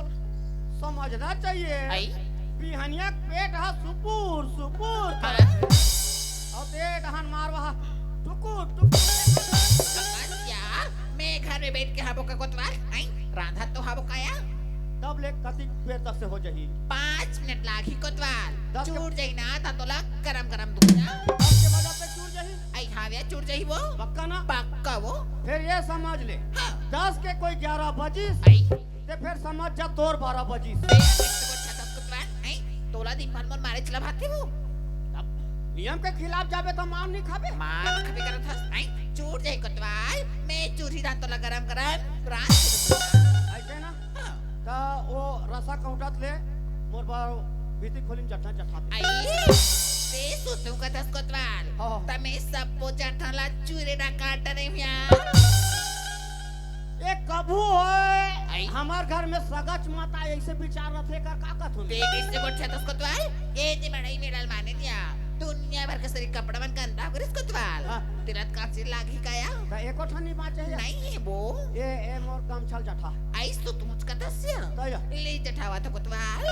Speaker 3: समझना चाहिए
Speaker 5: आई
Speaker 3: बिहनिया पेट हा सुपुर
Speaker 5: हाँ।
Speaker 3: और ते डहन मारवा टुकुर
Speaker 5: यार मैं घर में बैठ के हाबो का कोतवाल आई राधा तो हाबो काया
Speaker 3: तब ले कति पेट तक से हो जही
Speaker 5: 5 मिनट लागी कोतवाल
Speaker 3: दस के-
Speaker 5: चूर जाई ना ता तोला गरम दूंगा
Speaker 3: उसके बाद अब तक चूर जही
Speaker 5: आई हाविया चूर जाई वो
Speaker 3: पक्का ना
Speaker 5: पक्का वो
Speaker 3: फिर ये समझ ले
Speaker 5: हाँ
Speaker 3: 10 के कोई 11 बजिस
Speaker 5: आई
Speaker 3: ते फिर समझ जा तोर 12 बजिस
Speaker 5: कोतवाल आई तोला दिन भर मन मारे चला भाते वो
Speaker 3: नियम के खिलाफ जाबे तो मार नहीं खाबे
Speaker 5: मार खबे करत हस आई चूर जाई कोतवाल मैं चूरी रात तोला गरम रात
Speaker 3: ऐसे ना ता वो रसा काउंटत ले मोर बार भीती खोलिन जट्टा जठाते
Speaker 5: आई ते सुतू का दस कोतवाल
Speaker 3: हाँ।
Speaker 5: तमे सब पोचाठाला चूरे ना काट रे मिया
Speaker 3: एक कभू होए
Speaker 5: आई।
Speaker 3: हमार घर में सगच माता ऐसे विचार रथे कर का कथ
Speaker 5: ते किससे गोठ्या दस कोतवाल ये जे मड़ाई मेडल माने दिया दुनिया भर के सरी कपड़ा मन गंदा करिस कोतवाल
Speaker 3: हाँ।
Speaker 5: तिरत काची लागी काया
Speaker 3: ता एको ठनी बाचे है
Speaker 5: नहीं है वो
Speaker 3: ए मोर काम छल जठा
Speaker 5: आई तो तुम उसका दस्या
Speaker 3: तया
Speaker 5: ले जठावा तो कोतवाल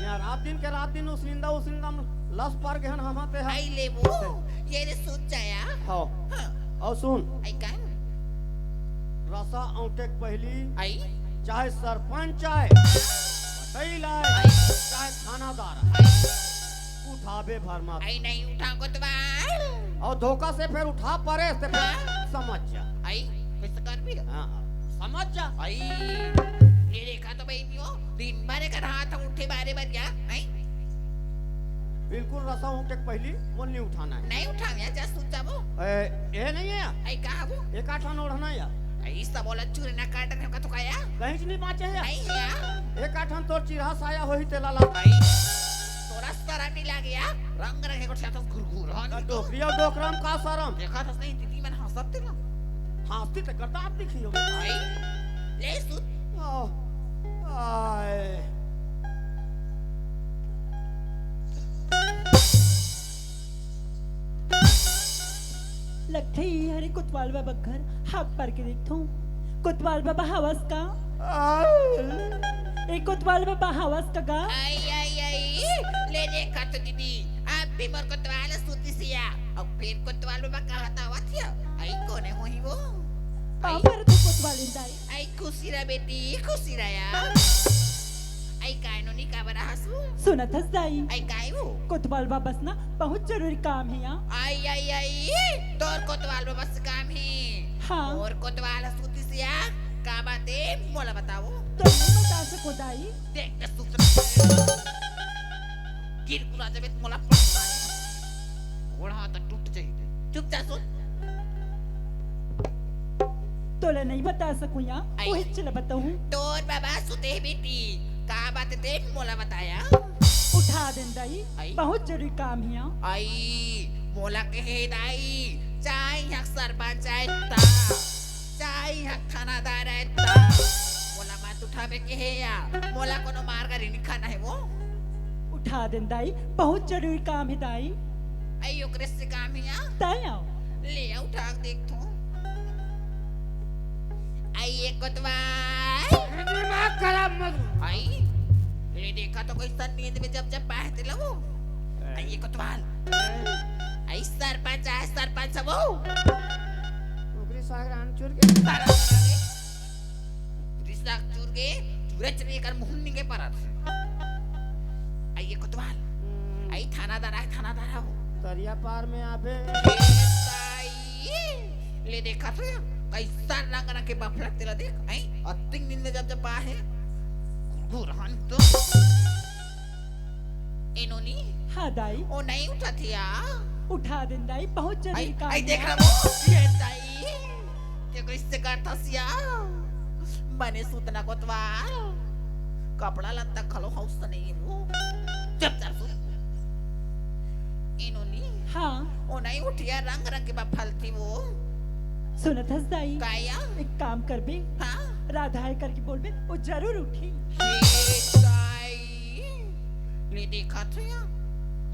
Speaker 3: यार रात दिन उस निंदा लस पर गहन हमाते है
Speaker 5: आई ले वो ये रे सूत जाया
Speaker 3: हां
Speaker 5: हाँ,
Speaker 3: और सुन
Speaker 5: आई कान
Speaker 3: रसा औटे पहली
Speaker 5: आई
Speaker 3: चाहे सरपंच आए पटैल आए चाहे थानादार
Speaker 5: आई
Speaker 3: उठाबे भरमा
Speaker 5: आई नहीं उठा कोतवाल
Speaker 3: और धोखा से फिर उठा परे से फिर समझ जा
Speaker 5: आई कैसे कर भी
Speaker 3: हाँ, समझ जा
Speaker 5: आई ये देखा तो भाई नियो दिन भर का हाथ उठे बारे बन गया आई
Speaker 3: बिल्कुल रसा औटे पहली मोल नहीं उठाना है
Speaker 5: नहीं उठा गया जा सूत जाबो
Speaker 3: ये नहीं है
Speaker 5: आई कहा वो
Speaker 3: एक आठन ओढ़ना या
Speaker 5: आई सब बोला चूरे ना काटने का तो काया
Speaker 3: कहीं से नहीं बाचे है
Speaker 5: नहीं या
Speaker 3: एक आठन तोर चिरहा साया होही तेला ला
Speaker 5: आई तोरा सारा नहीं लग गया रंग रंग को छाता घुरघुर हां
Speaker 3: डोकरी और डोकरम का सरम
Speaker 5: देखा था नहीं दीदी मैंने हंसते ना
Speaker 3: हाथी ते करता आप दिखी हो
Speaker 5: आई ले सूत
Speaker 3: आए
Speaker 8: लगता है ये हरे कोतवाल बाबा घर हाथ पार के देखता हूँ कोतवाल बाबा हवस का एक कोतवाल बाबा हवस का गा
Speaker 5: आई आई आई ले देखा तो दीदी आप भी मोर कोतवाल सूती सिया और फिर कोतवाल बाबा कहा था हुआ थी आई कोने होई वो आई
Speaker 8: पर तो कोतवाल इंदाई
Speaker 5: आई खुशी रहा बेटी खुशी रहा यार आई काय नो नी का बड़ा हंसू
Speaker 8: सुना था दाई
Speaker 5: आई काय वो
Speaker 8: कोतवाल बाबा से ना बहुत जरूरी काम है यहाँ
Speaker 5: आई आई आई तोर कोतवाल बाबा से काम है
Speaker 8: हाँ
Speaker 5: और कोतवाल सूती सिया का बात है मोला बताओ
Speaker 8: तो नहीं बता सको दाई
Speaker 5: देख के सूत्र गिर कुला जब मोला पड़ता घोड़ा तो टूट जाएगी चुप जा सुन
Speaker 8: तोला नहीं बता सकूँ यहाँ
Speaker 5: आई।
Speaker 8: वही चला बताऊँ
Speaker 5: तोर बाबा सुते है बेटी का बात है मोला बताया
Speaker 8: उठा दें दाई
Speaker 5: आई।
Speaker 8: बहुत जरूरी काम है यहाँ
Speaker 5: आई मोला कहे दाई चाहे यहाँ सरपंच आयता चाहे यहाँ थानादार आयता जावे के है या मोला कोनो मार का ऋणी खाना है वो
Speaker 8: उठा दें दाई बहुत जरूरी काम है दाई
Speaker 5: आई ओकरे से काम है या
Speaker 8: दाई आओ
Speaker 5: ले आ उठा के देख तू आई ये कोतवाल
Speaker 3: दिमाग खराब मत
Speaker 5: आई ये देखा तो कोई सर नींद में जब बाहर थे वो आई ये कोतवाल आई सरपंच सब वो
Speaker 3: उगरी सागरान चुर के
Speaker 5: तारा रिसाक चूर के चूरे चले कर मुहन्नी के परत आई ये कोतवाल आई थानादार हो
Speaker 3: तरिया पार में आबे
Speaker 5: ले देखा तो कैसा रंग के बफला तेरा देख आई अतिंग नींद में जब बाहे गुरहन तो इन्होंने
Speaker 8: हाँ दाई
Speaker 5: ओ नहीं उठा थी या
Speaker 8: उठा दें दाई बहुत जरूरी
Speaker 5: आई
Speaker 8: काम
Speaker 5: आई
Speaker 8: है।
Speaker 5: देख रहा वो ये ताई ये कोई इससे करता सिया बने सूतना कोतवाल कपड़ा लत्ता खलो हाउस नहीं है वो जब सुन इन्होंने
Speaker 8: हाँ
Speaker 5: ओ नहीं उठिया रंग के बफल थी वो
Speaker 8: सुनत हस दाई
Speaker 5: काया
Speaker 8: एक काम कर बे
Speaker 5: हाँ
Speaker 8: राधा है करके बोल बे वो जरूर उठी
Speaker 5: ले देखा तो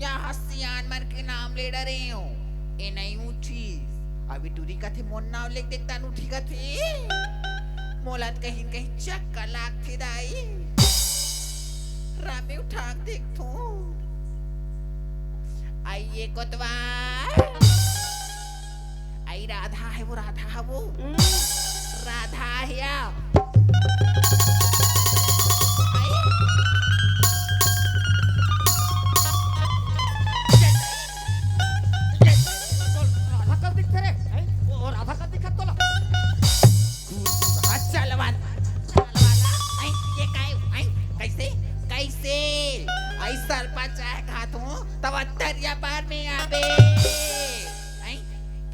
Speaker 5: या हसियान मर के नाम ले डरे हो ए नहीं उठी अभी टूरी का थे मोन नाम लिख देखता उठी का थे मोलत कहीं कहीं चक्कर लाग थे दाई रामे उठा के देख तो आइए कोतवाल आई राधा है वो राधा है या
Speaker 3: राधा कब दिखते रे ओ राधा कब दिखत तोला
Speaker 5: चलवाला आई ये कैसे आई सरपंच है खातों तब तरिया पार में आबे आई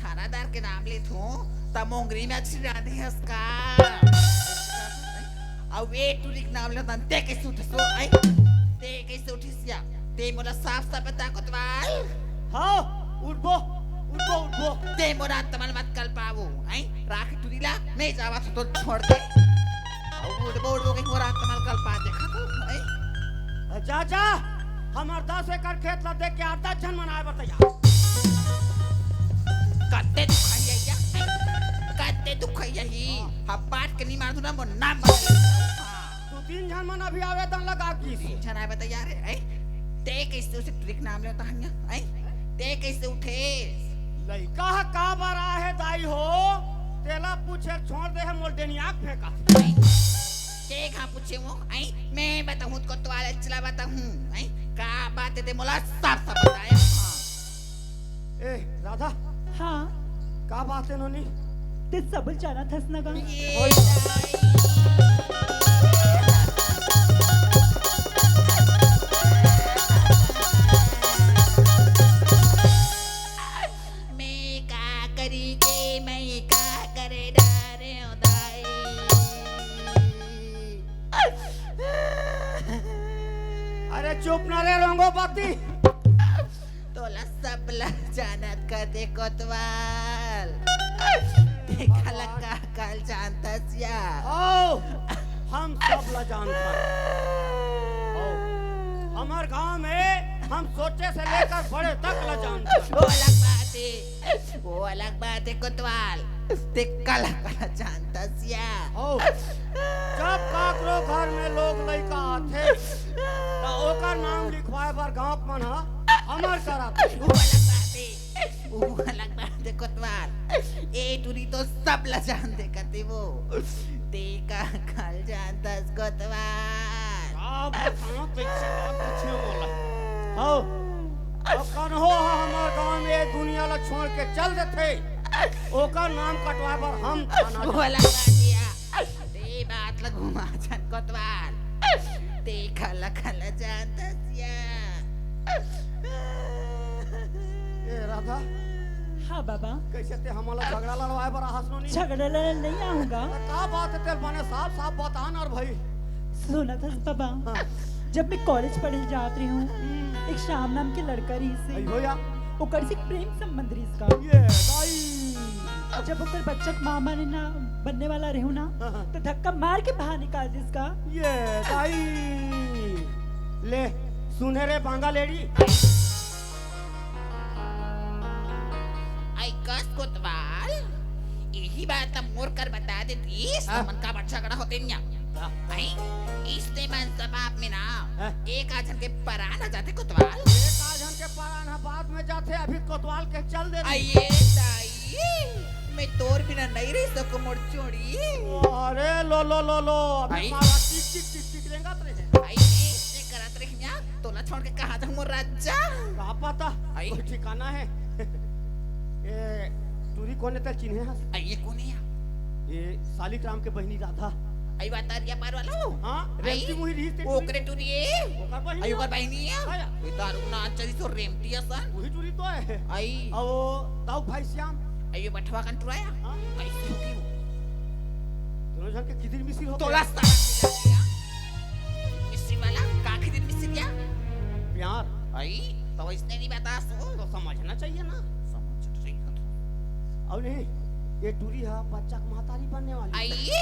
Speaker 5: थानादार के नाम ले थो तब मोंगरी में अच्छी राधे हसका अब वे टूरिक नाम ले तंते कैसे उठसो आई ते कैसे उठिसिया ते मोला साफ बता कोतवाल
Speaker 3: हाँ उठबो
Speaker 5: ते मोरा तमल मत कल पावो आई राख टूरीला नहीं जावा तो छोड़ दे और उड़बो के मोरा तमल कल पा देखा तो आई
Speaker 3: जा हमार 10 एकड़ खेत ला देख के 8 जन मनाए बताया
Speaker 5: कत्ते दुखैया ही हम पाट के नहीं मार दूं ना मो नाम बदल
Speaker 3: तू 3 जन मन अभी आवेदन लगा की
Speaker 5: छना बता यार आई ते कैसे उसे ट्रिक नाम लेता हन्या आई ते कैसे उठे
Speaker 3: लइका का बरा है दाई हो तेला पूछे छोड़ दे है मोल देनियाक फेंका
Speaker 5: के कहां पूछे वो आई मैं बताऊं को तो आले चला बताऊं आई का बात है ते मोला साफ बताया
Speaker 3: ए राधा
Speaker 8: हाँ
Speaker 3: का बात है नोनी
Speaker 8: ते सब जाना थस नगा
Speaker 5: मैं का करी के मैं का करे डारे उदाई
Speaker 3: अरे चुप ना रे रंगो बाती
Speaker 5: तोला सबला जानत का दे कोतवाल देखा लगा कल जानता सिया
Speaker 3: ओ हम सब ला जानता ओ हमार गांव में हम सोचे से लेकर बड़े तक ला जानता
Speaker 5: वो अलग बात है कोतवाल ते कल जानता सिया
Speaker 3: ओ जब काकरो घर में लोग लइका आथे तो ओकर नाम लिखवाए पर गांव मन हमर कराते
Speaker 5: वो अलग बात है कोतवाल ए टूरी तो सब ला जान दे करते वो ते का कल जानता कोतवाल
Speaker 3: अब बताओ कैसे बात पूछे बोला हो अब कौन हो हमार गांव में दुनिया ला छोड़ के चल देते ओकर नाम कटवाए पर हम थाना
Speaker 5: वो अलग बात है ते बात ला घुमा जान कोतवाल ते खला खला जानता सिया
Speaker 3: ए राधा
Speaker 8: हाँ बाबा
Speaker 3: कैसे ते हमला झगड़ा लड़वाए पर हंसनो नहीं
Speaker 8: झगड़ा लड़ने नहीं आऊंगा
Speaker 3: का बात है तेरे बने साफ साफ बतान और भाई
Speaker 8: सुना था बाबा
Speaker 3: हाँ।
Speaker 8: जब मैं कॉलेज पढ़ने जाती हूँ एक शाम नाम के लड़का रही से
Speaker 3: आई होया
Speaker 8: ओकर से प्रेम संबंध रही इसका
Speaker 3: ये दाई
Speaker 8: जब ओकर बच्चा के मामा ने ना बनने वाला रहूं ना
Speaker 3: हाँ।
Speaker 8: तो धक्का मार के बाहर निकाल दे इसका।
Speaker 3: ये दाई ले सुने रे बांगा लेडी।
Speaker 5: आई कस कोतवाल यही बात हम मोर कर बता देती समन का बच्चा गड़ा होते न्या आई इसने मन सबाब में ना एक आजन के पराना जाते कोतवाल
Speaker 3: एक आजन के पराना बाद में जाते अभी कोतवाल के चल दे।
Speaker 5: आइए दाई मैं तोर बिना नहीं रह सकूं मोर चोड़ी।
Speaker 3: अरे लो लो लो लो अभी
Speaker 5: आई।
Speaker 3: मारा टिक टिक टिक टिक लेंगा तेरे।
Speaker 5: आई इसने करत रही न्या तोला छोड़ के कहां जाऊं मोर राजा।
Speaker 3: कहाँ पता
Speaker 5: आई।
Speaker 3: कोई ठिकाना है। ये टूरी कौन है तेरे चिन्हे हस?
Speaker 5: आइए कौन है
Speaker 3: ये सालिग्राम के बहनी राधा।
Speaker 5: आई बता रिया पार वाला हो
Speaker 3: हाँ रेमती मुही रही थी
Speaker 5: ओकरे टुरिए
Speaker 3: ओकर बहनी
Speaker 5: आई ओकर बहनी है
Speaker 3: आया।
Speaker 5: ये दारू ना चली तो रेमती असन
Speaker 3: वही टूरी तो है।
Speaker 5: आई
Speaker 3: और वो दाऊ भाई श्याम
Speaker 5: आई बठवा कन टुराया
Speaker 3: हाँ
Speaker 5: कैसे हो गई
Speaker 3: दोनों जन के किधर मिसिर होते
Speaker 5: तोला
Speaker 3: हैं?
Speaker 5: सारा दिया मिस्त्री वाला काखी दिन मिस्त्री क्या
Speaker 3: प्यार
Speaker 5: आई तो इसने नहीं बता सो
Speaker 3: तो समझना चाहिए ना।
Speaker 5: समझ रही हो
Speaker 3: और नहीं ये टूरी है बच्चा की महतारी बनने वाली।
Speaker 5: आई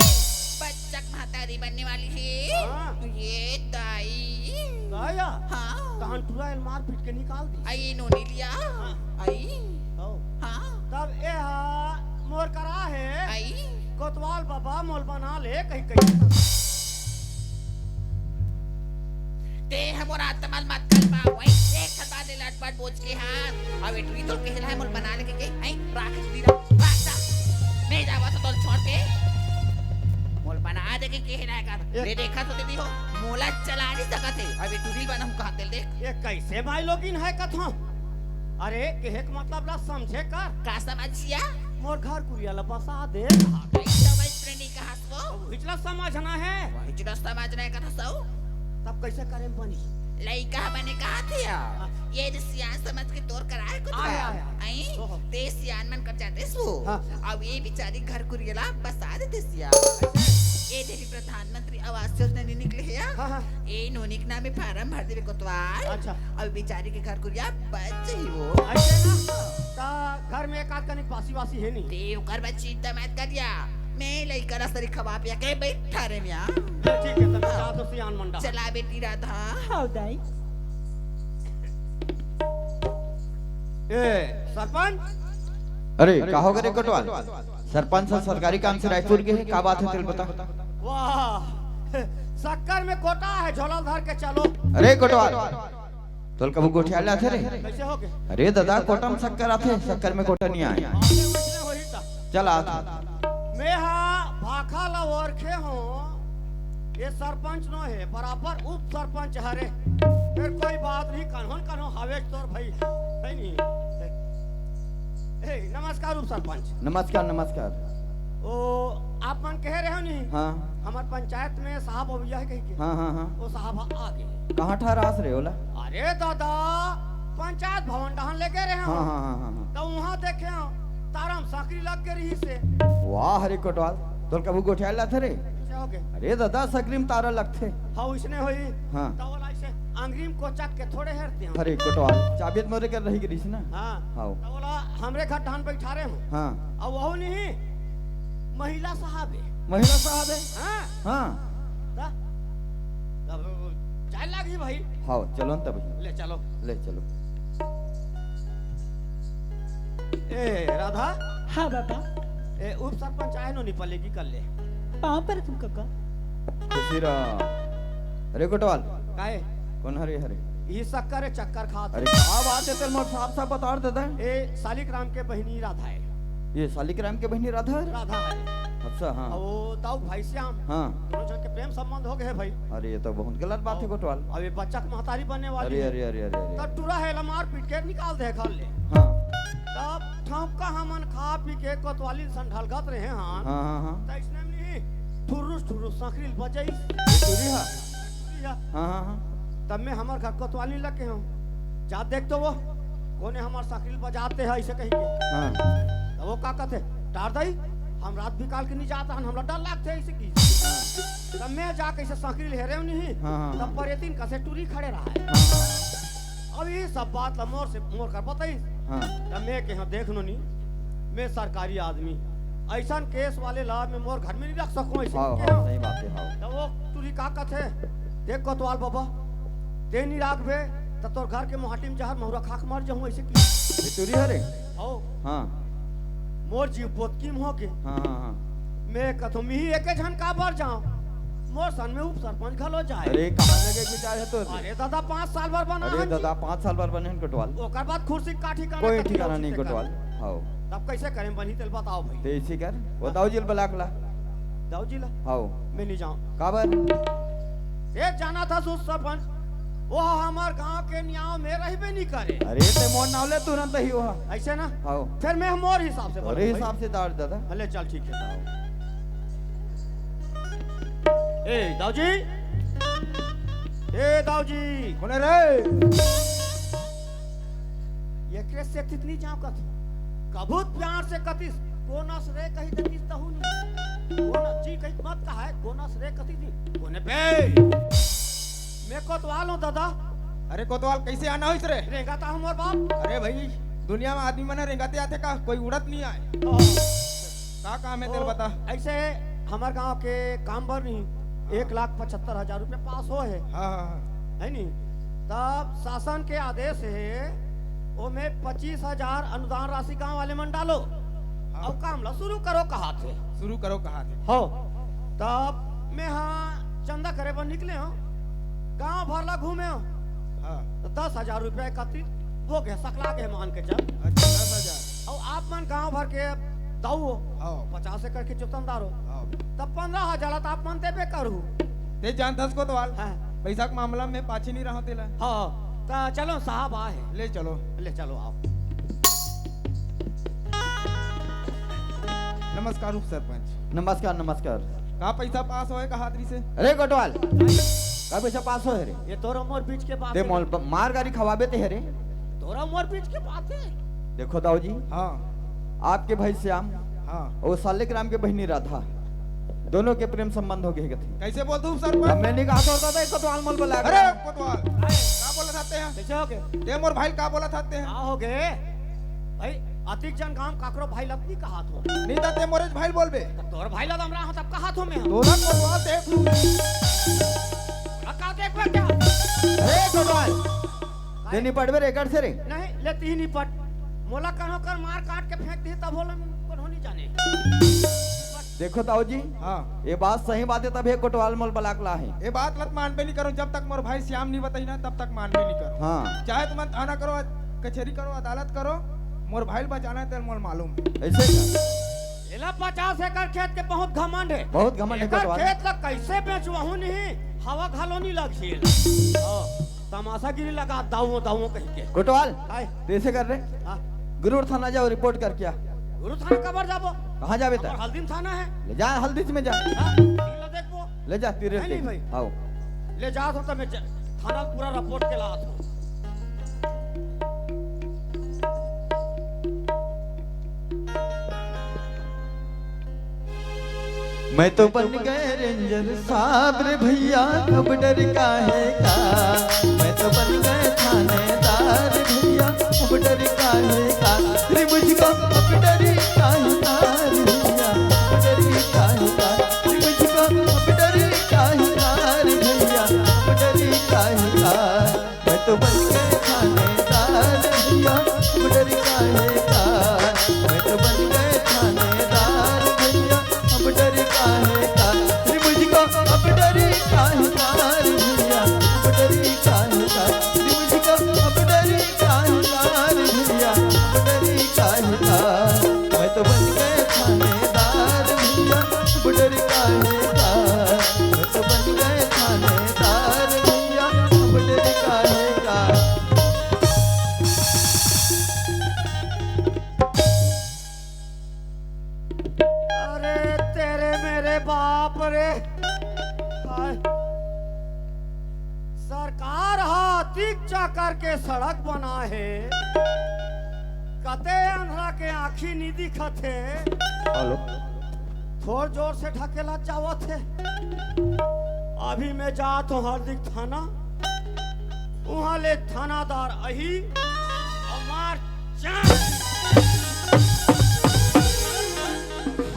Speaker 5: बच्चा महतारी बनने वाली है
Speaker 3: हाँ।
Speaker 5: ये दाई
Speaker 3: आया
Speaker 5: हाँ
Speaker 3: कहां टूरा मार पीट के निकाल दी।
Speaker 5: आई इन्होंने लिया
Speaker 3: हाँ।
Speaker 5: आई
Speaker 3: ओ
Speaker 5: हाँ
Speaker 3: तब ए हा मोर करा है
Speaker 5: आई
Speaker 3: कोतवाल बाबा मोल बना ले कहीं कहीं।
Speaker 5: ते हमारा तमल मत कर पावई एक खता दे लटपट बोझ के हाथ अब इतनी तो कहला है मोल बना ले के आई राख दी राजा मैं जावा तो छोड़ के मोल बना दे के कहला है कर रे देखा तो दीदी हो मोला चला नहीं सकत है अब इतनी बनम कहा दिल देख
Speaker 3: ये कैसे भाई लोगिन है कथो? अरे के मतलब ला समझे कर
Speaker 5: का समझिया
Speaker 3: मोर घर कुरिया ला बसा दे।
Speaker 5: कैसा भाई प्रेमी कहा सो
Speaker 3: हिचला समझना है
Speaker 5: वही जो समझ रहे कथा सो
Speaker 3: तब कैसे करें बनी।
Speaker 5: लइका बने कहा थे ये जो सियान समझ के तोर कराए कुछ
Speaker 3: आया, आया।
Speaker 5: आई
Speaker 3: ओहो।
Speaker 5: ते सियान मन कर जाते सो
Speaker 3: हाँ।
Speaker 5: अब ये बेचारी घर कुरियला बसा देते सियान ये देखी प्रधानमंत्री आवास योजना नहीं निकले है
Speaker 3: हाँ हाँ
Speaker 5: ये नोनिक नाम में फार्म भर देवे कोतवाल
Speaker 3: अच्छा।
Speaker 5: अब बेचारी के घर कुरिया बच ही वो
Speaker 3: ऐसे ना ता घर में एक आध कनिक बासी वासी है नहीं।
Speaker 5: ते ओकर बच्ची चिंता मत करिया मैं लइका रसरी खवा पिया के बैठा रे मिया
Speaker 3: ठीक है तब जा तो सियान मंडा।
Speaker 5: चला बेटी राधा
Speaker 8: हाउ दाई
Speaker 3: ए सरपंच
Speaker 4: अरे का हो गए कोटवाल सरपंच साहब सरकारी काम से रायपुर के हैं का बात है तेल बता।
Speaker 3: वाह शक्कर में कोटा है झोला धर के चलो।
Speaker 4: अरे कोटवाल तोल कबू गोठिया लाथे रे।
Speaker 3: कैसे हो गए?
Speaker 4: अरे दादा कोटा में शक्कर आथे शक्कर में कोटा नहीं आए।
Speaker 3: आपने उसने वही था।
Speaker 4: चल आ
Speaker 3: मैं हाँ भाखा ला ओरखे हूँ ये सरपंच नो है बराबर उप सरपंच हरे फिर कोई बात नहीं कानून कानून हवे तोर भाई है नहीं। ए नमस्कार उप सरपंच।
Speaker 4: नमस्कार नमस्कार।
Speaker 3: ओ आप मन कह रहे हो नहीं
Speaker 4: हाँ
Speaker 3: हमार पंचायत में साहब अभिया है कहीं के
Speaker 4: हाँ हाँ हाँ
Speaker 3: वो साहब आ गए।
Speaker 4: कहाँ ठहरास रे ओला।
Speaker 3: अरे दादा पंचायत भवन डहान लेके रहे
Speaker 4: हाँ
Speaker 3: हो
Speaker 4: हाँ हाँ हाँ
Speaker 3: तो वहाँ देखे हो तारम साकरी लग के रही से
Speaker 4: वाह हरे कोटवाल तोल कबू गोठिया लाथे रे।
Speaker 3: कैसे हो गए?
Speaker 4: अरे दादा सकरीम तारा लगथे।
Speaker 3: हाँ इसने हुई
Speaker 4: हाँ।
Speaker 3: तो वाला ऐसे अंग्रीम को चक के थोड़े हेरते हैं।
Speaker 4: अरे कोटवाल चाबियत मोरे कर रही गिरीश ना।
Speaker 3: हाँ
Speaker 4: हाँ
Speaker 3: तो बोला हमरे घर धान बैठा रहे हूँ
Speaker 4: हाँ
Speaker 3: और वह नहीं महिला साहब है।
Speaker 4: महिला साहब है।
Speaker 3: हाँ
Speaker 4: हाँ
Speaker 3: ता- तब चाय लगी भाई
Speaker 4: हाँ चलो न तब
Speaker 3: ले चलो।
Speaker 4: ले चलो।
Speaker 3: ए राधा
Speaker 8: हाँ बाबा
Speaker 3: ए उप सरपंच आए नो निपलेगी कर ले
Speaker 8: पाँव पर तुम काका
Speaker 4: खुशी रहा। अरे कोटवाल
Speaker 3: काहे
Speaker 4: कौन हरे हरे।
Speaker 3: ये शक्कर है चक्कर खात
Speaker 4: अरे क्या बात है तेल मोर साहब साहब बता देता है।
Speaker 3: ए सालिग्राम के बहनी राधा है।
Speaker 4: ये सालिग्राम के बहनी राधा है।
Speaker 3: राधा है
Speaker 4: अच्छा हाँ
Speaker 3: और वो दाऊ भाई श्याम
Speaker 4: हाँ।
Speaker 3: दोनों जन के प्रेम संबंध हो गए भाई।
Speaker 4: अरे ये तो बहुत गलत बात है कोटवाल।
Speaker 3: अब ये बच्चा की महतारी बनने वाली
Speaker 4: अरे
Speaker 3: है।
Speaker 4: अरे अरे अरे अरे
Speaker 3: तब टूरा है लमार पीट के निकाल दे घर ले
Speaker 4: हाँ
Speaker 3: तब ठमका हमन खा पी के कोतवाली संढलगत रहे हां
Speaker 4: हाँ हाँ हाँ
Speaker 3: त इसने नहीं ठुरुस ठुरुस सकरील बजई
Speaker 4: ये चोरी है।
Speaker 3: या
Speaker 4: हाँ हाँ हाँ
Speaker 3: तब में हमार घर कोतवाली लगे हम जा देख तो वो कोने हमार सकरील बजाते हैं ऐसे कहीं के
Speaker 4: हाँ
Speaker 3: तब वो का कहते टार दई हम रात बिकाल के नहीं जाता हन हमरा डर लागते ऐसे की तब मैं जा कैसे सकरील हेरे नहीं
Speaker 4: हाँ, हाँ,
Speaker 3: तब पर तीन कसे टूरी खड़े रहा है।
Speaker 4: हाँ
Speaker 3: अब ये सब बात मोर से मोर कर बताई
Speaker 4: हाँ
Speaker 3: तब मैं के देख नो नहीं मैं सरकारी आदमी ऐसा केस वाले ला में मोर घर में नहीं रख सकूं ऐसे
Speaker 6: हाँ
Speaker 3: के
Speaker 6: हाँ
Speaker 3: हो।
Speaker 6: सही बात है हाँ
Speaker 3: तो वो तुरी का कथे देख कोतवाल बाबा दे नहीं राखबे तो तोर घर के मोहाटी में जहर महुरा खाक मर जाऊं ऐसे की
Speaker 6: भितुरी हरे
Speaker 3: हो
Speaker 6: हाँ
Speaker 3: मोर जीव पोतकी में हो के
Speaker 6: हाँ हाँ हाँ
Speaker 3: मैं कथो मी एक झन का बर जाऊं मोर सन में उप सरपंच घलो जाए
Speaker 6: अरे कहाँ लगे विचार है तो
Speaker 3: अरे दादा 5 साल भर बना
Speaker 6: अरे
Speaker 3: हन
Speaker 6: दादा 5 साल बाद बने हैं कोतवाल
Speaker 3: जी। ओकर बाद कुर्सी का ठिकाना
Speaker 6: कोई
Speaker 3: कथी
Speaker 6: ठिकाना
Speaker 3: हो
Speaker 6: नहीं
Speaker 3: सकते
Speaker 6: कोतवाल
Speaker 3: कर।
Speaker 6: हाँ
Speaker 3: तब कैसे करें बनी तेल बताओ भाई
Speaker 6: तो इसी कर बताओ जिल बलाकला
Speaker 3: जाओ जी ला
Speaker 6: हाँ
Speaker 3: मैं नहीं जाऊं
Speaker 6: काबर
Speaker 3: एक जाना था सुस सरपंच वो हमार गांव के न्याव में रहबे नहीं करे
Speaker 6: अरे ते मोन नावले तुरंत ही हुआ
Speaker 3: ऐसे ना
Speaker 6: हाँ
Speaker 3: फिर मैं मोर हिसाब से
Speaker 6: अरे हिसाब से दार दादा
Speaker 3: भले चल ठीक है ए दाऊजी
Speaker 6: कौन रे
Speaker 3: ये केस से कितनी जाओ कथ कबूत प्यार से कतिस कोनस रे कही दतिस तहु नहीं कोनस जी कही मत कहा है कोनस रे कति नहीं कोने बे मैं कोतवाल हूं दादा
Speaker 6: अरे कोतवाल कैसे आना हो इस रे
Speaker 3: रेंगा ता हमर बाप
Speaker 6: अरे भाई दुनिया में आदमी मने रेंगाते आते का कोई उड़त नहीं आए का काम है तेरे बता
Speaker 3: ऐसे हमार गांव के काम भर नहीं 1,75,000 रुपए पास हो है
Speaker 6: हाँ हाँ
Speaker 3: है नहीं तब शासन के आदेश है वो में 25,000 अनुदान राशि गांव वाले मन डालो अब काम ला शुरू करो कहा थे
Speaker 6: शुरू करो कहा थे
Speaker 3: हो तब मैं हाँ चंदा करे पर निकले हो गांव भर ला घूमे हो
Speaker 6: हाँ
Speaker 3: तो 10,000 रुपया एकत्रित हो गए सकला के मान के चल
Speaker 6: अच्छा 10,000
Speaker 3: और आप मन गांव भर के दाऊ हो
Speaker 6: हाँ
Speaker 3: 50 एकड़ के चौतनदार हो
Speaker 6: हाँ
Speaker 3: तब 15,000 आप मन देबे करू
Speaker 6: ते जानथस कोतवाल
Speaker 3: हाँ
Speaker 6: पैसा के मामला में पाछी नहीं रहो तेला
Speaker 3: हाँ तो चलो साहब आए
Speaker 6: ले चलो
Speaker 3: ले चलो आओ
Speaker 6: नमस्कार उप सरपंच नमस्कार नमस्कार का पैसा पास होए का हाथरी से
Speaker 2: अरे कोटवाल का पैसा पास हो है रे
Speaker 3: ये तोरा मोर बीच के बात
Speaker 2: ते मोल मार गाड़ी खवाबे ते है रे
Speaker 3: तोरा मोर बीच के बात है
Speaker 2: देखो दाऊ जी
Speaker 6: हाँ
Speaker 2: आपके भाई श्याम
Speaker 6: हाँ
Speaker 2: और सालिग्राम के बहनी राधा दोनों के प्रेम संबंध हो गए थे
Speaker 6: कैसे बोलते हो
Speaker 2: अब
Speaker 6: सरपंच
Speaker 2: मैंने कहा होता था कोतवाल मोल बोला
Speaker 6: अरे कोतवाल का बोला थाते हैं
Speaker 3: कैसे हो गए
Speaker 6: ते मोर भाई का बोला थाते हैं
Speaker 3: हाँ हो गए भाई अतिक जन काम काकरो भाई लपनी कहा थो
Speaker 6: नहीं ताते मोरेज भाई बोलबे
Speaker 3: तब तोर भाई लद हमरा हो तब कहा थो मैं
Speaker 6: तोरा कोतवाल देख लू
Speaker 3: का देख बे क्या
Speaker 2: अरे कोतवाल ते नहीं पड़बे रेकड़ से रे
Speaker 3: नहीं लेती ही नहीं पट मोला कनो कर मार काट के फेंक दी तब बोलन कौन नहीं जाने
Speaker 2: देखो ताऊ जी
Speaker 6: हाँ
Speaker 2: ये बात सही बात है तभी कोटवाल मोल बलाकला है
Speaker 6: ये बात लत मान पे नहीं करो जब तक मोर भाई श्याम नहीं बताई ना तब तक मान पे नहीं करो
Speaker 2: हाँ
Speaker 6: चाहे तुम थाना करो कचहरी करो अदालत करो मोर भाई बचाना है तेरे मोर मालूम है
Speaker 2: ऐसे क्या
Speaker 3: एला 50 एकड़ खेत के बहुत घमंड है
Speaker 2: बहुत घमंड है
Speaker 3: एकर
Speaker 2: कोतवाल
Speaker 3: खेत ला कैसे बेचवाहू नहीं हवा घालो नहीं लग झेल तमाशा गिरी लगा दाऊ दाऊ कह के
Speaker 2: कोटवाल
Speaker 3: हाय
Speaker 2: तो ऐसे कर रहे
Speaker 3: हाँ
Speaker 2: गुरुर थाना जाओ रिपोर्ट कर क्या
Speaker 3: गुरु थाना कबर जाबो
Speaker 2: कहाँ जाबे
Speaker 3: और
Speaker 2: ता
Speaker 3: हल्दीन थाना है
Speaker 2: ले जा हल्दीच में जा
Speaker 3: हाँ ला देखबो
Speaker 2: ले जा तेरे
Speaker 3: नहीं, नहीं भाई।
Speaker 2: आओ
Speaker 3: ले जा तो मैं थाना पूरा रिपोर्ट के ला था
Speaker 4: मैं तो बन गए रेंजर साहब रे भैया अब डर काहे का मैं तो बन गए थानेदार भैया अब डर काहे का रे मुझको अब डर काहे का रे भैया अब डर काहे का रे मुझको अब डर काहे का रे भैया अब डर काहे का मैं तो बन गए थानेदार भैया अब डर काहे का मैं तो बन गए थानेदार भैया अब डर काहे का रे मुझको अब डर काहे का रे भैया अब डर काहे का रे मुझको अब डर काहे का रे भैया अब डर काहे का मैं तो बन गए थानेदार भैया अब डर काहे का मैं तो बन गए थानेदार भैया अब डर काहे का
Speaker 3: अरे तेरे मेरे बाप रे हाय। सरकार हाथी चाकर के सड़क बना है कते अंधरा के आँखी नहीं दिखत है
Speaker 2: हेलो
Speaker 3: थोड़ जोर से ढकेला जावत है अभी मैं जात हूँ हार्दिक थाना वहां ले थानादार अही और मार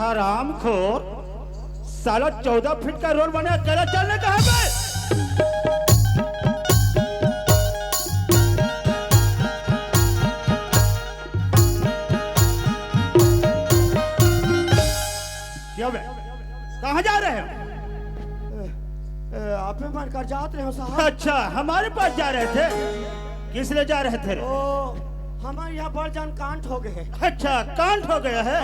Speaker 3: हरामखोर, साला 14 फीट का रोल बने अकेला चलने का है बे? क्या बे? कहाँ जा रहे हो?
Speaker 2: आप मन कर जाते रहे हो साहब।
Speaker 3: अच्छा, हमारे पास जा रहे थे? किस लिए जा रहे थे?
Speaker 2: ओ हमारे यहाँ बड़ जान कांट हो गए।
Speaker 3: अच्छा, कांट हो गया है?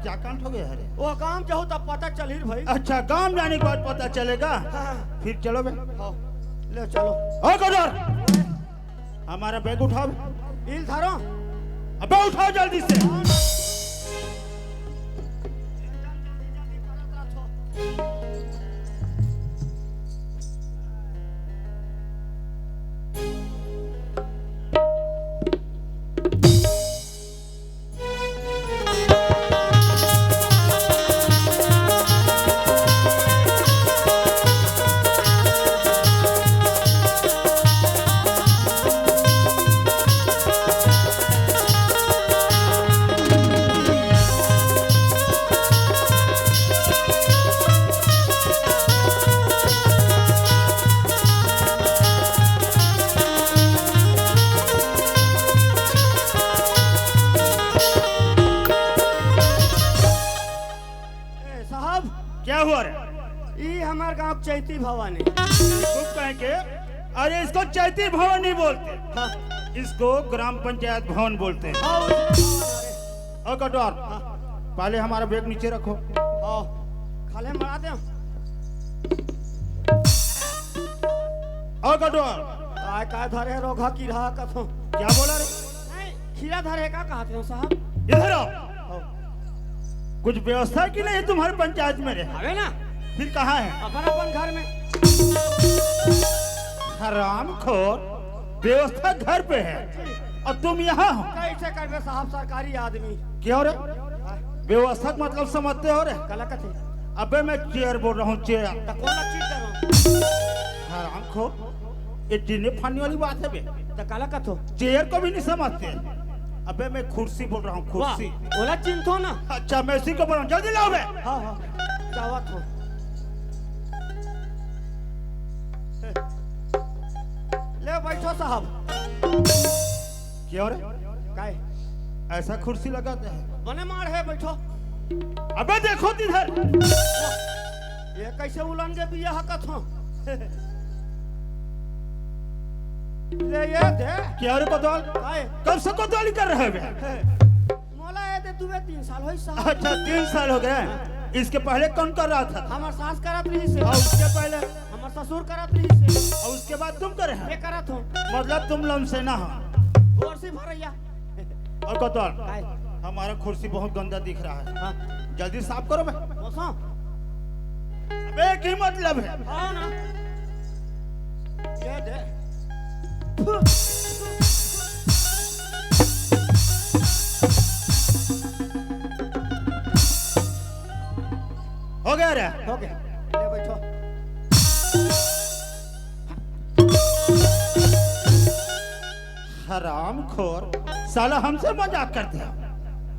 Speaker 3: क्या कांट हो गया है रे?
Speaker 2: वो काम जो तब पता चल ही भाई।
Speaker 3: अच्छा, गांव जाने के बाद पता चलेगा।
Speaker 2: हाँ।
Speaker 3: फिर चलो बे।
Speaker 2: ले चलो।
Speaker 3: ओ गदर, हमारा बैग उठाओ।
Speaker 2: इल धरो।
Speaker 3: अबे उठाओ जल्दी से। क्या हुआ रे?
Speaker 2: ये हमारे गांव चैती भवानी।
Speaker 3: इसको कहेंगे? अरे इसको चैती भवन नहीं बोलते, इसको ग्राम पंचायत भवन बोलते हैं। और कटोर, पहले हमारा बैग नीचे रखो।
Speaker 2: खाले मरा दे।
Speaker 3: और कटोर,
Speaker 2: काय धरे रोगा की रहा कथो।
Speaker 3: क्या बोला रे?
Speaker 2: खीरा धरे का कहते हो साहब?
Speaker 3: इधर आओ। कुछ व्यवस्था की नहीं तुम्हारे पंचायत में रे?
Speaker 2: अबे ना,
Speaker 3: फिर कहाँ है?
Speaker 2: अपन घर में।
Speaker 3: हरामखोर, व्यवस्था घर पे है और तुम यहाँ हो।
Speaker 2: कैसे करबे साहब, सरकारी आदमी।
Speaker 3: क्यों रे? व्यवस्था का मतलब समझते हो रे?
Speaker 2: कला कथे।
Speaker 3: अबे मैं चेयर बोल रहा हूँ, चेयर।
Speaker 2: तो कौन चीज करो?
Speaker 3: हरामखोर, ये टीने फानी वाली बात है बे।
Speaker 2: तो कला कथो।
Speaker 3: चेयर को भी नहीं समझते। अबे मैं कुर्सी बोल रहा हूँ, कुर्सी।
Speaker 2: ओला चिंतो ना।
Speaker 3: अच्छा, मैं इसी को बोल रहा हूँ, जल्दी लाओ बे।
Speaker 2: हाँ हाँ, चावत हो। ले बैठो साहब।
Speaker 3: क्यों रे?
Speaker 2: काय?
Speaker 3: ऐसा कुर्सी लगाते हैं?
Speaker 2: बने मार है, बैठो।
Speaker 3: अबे देखो इधर।
Speaker 2: ये कैसे उलन के बिया हकत हो? ले ये दे।
Speaker 3: क्या रे कोतवाल?
Speaker 2: काय?
Speaker 3: कब से कोतवाली कर रहे बे?
Speaker 2: मोला ये दे, तुम्हें 3 साल हो साहब।
Speaker 3: अच्छा, 3 साल हो गए। इसके पहले कौन कर रहा था?
Speaker 2: हमार सास करत रही से।
Speaker 3: और उसके पहले?
Speaker 2: हमार ससुर करत रही से।
Speaker 3: और उसके बाद तुम करे
Speaker 2: ये
Speaker 3: हैं?
Speaker 2: करत हो।
Speaker 3: मतलब तुम लमसेना हो।
Speaker 2: और से भरैया।
Speaker 3: और कोतवाल,
Speaker 2: काय?
Speaker 3: हमारा कुर्सी बहुत गंदा दिख रहा है,
Speaker 2: हाँ,
Speaker 3: जल्दी साफ करो बे।
Speaker 2: मौसम।
Speaker 3: अबे की मतलब है?
Speaker 2: हाँ ना। ये दे।
Speaker 3: हो गया रे?
Speaker 2: हो गया। ले बैठो।
Speaker 3: हरामखोर, साला हमसे मजाक करते हैं।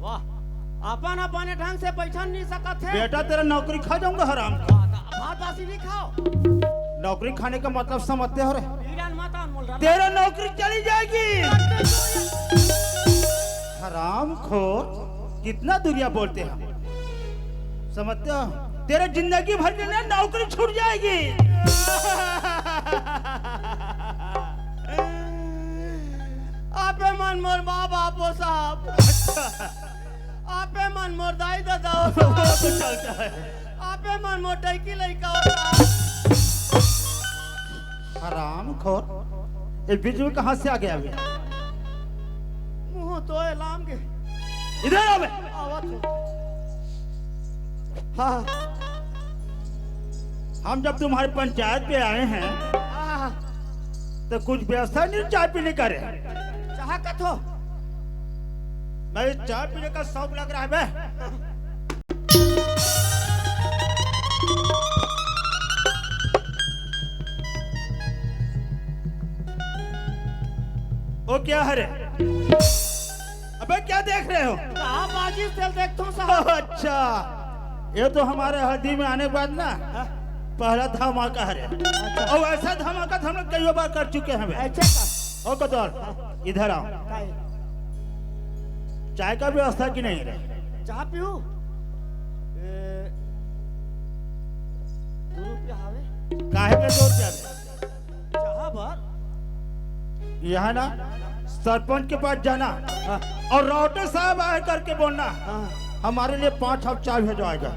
Speaker 2: वाह, अपन अपने ढंग से पहचान नहीं सकत है।
Speaker 3: बेटा तेरा नौकरी खा जाऊंगा हराम।
Speaker 2: भात बासी नहीं खाओ।
Speaker 3: नौकरी खाने का मतलब समझते हो रे?
Speaker 2: ईरान माता अनमोल रहा।
Speaker 3: तेरा नौकरी चली जाएगी। हरामखोर, कितना दुनिया बोलते हैं, समझते हो? तेरे जिंदगी भर के लिए नौकरी छूट जाएगी।
Speaker 2: आपे मन मोर माँ बापो साहब। आपे मन मोर दाई दादा हो
Speaker 3: वो
Speaker 2: साहब।
Speaker 3: तो चलता है।
Speaker 2: आपे मन मोर टैकी लइका हो साहब।
Speaker 3: हरामखोर, ये बीच में कहाँ से आ गया अभी?
Speaker 2: मुंह तो एलाम के।
Speaker 3: इधर आओ बे।
Speaker 2: आवत हो। हाँ
Speaker 3: हम जब तुम्हारे पंचायत पे आए हैं
Speaker 2: हाँ,
Speaker 3: तो कुछ व्यवस्था नहीं चाय पीने का रे?
Speaker 2: चाह कथो।
Speaker 3: मैं चाय पीने का शौक लग रहा है बे। वो क्या है रे? अबे क्या देख रहे हो?
Speaker 2: कहाँ बाजी से देखता हूँ साहब।
Speaker 3: अच्छा, ये तो हमारे हल्दी में आने के बाद ना पहला धमाका है और ऐसा धमाका तो हम लोग कई बार कर चुके हैं बे।
Speaker 8: अच्छा का
Speaker 3: ओ कतौर इधर आओ,
Speaker 8: काय
Speaker 3: चाय का व्यवस्था की नहीं रे?
Speaker 8: चाह पीऊ 2 रुपया हवे
Speaker 3: काहे पे 2 रुपया दे?
Speaker 8: चाह भर
Speaker 3: यहाँ ना सरपंच के पास जाना और राउटर साहब आए करके बोलना हमारे लिए 5 कप चाय भेजवाएगा।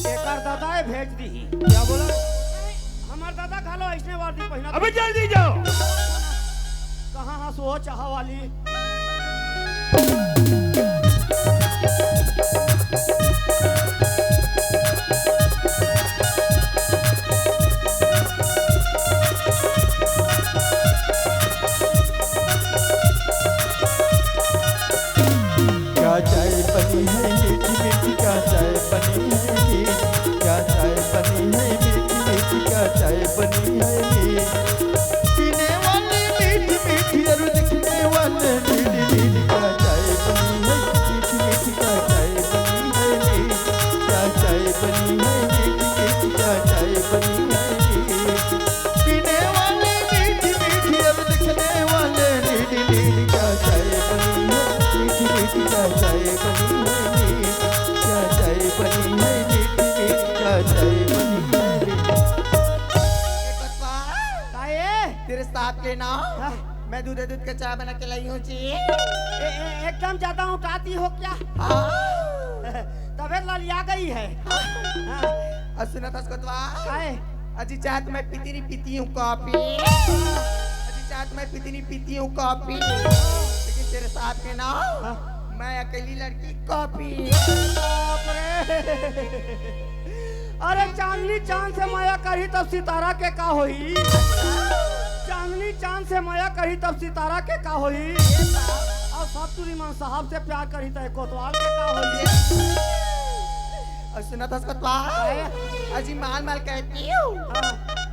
Speaker 8: एकर दादा भेज दी।
Speaker 3: क्या बोला?
Speaker 8: हमार दादा खालो ऐसने वर्दी पहिना।
Speaker 3: अबे जल्दी जाओ।
Speaker 8: कहाँ हंस वो चाह वाली।
Speaker 4: क्या चाय बनी है मीठी मीठी, क्या चाय बनी है मीठी, क्या चाय बनी है मीठी मीठी, क्या चाय बनी है मीठी, पीने वाली मीठी मीठी और दिखने वाले नीली नीली, क्या चाय बनी है मीठी मीठी, क्या चाय बनी है मीठी, क्या चाय बनी है मीठी मीठी, क्या चाय बनी है मीठी, पीने वाली मीठी मीठी और दिखने वाले नीली नीली, क्या चाय बनी है मीठी मीठी, क्या चाय बनी है मीठी, क्या चाय बनी है मीठी मीठी, क्या चाय बनी है मीठी।
Speaker 8: काहे
Speaker 6: तेरे साथ के ना मैं दूध का चाय बना के लाई हूँ जी।
Speaker 8: एकदम ज्यादा उठाती हो क्या? तबीयत ललिया गई है।
Speaker 6: और सुना था उसको
Speaker 8: काहे
Speaker 6: अजी चाय तो मैं पीती नहीं पीती हूँ कॉफी, अजी चाय तो मैं पीती नहीं पीती हूँ कॉफी, लेकिन तेरे साथ के ना मैं अकेली लड़की कॉफी।
Speaker 8: अरे चांदनी चांद से माया करी तब सितारा के का होई। चांदनी चांद से माया करी तब सितारा के का होई। और सब तुरी मान साहब से प्यार करी तय कोतवाल के का होई।
Speaker 6: और सुना था उसको अजी माल माल कहती हूँ,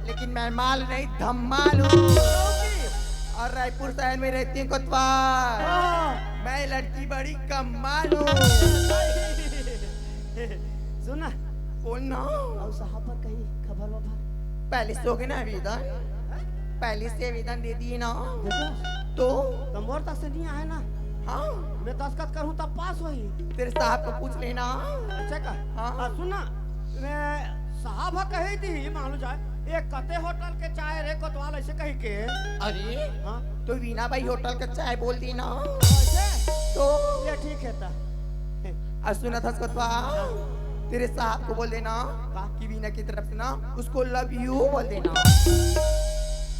Speaker 6: लेकिन मैं माल नहीं धम्माल हूँ और रायपुर शहर में रहती हूँ कोतवाल। मैं लड़की बड़ी कमाल हूँ।
Speaker 8: सुना
Speaker 6: बोलना
Speaker 8: और साहब पर कहीं खबर वबर
Speaker 6: पहले से हो गए ना आवेदन, पहले से आवेदन दे दिए ना
Speaker 8: देखो
Speaker 6: तो
Speaker 8: मोर तक से नहीं आए ना।
Speaker 6: हाँ
Speaker 8: मैं दस्तखत करूँ तब पास होई।
Speaker 6: तेरे साहब को पूछ लेना।
Speaker 8: अच्छा का
Speaker 6: हाँ।
Speaker 8: सुना मैं साहब कही थी मालूम जाए एक कते होटल के चाय रे कोतवाल ऐसे कही के।
Speaker 6: अरे
Speaker 8: हाँ
Speaker 6: तो वीना भाई होटल का चाय बोल दी ना
Speaker 8: ऐसे
Speaker 6: तो
Speaker 8: ये ठीक है ता।
Speaker 6: और सुना था उसको तेरे साहब को बोल देना कि वीना की तरफ से ना उसको लव यू बोल देना।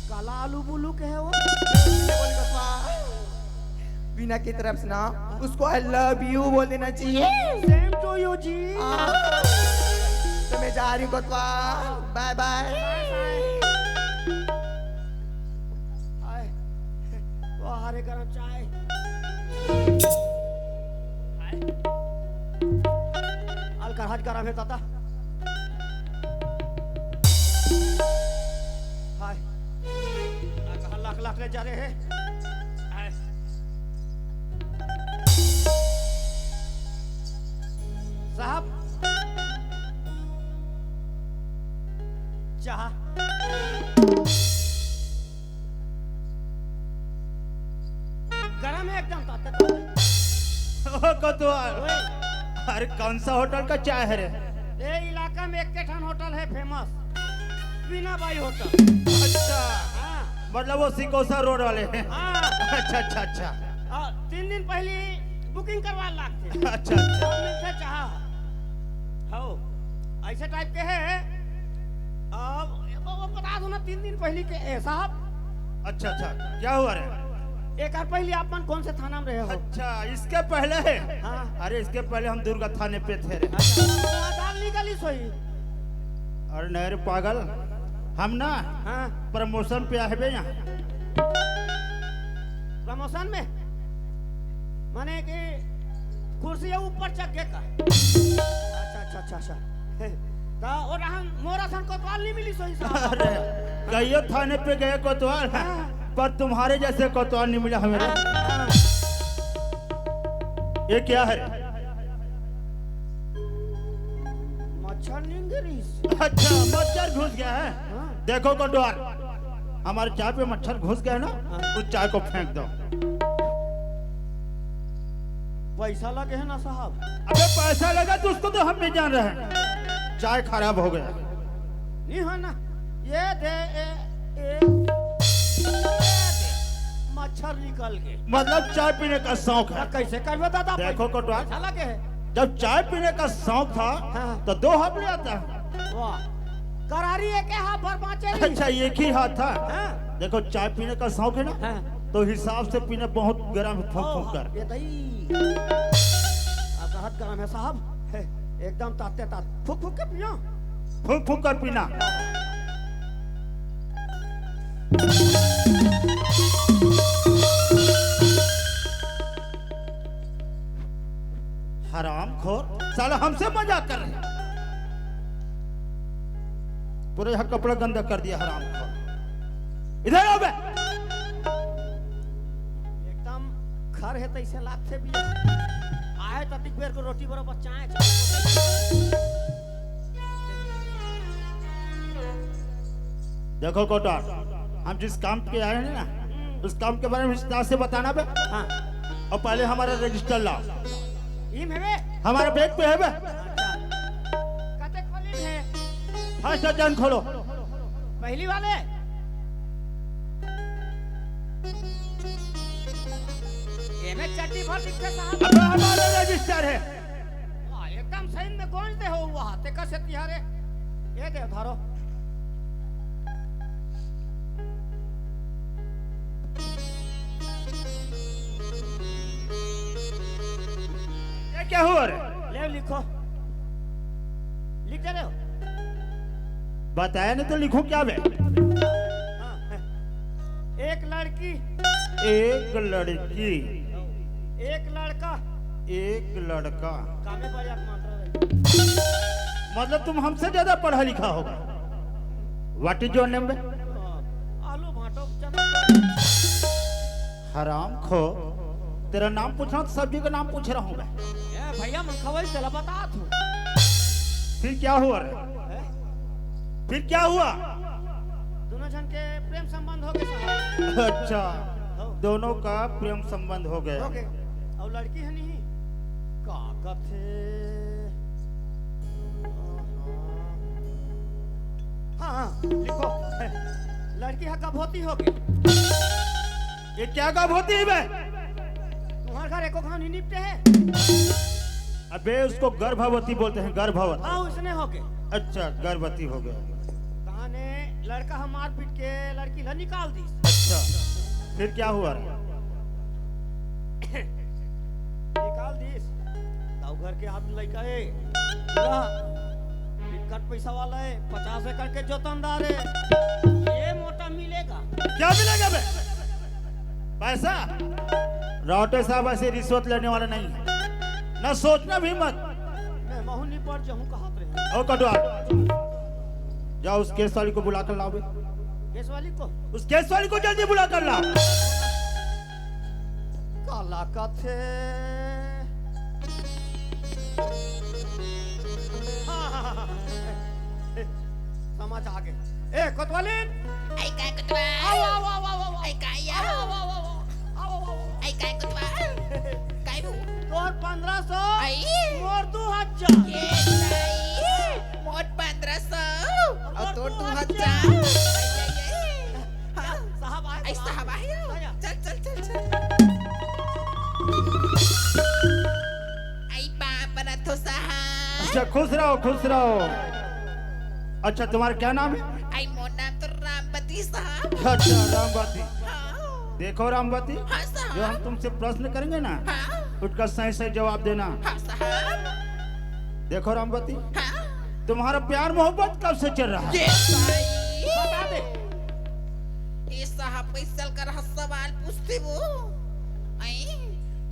Speaker 8: काला आलू बुलू के है वो।
Speaker 6: बोल वीना की तरफ से ना उसको आई लव यू बोल देना चाहिए।
Speaker 8: सेम टू यू जी।
Speaker 6: तो मैं जा रही हूँ कोतवा, बाय बाय।
Speaker 8: वो हरे गरम चाय। अलकर गरम है ताता। हाय लाख लाख ले जा रहे हैं। साहब चाह गरम है एकदम ताकत।
Speaker 3: ओ कोतवाल, अरे कौन सा होटल का चाय है रे?
Speaker 8: ये इलाका में एक ठन होटल है फेमस, वीना बाई होटल।
Speaker 3: अच्छा
Speaker 8: हाँ
Speaker 3: मतलब वो सिकोसा रोड वाले हैं।
Speaker 8: हाँ।
Speaker 3: अच्छा अच्छा अच्छा
Speaker 8: 3 दिन पहले बुकिंग करवा लागते।
Speaker 3: अच्छा अच्छा
Speaker 8: से चाह हो ऐसे टाइप के है। अब वो बता दो ना 3 दिन पहले के साहब।
Speaker 3: अच्छा अच्छा क्या हुआ रे?
Speaker 8: एक बार पहले आप कौन से थाना में रहे हो?
Speaker 3: अच्छा इसके पहले है?
Speaker 8: हाँ।
Speaker 3: अरे इसके पहले हम दुर्गा थाने पे थे रे।
Speaker 8: अच्छा निकली सोई।
Speaker 3: अरे नहीं रे पागल, हम ना
Speaker 8: हाँ
Speaker 3: प्रमोशन पे आए बे यहाँ।
Speaker 8: प्रमोशन में माने कि कुर्सी ऊपर चढ़ के का। अच्छा अच्छा अच्छा अच्छा ता और हम मोरा सन कोतवाल नहीं मिली सोई साहब।
Speaker 3: अरे कईयो थाने पे गए कोतवाल, पर तुम्हारे जैसे कोतवाल नहीं मिला हमें। ये क्या है? अच्छा मच्छर घुस गया है। देखो कोटवार, हमारे चाय पे मच्छर घुस गया ना, उस चाय को फेंक दो।
Speaker 7: पैसा लगे है ना साहब?
Speaker 3: अबे पैसा लगा तो उसको तो हम भी जान रहे हैं, चाय खराब हो गया।
Speaker 7: नहीं है ना, ये दे मच्छर निकल गए।
Speaker 3: मतलब चाय पीने का शौक है।
Speaker 7: कैसे कर बता?
Speaker 3: देखो कोटवार,
Speaker 7: पैसा लगे है।
Speaker 3: जब चाय पीने का शौक था
Speaker 7: हाँ।
Speaker 3: तो 2 हाथ ले आता है।
Speaker 7: वाह, करारी एक हाथ पर बाँचे।
Speaker 3: अच्छा एक ही हाथ था।
Speaker 7: हाँ।
Speaker 3: देखो चाय पीने का शौक है ना,
Speaker 7: हाँ।
Speaker 3: तो हिसाब से पीने, बहुत गर्म फूंक फूंक कर।
Speaker 7: ये दही आपका हाथ गरम है साहब, है, एकदम ताते तात फूक फूक के पियो।
Speaker 3: फूंक फूंक कर पीना। हरामखोर, साला हमसे मजाक कर रहे हैं। पूरे यहाँ कपड़ा गंदा कर दिया हरामखोर। इधर आओ बे।
Speaker 7: एकदम खर है तैसे लाख से भी आए ततिक बेर को रोटी बरो बच्चाएं।
Speaker 3: देखो कोटार, हम जिस काम के आए हैं ना, उस काम के बारे में विस्तार से बताना बे।
Speaker 7: हाँ।
Speaker 3: और पहले हमारा रजिस्टर लाओ।
Speaker 7: इम है बे?
Speaker 3: हमारे बैग पे है बे।
Speaker 7: कते खोली है?
Speaker 3: फर्स्ट टर्न खोलो।
Speaker 7: पहली वाले ये में चट्टी भर लिखे साहब।
Speaker 3: अब हमारा रजिस्टर है।
Speaker 7: वाह, एकदम सही में कौन दे हो वहां ते कैसे तिहारे ये दे धारो।
Speaker 3: ये क्या हुआ रे?
Speaker 7: ले लिखो, लिख दे रहे हो?
Speaker 3: बताया नहीं तो लिखो क्या बे?
Speaker 7: हाँ, है। एक लड़की,
Speaker 3: एक लड़की,
Speaker 7: एक लड़का,
Speaker 3: एक लड़का।
Speaker 7: कामे पर एक मात्रा रहे।
Speaker 3: मतलब तुम हमसे ज्यादा पढ़ा लिखा होगा। व्हाट इज योर नेम बे?
Speaker 7: आलू भाटो चना।
Speaker 3: हराम खो, तेरा नाम पूछ रहा हूँ तो सब्जी का नाम पूछ रहा हूँ मैं।
Speaker 7: ए भैया मन खबर चला बता तू।
Speaker 3: फिर क्या हुआ रे? फिर क्या हुआ?
Speaker 7: दोनों जन के प्रेम संबंध हो गए साहब।
Speaker 3: अच्छा, दोनों का प्रेम संबंध हो गया।
Speaker 7: हो गए। और लड़की है नहीं का कथे। हाँ हाँ लिखो, लड़की है गर्भवती हो गई।
Speaker 3: ये क्या कब होती है बे?
Speaker 7: तुम्हारे घर एको कहानी निपटे है?
Speaker 3: अबे उसको गर्भवती बोलते हैं, गर्भवती।
Speaker 7: हाँ उसने हो गए।
Speaker 3: अच्छा गर्भवती हो गया।
Speaker 7: कहा ने लड़का हम मार पीट के लड़की ला निकाल दी।
Speaker 3: अच्छा फिर क्या हुआ?
Speaker 7: निकाल दी। ताऊ घर के आदमी लड़का है, कट पैसा वाला है, 50 एकड़ के जोतनदार है, ये मोटा मिलेगा।
Speaker 3: क्या मिलेगा बे? पैसा? राउटे साहब ऐसे रिश्वत लेने वाले नहीं है, ना सोचना भी मत।
Speaker 7: मैं महुनी पर जाऊं कहाँ पे?
Speaker 3: ओ कटवार, जाओ उस केस वाली को बुला कर लाओ बे।
Speaker 7: केस वाली को?
Speaker 3: उस केस वाली को जल्दी बुला कर लाओ।
Speaker 7: काला कथे। हाँ। समझ आ गए। ए कोतवालीन,
Speaker 5: Ay, काय कुतवा?
Speaker 7: आओ आओ आओ आओ आओ।
Speaker 5: Ay, kaya.
Speaker 7: आओ आओ आओ आओ आओ।
Speaker 5: Ay, काय कुतवा? काय bu?
Speaker 7: तोर 1500,
Speaker 5: Ay.
Speaker 7: मोर 2000।
Speaker 5: Yes, ay. Mod 1500.
Speaker 7: और
Speaker 6: तो
Speaker 7: तू
Speaker 6: 2000।
Speaker 5: Ay,
Speaker 7: साहब आए।
Speaker 5: ay, sahaba ayaw.
Speaker 7: Ayan.
Speaker 5: Chal, chal, chal, chal. Ay, papa na to sahab.
Speaker 3: अच्छा खुश रहो खुश रहो। अच्छा तुम्हारा क्या नाम है?
Speaker 5: Ay, mo naam to Rambati sahab.
Speaker 3: अच्छा रामवती।
Speaker 5: हाँ,
Speaker 3: देखो रामवती,
Speaker 5: हाँ
Speaker 3: जो
Speaker 5: साहब.
Speaker 3: हम तुमसे प्रश्न करेंगे ना,
Speaker 5: हाँ,
Speaker 3: उसका सही सही जवाब देना।
Speaker 5: हाँ साहब.
Speaker 3: देखो रामवती,
Speaker 5: हाँ.
Speaker 3: तुम्हारा प्यार मोहब्बत कब से चल रहा है?
Speaker 5: Yes, ay.
Speaker 7: बता दे।
Speaker 5: ये साहब पैसल कर सवाल पूछते वो। आई,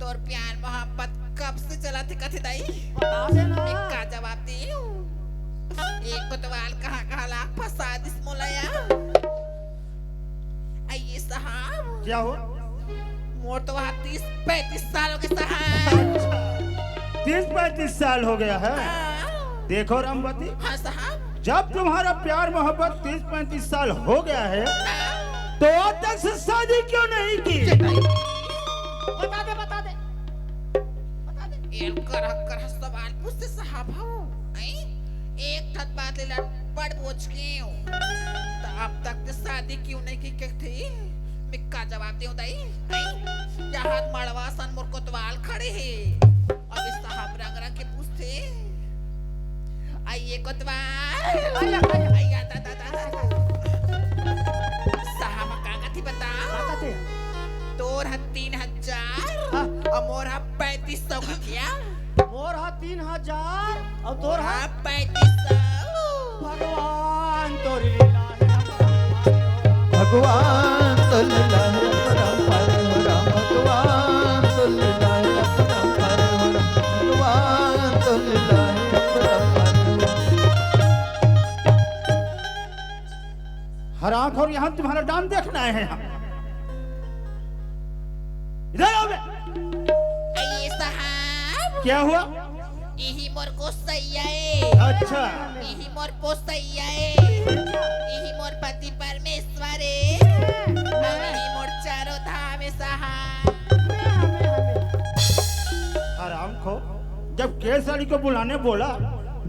Speaker 5: तोर प्यार मोहब्बत कब से चला थे कथे दाई?
Speaker 7: बता देना।
Speaker 5: मैं का जवाब दी? एक कोतवाल कहाँ लाख फंसा दिस मोलाया। आई ये साहब,
Speaker 3: क्या हुआ?
Speaker 5: मोर तो वहाँ 30-35 सालों के साहब.
Speaker 3: 30-35 साल हो गया है।
Speaker 5: हाँ,
Speaker 3: देखो रामवती,
Speaker 5: हाँ साहब.
Speaker 3: जब तुम्हारा प्यार मोहब्बत 30-35 साल हो गया है तो आज तक से शादी क्यों नहीं की?
Speaker 5: बता दे बता दे बता दे। एक कर सवाल पूछते साहब हो एक ठत बात ले पड़ बोझ के तो अब तक ते शादी क्यों नहीं की कहती मिक्का जवाब दे दाई यहाँ मड़वा सन मोर कोतवाल खड़े है अब इस साहब रंग रंग के पूछते आइए कोतवाल आइया साहब कागज ही बता तोर 3000 और मोर 3500 क्या
Speaker 6: मोर हा 3000 और तोर हा
Speaker 5: 3500
Speaker 6: भगवान तोरी लीला है
Speaker 4: भगवान तो लीला है परम्पर हो राम, भगवान तो लीला है परम्पर हो राम, भगवान तो लीला है परम्पर हो।
Speaker 3: हरामखोर, यहाँ तुम्हारा डांस देखना है। इधर आओ बे।
Speaker 5: आइए साहब
Speaker 3: क्या हुआ?
Speaker 5: यही मोर को सही है
Speaker 3: अच्छा,
Speaker 5: यही मोर को सही है यही मोर पति परमेश्वर है यही मोर चारों धाम है साहब।
Speaker 3: हरामखोर, जब केस वाली को बुलाने बोला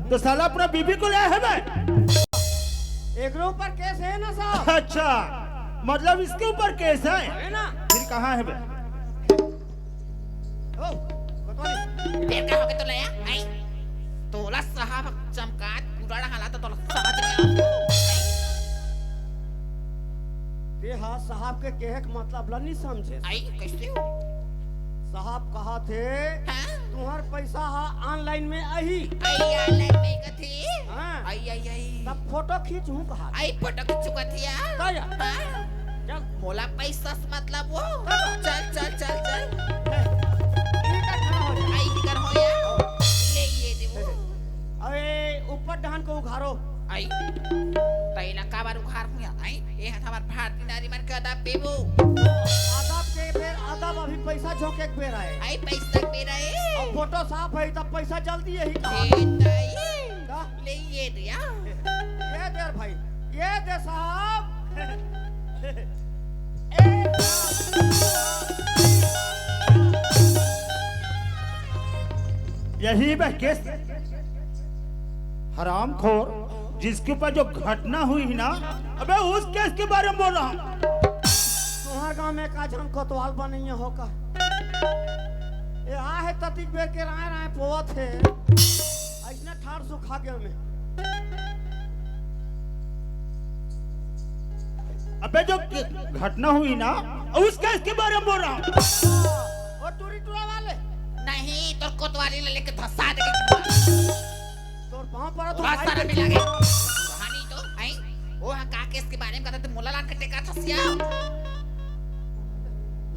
Speaker 3: तो साला अपना बीबी को ले है बे।
Speaker 6: एक ऊपर केस है ना साहब?
Speaker 3: अच्छा, मतलब इसके ऊपर केस है
Speaker 6: ना?
Speaker 3: फिर कहाँ है बे?
Speaker 6: ओ कोतवाली
Speaker 5: फिर क्या हो गया तो लाया आई तोला साहब चमकात कुराड़ा हालात तो समझ में
Speaker 6: ते हा साहब के कहे के मतलब ला नहीं समझे।
Speaker 5: आई कैसे हो
Speaker 6: साहब कहा थे
Speaker 5: हाँ
Speaker 6: तुम्हार पैसा हा ऑनलाइन में आई
Speaker 5: आई ऑनलाइन में कथी
Speaker 6: हाँ।
Speaker 5: आई आई आई
Speaker 6: तब फोटो खींच हूँ कहा
Speaker 5: आई फोटो खींच चुका थी यार
Speaker 6: कया?
Speaker 5: हाँ?
Speaker 6: जब
Speaker 5: मोला पैसा से मतलब वो चल चल चल चल
Speaker 6: ठीक है खड़ा हो जा।
Speaker 5: आई कर हो या ले ये दे वो
Speaker 6: अरे ऊपर डान को उघारो।
Speaker 5: आई तैला का बार उखार हुआ आई ये है हमार भारतीय नारी मन का अदा पेबो
Speaker 6: आदाब के बेर आदाब अभी पैसा झोंके के बेर आए
Speaker 5: आई पैसा पे रहे
Speaker 6: और फोटो साफ है तब पैसा जल्दी यही कहा।
Speaker 5: ए ताई ले ये दिया
Speaker 6: ये दे भाई, ये दे साहब।
Speaker 3: यही बे केस। हरामखोर, जिसके ऊपर जो घटना हुई ना, अबे उस केस के बारे में बोल रहा हूँ।
Speaker 6: तुम्हारे गांव में का जन कोतवाल बनैया हो का ये आ है ततिक बेर के राय राय पोवत है ऐसने ठाड़ सुखा के में।
Speaker 3: अबे जो घटना हुई ना, उस केस के बारे में बोल रहा हूँ।
Speaker 6: और टूरी टूरा वाले
Speaker 5: नहीं तो कोतवाली ले लेके धसा देगे
Speaker 6: तोर पांव पर तो
Speaker 5: बहुत सारा मिला गया कहानी तो आई वो का केस के बारे में कहते थे मोला लान कटे का था सिया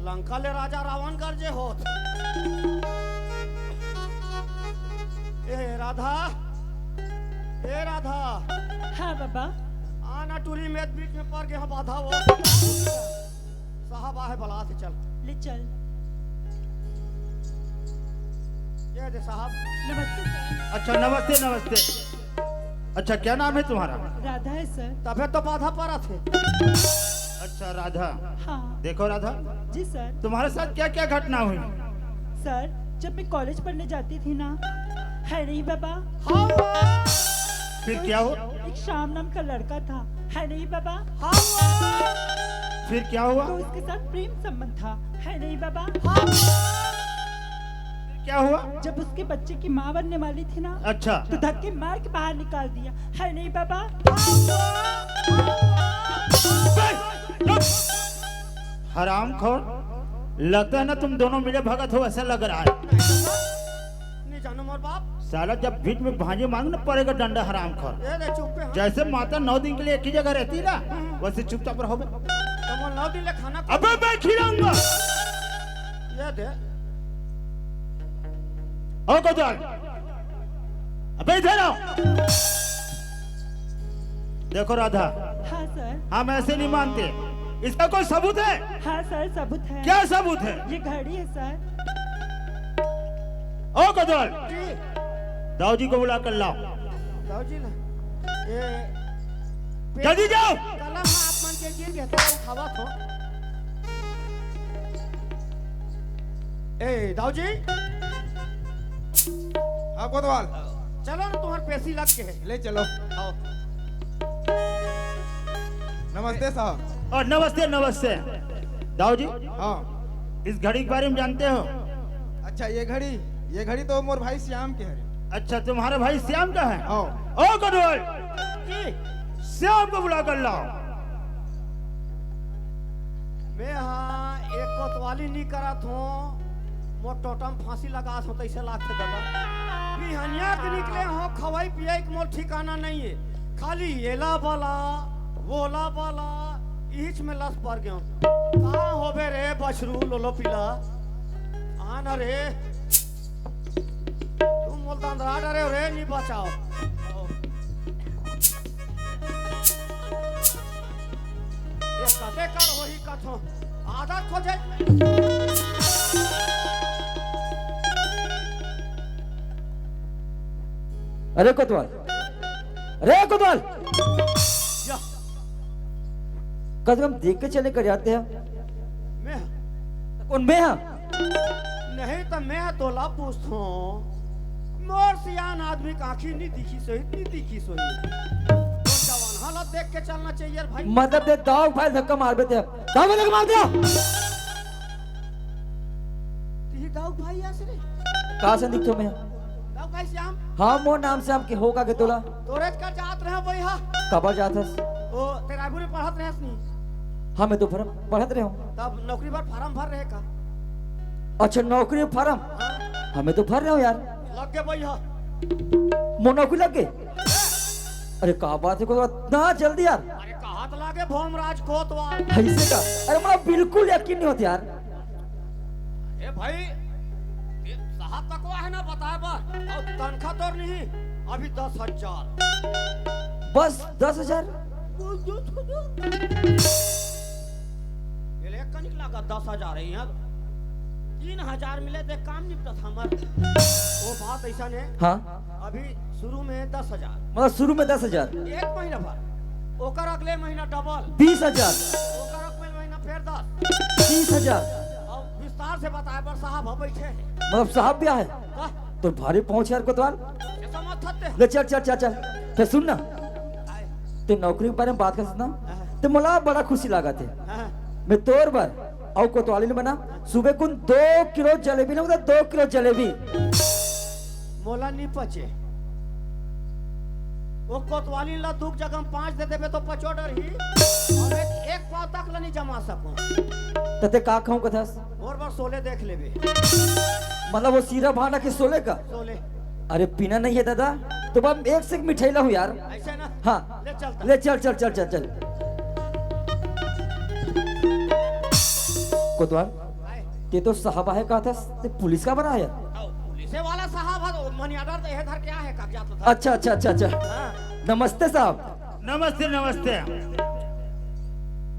Speaker 6: लंका ले राजा रावण कर जे होत। ए राधा, ए राधा,
Speaker 8: हाँ बाबा
Speaker 6: आना टूरी में बीच में पड़ के हम बाधा वो साहब आहे बला से चल।
Speaker 8: ले चल
Speaker 6: ये दे साहब।
Speaker 8: नमस्ते सर।
Speaker 3: अच्छा, नमस्ते नमस्ते। अच्छा, क्या नाम है तुम्हारा?
Speaker 8: राधा है सर।
Speaker 6: तबे तो बाधा पड़ा थे।
Speaker 3: अच्छा राधा।
Speaker 8: हाँ
Speaker 3: देखो राधा,
Speaker 8: जी सर।
Speaker 3: तुम्हारे साथ क्या क्या घटना हुई?
Speaker 8: सर जब मैं कॉलेज पढ़ने जाती थी ना, है नहीं बाबा,
Speaker 3: फिर क्या हुआ?
Speaker 8: एक शाम नाम का लड़का था, है नहीं बाबा,
Speaker 3: फिर क्या हुआ?
Speaker 8: तो उसके साथ प्रेम संबंध था, है नहीं बाबा।
Speaker 3: क्या हुआ?
Speaker 8: जब उसके बच्चे की माँ बनने वाली थी ना,
Speaker 3: अच्छा,
Speaker 8: तो धक्के मार के बाहर निकाल दिया, है नहीं बाबा।
Speaker 3: हरामखोर, लगता है ना तुम दोनों मिले भगत हो, ऐसा लग रहा है।
Speaker 6: नहीं जानो मोर बाप।
Speaker 3: साला जब बीच में भांजे मांगना पड़ेगा डंडा। हरामखोर,
Speaker 6: ये दे चुप पे।
Speaker 3: जैसे माता 9 दिन के लिए एक ही जगह रहती है ना, वैसे चुपचाप रहो बे।
Speaker 6: तुम 9 दिन ले खाना
Speaker 3: अबे मैं खिलाऊंगा।
Speaker 6: ये दे।
Speaker 3: ओ कोतवाल, अबे इधर आओ। देखो राधा,
Speaker 8: हाँ सर।
Speaker 3: हम ऐसे नहीं मानते। इसका कोई सबूत है?
Speaker 8: हाँ सर सबूत है।
Speaker 3: क्या सबूत है?
Speaker 8: ये घड़ी है सर।
Speaker 3: ओ कोतवाल, दाऊ जी को बुला कर लाओ।
Speaker 6: दाऊ जी ना।
Speaker 3: ये
Speaker 9: जल्दी जाओ।
Speaker 3: कलम आप मन के गिर गया तेरा उठावा था। ए दाऊ जी,
Speaker 6: हाँ कोतवाल,
Speaker 3: चलो ना तुम्हारे पेशी लग के है।
Speaker 6: ले चलो।
Speaker 3: आओ।
Speaker 6: नमस्ते साहब।
Speaker 9: और नमस्ते नमस्ते। दाऊ जी,
Speaker 6: हाँ
Speaker 9: इस घड़ी के बारे में जानते हो?
Speaker 6: अच्छा, ये घड़ी तो मोर भाई श्याम के है।
Speaker 9: अच्छा, तुम्हारा भाई श्याम का है?
Speaker 6: हाँ।
Speaker 9: ओ कोतवाल, श्याम को बुला कर लाओ।
Speaker 3: मैं हाँ एक कोतवाली नहीं करा थो, मोर टोटम फांसी लगा थो तैसे लागते दादा। बिहनिया के निकले हो, खवाई पियाई के मोर ठिकाना नहीं है। खाली येला वाला वोला वाला ईच में लस पड़ गया। कहाँ होबे रे बछरू लोलो पिला आना रे, तुम मुल्तान दरा रे रे नहीं बचाओ। ये कते कर वही कथो आदत खोजे।
Speaker 2: अरे कोतवाल, अरे कोतवाल,
Speaker 3: या
Speaker 2: कदम देख के चले कर जाते हैं।
Speaker 3: मैं
Speaker 2: कौन मैं हाँ?
Speaker 3: नहीं तो मैं तोला पूछतो, मोर सियान आदमी का आँखी नहीं दिखी सोई, नहीं दिखी सोई। तो जवान हालत देख के चलना चाहिए भाई।
Speaker 2: मतलब दे दाव भाई धक्का मार देते हैं, दाव में धक्का मार दिया।
Speaker 3: ती दाऊ भाई आसरे,
Speaker 2: कहाँ से दिखतो मैं?
Speaker 3: दाऊ भाई श्याम,
Speaker 2: हाँ मोर नाम से हम के होगा के तोला
Speaker 3: तोरेज का जात रहे भाई हा।
Speaker 2: कबर जाथस।
Speaker 3: ओ तेरा गुरी पढ़त रहस नहीं,
Speaker 2: हाँ मैं तो पढ़त रहे हूँ।
Speaker 3: तब नौकरी बार फार्म भर रहे का?
Speaker 2: अच्छा नौकरी फार्म,
Speaker 3: हाँ,
Speaker 2: हमें तो भर रहे हो यार।
Speaker 3: लग गए भाई हा।
Speaker 2: मोर नौकरी लग गई। अरे कहा बात है कोतवाल, इतना जल्दी यार?
Speaker 3: अरे कहा तो लागे भोमराज कोतवाल।
Speaker 2: ऐसे का? अरे मुझे बिल्कुल यकीन नहीं होता यार।
Speaker 3: ए भाई, ये साहब तकवा है ना बताए बा, और तनख्वाह तो नहीं, अभी 10,000।
Speaker 2: बस 10,000?
Speaker 3: ये ले कनिक लगा 10,000 है यहाँ। 3,000 मिले थे काम निपटा था हमार। वो बात ऐसा ने,
Speaker 2: हाँ
Speaker 3: अभी शुरू में 10,000,
Speaker 2: मतलब शुरू में 10,000,
Speaker 3: एक महीना भर, ओकर अगले महीना डबल,
Speaker 2: 20,000,
Speaker 3: ओकर अगले महीना फिर 10,
Speaker 2: 30,000।
Speaker 3: और विस्तार से बताए पर साहब हम बैठे हैं।
Speaker 2: मतलब साहब भी है
Speaker 3: का
Speaker 2: तो भारी पहुंच यार कोतवाल।
Speaker 3: ये समझ थते।
Speaker 2: ले चल चल चल चल। फिर सुन ना, ते नौकरी के बारे में बात कर सकता, तो मला बड़ा खुशी लगा थे।
Speaker 3: हाँ,
Speaker 2: मैं तोर बार और कोतवाली ने बना सुबह कुन 2 किलो जलेबी ना, मतलब 2 किलो जलेबी
Speaker 3: मोला नहीं पचे। वो कोतवाली ला दुख जगह 5 दे देबे तो पचोडर ही, और एक पाव तक ला नहीं जमा सकूं।
Speaker 2: तते का कहूं कथस?
Speaker 3: और बार 16 देख लेबे।
Speaker 2: मतलब वो सीरा भाड़ा के 16 का?
Speaker 3: 16
Speaker 2: अरे पीना नहीं है दादा, तो अब एक से एक मिठाई लाऊं यार।
Speaker 3: ऐसे ना?
Speaker 2: हाँ
Speaker 3: ले चलता।
Speaker 2: ले चल चल चल चल चल। कोतवाल,
Speaker 3: आए,
Speaker 2: ते तो साहबा है कहा था, ते पुलिस का बना है।
Speaker 3: आओ, पुलिस वाला साहब है तो मनी ऑर्डर दे है, धर क्या है कागजात तो था।
Speaker 2: अच्छा अच्छा अच्छा अच्छा।
Speaker 3: हाँ,
Speaker 2: नमस्ते साहब।
Speaker 9: नमस्ते नमस्ते।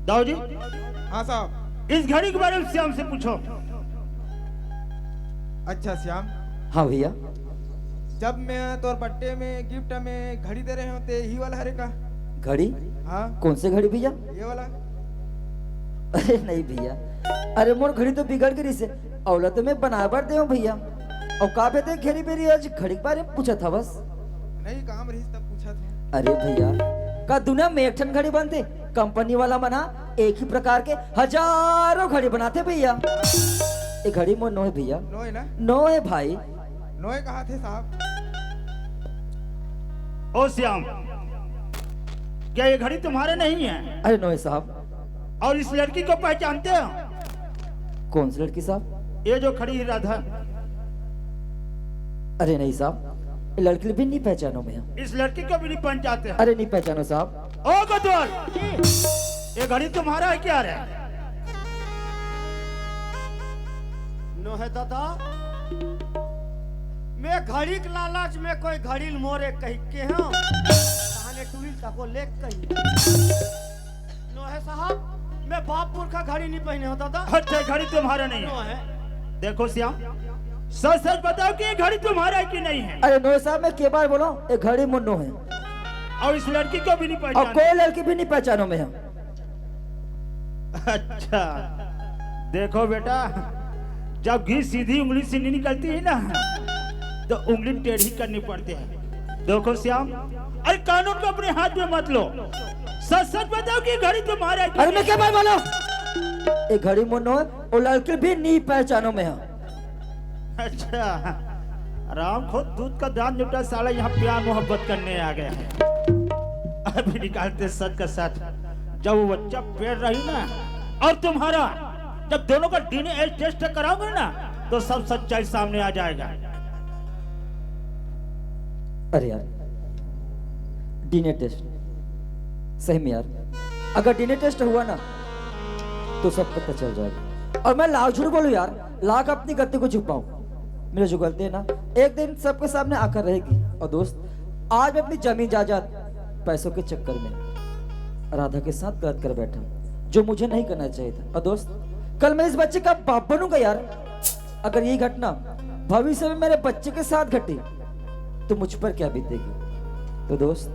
Speaker 9: दाऊ जी,
Speaker 6: हाँ साहब।
Speaker 9: इस घड़ी के बारे में श्याम से पूछो।
Speaker 6: अच्छा श्याम,
Speaker 2: हाँ भैया।
Speaker 6: जब मैं तोर बर्थडे में गिफ्ट में घड़ी दे रहे होते, ही वाला हरे का?
Speaker 2: घड़ी?
Speaker 6: हाँ
Speaker 2: कौन से घड़ी भैया?
Speaker 6: ये वाला।
Speaker 2: अरे नहीं भैया, अरे मोर घड़ी तो बिगड़ गई से, औला तो मैं बनाबर दे हूँ भैया। और का बेटे घेरी बेरी आज घड़ी के बारे में पूछा था बस।
Speaker 6: नहीं काम रही तब पूछा था।
Speaker 2: अरे भैया, का दुनिया में एक ठन घड़ी बनते, कंपनी वाला बना एक ही प्रकार के हजारों घड़ी बनाते भैया। ये घड़ी मोर नो है भैया,
Speaker 6: नोए ना?
Speaker 2: नो है भाई।
Speaker 6: नोए कहा थे साहब?
Speaker 9: ओ श्याम, क्या ये घड़ी तुम्हारे नहीं है?
Speaker 2: अरे नो है साहब।
Speaker 9: और इस लड़की को पहचानते हो?
Speaker 2: कौन सी लड़की साहब?
Speaker 9: ये जो खड़ी है राधा।
Speaker 2: अरे नहीं साहब, ये लड़की भी नहीं पहचानो मैं।
Speaker 9: इस लड़की को भी नहीं पहचानते हो?
Speaker 2: अरे नहीं पहचानो साहब।
Speaker 9: ओ कोतवाल, ये घड़ी तुम्हारा है क्या रे?
Speaker 3: नो है दादा, मैं घड़ी के लालच में कोई घड़ी मोरे कह के हूँ, कहानी टूल तक को लेक कही। नो है साहब, मैं बापपुर का घड़ी नहीं पहने हो दादा।
Speaker 9: अच्छा, घड़ी तुम्हारा नहीं
Speaker 3: नो
Speaker 9: है?
Speaker 3: है।
Speaker 9: देखो श्याम, सच सच बताओ कि ये घड़ी तुम्हारा है कि नहीं है?
Speaker 2: अरे नो साहब, मैं के बार बोला ये घड़ी मोर नो है।
Speaker 3: और इस लड़की को भी नहीं
Speaker 2: और
Speaker 3: पहचान।
Speaker 2: कोई लड़की भी नहीं पहचानो में हम।
Speaker 3: अच्छा देखो बेटा, जब घी सीधी उंगली से नहीं निकलती है ना तो उंगली टेढ़ी करनी पड़ती है। देखो श्याम, अरे कानून को अपने हाथ में मत लो, सच सच बताओ कि घड़ी तुम्हारे।
Speaker 2: अरे मैं क्या बात बोलो, एक घड़ी मुन्नो है और लड़की भी नहीं पहचानो में हम।
Speaker 3: अच्छा राम खुद दूध का दान जुटा, साला यहाँ प्यार मोहब्बत करने आ गया है। अभी निकालते सच का सच, जब वो बच्चा पेड़ रही ना और तुम्हारा, जब दोनों का डीएनए टेस्ट कराओगे ना तो सब सच्चाई सामने आ जाएगा।
Speaker 2: अरे यार डीएनए टेस्ट सही में यार, अगर डीएनए टेस्ट हुआ ना तो सब पता चल जाएगा। और मैं लाख झूठ बोलूं यार, लाख अपनी गलती को छुपाऊं, मेरी जो गलती है ना एक दिन सबके सामने आकर रहेगी। और दोस्त आज मैं अपनी जमीन जायदाद पैसों के चक्कर में राधा के साथ गलत कर बैठा, जो मुझे नहीं करना चाहिए था। और दोस्त कल मैं इस बच्चे का बाप बनूंगा यार। अगर ये घटना भविष्य में मेरे बच्चे के साथ घटी तो मुझ पर क्या बीतेगी। तो दोस्त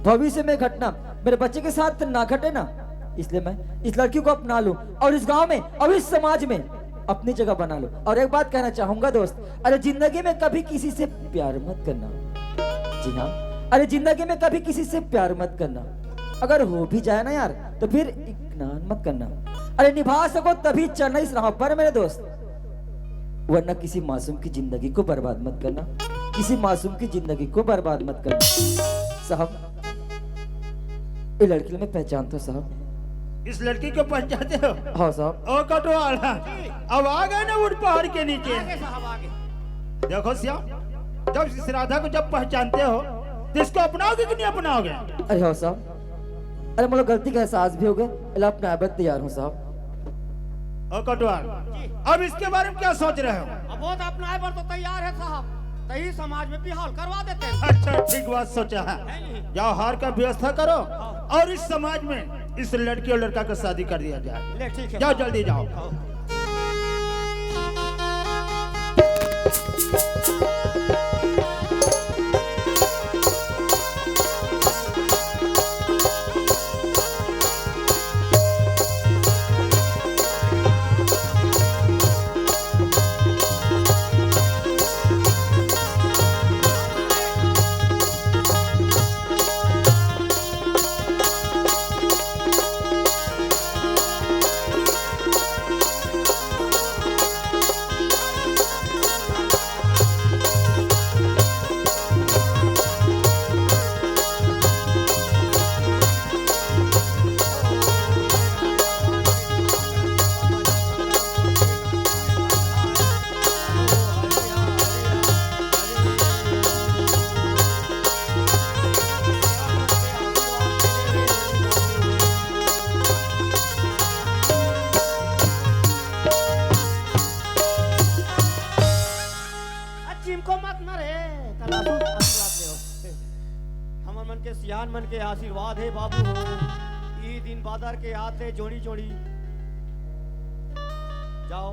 Speaker 2: भविष्य में घटना मेरे बच्चे के साथ ना घटे ना, इसलिए मैं इस लड़की को अपना लूं और इस गांव में और इस समाज में अपनी जगह बना लूं। और एक बात कहना चाहूंगा दोस्त, अरे जिंदगी में कभी किसी से प्यार मत करना। जी हाँ, अरे जिंदगी में कभी किसी से प्यार मत करना। अगर हो भी जाए ना यार तो फिर इग्नोर मत करना। अरे निभा सको तभी चढ़ना इस राह पर मेरे दोस्त, वरना किसी मासूम की जिंदगी को बर्बाद मत करना, किसी मासूम की जिंदगी को बर्बाद मत करना। साहब ये लड़की मैं पहचानता हूँ साहब।
Speaker 3: इस लड़की को पहचानते हो?
Speaker 2: हाँ साहब।
Speaker 3: ओ कटवाल, अब आ गए ना उड़ पहाड़ के नीचे। देखो श्याम, जब इस राधा को जब पहचानते हो तो इसको अपनाओगे कि नहीं अपनाओगे?
Speaker 2: अरे हाँ साहब, अरे मुझे गलती का एहसास भी हो गया, अपने आप तैयार हूँ साहब।
Speaker 3: ओ कटवाल, अब इसके बारे में क्या सोच रहे हो?
Speaker 10: अब वो तो अपना पर तो तैयार है साहब, तही समाज में भी हाल करवा देते हैं।
Speaker 3: अच्छा ठीक बात सोचा है, जाओ हार का व्यवस्था करो और इस समाज में इस लड़की और लड़का का शादी कर दिया जाए।
Speaker 10: ले ठीक है,
Speaker 3: जाओ जल्दी जाओ।
Speaker 10: सियान मन के आशीर्वाद है बाबू हो, ई दिन बादर के आते जोड़ी जोड़ी जाओ।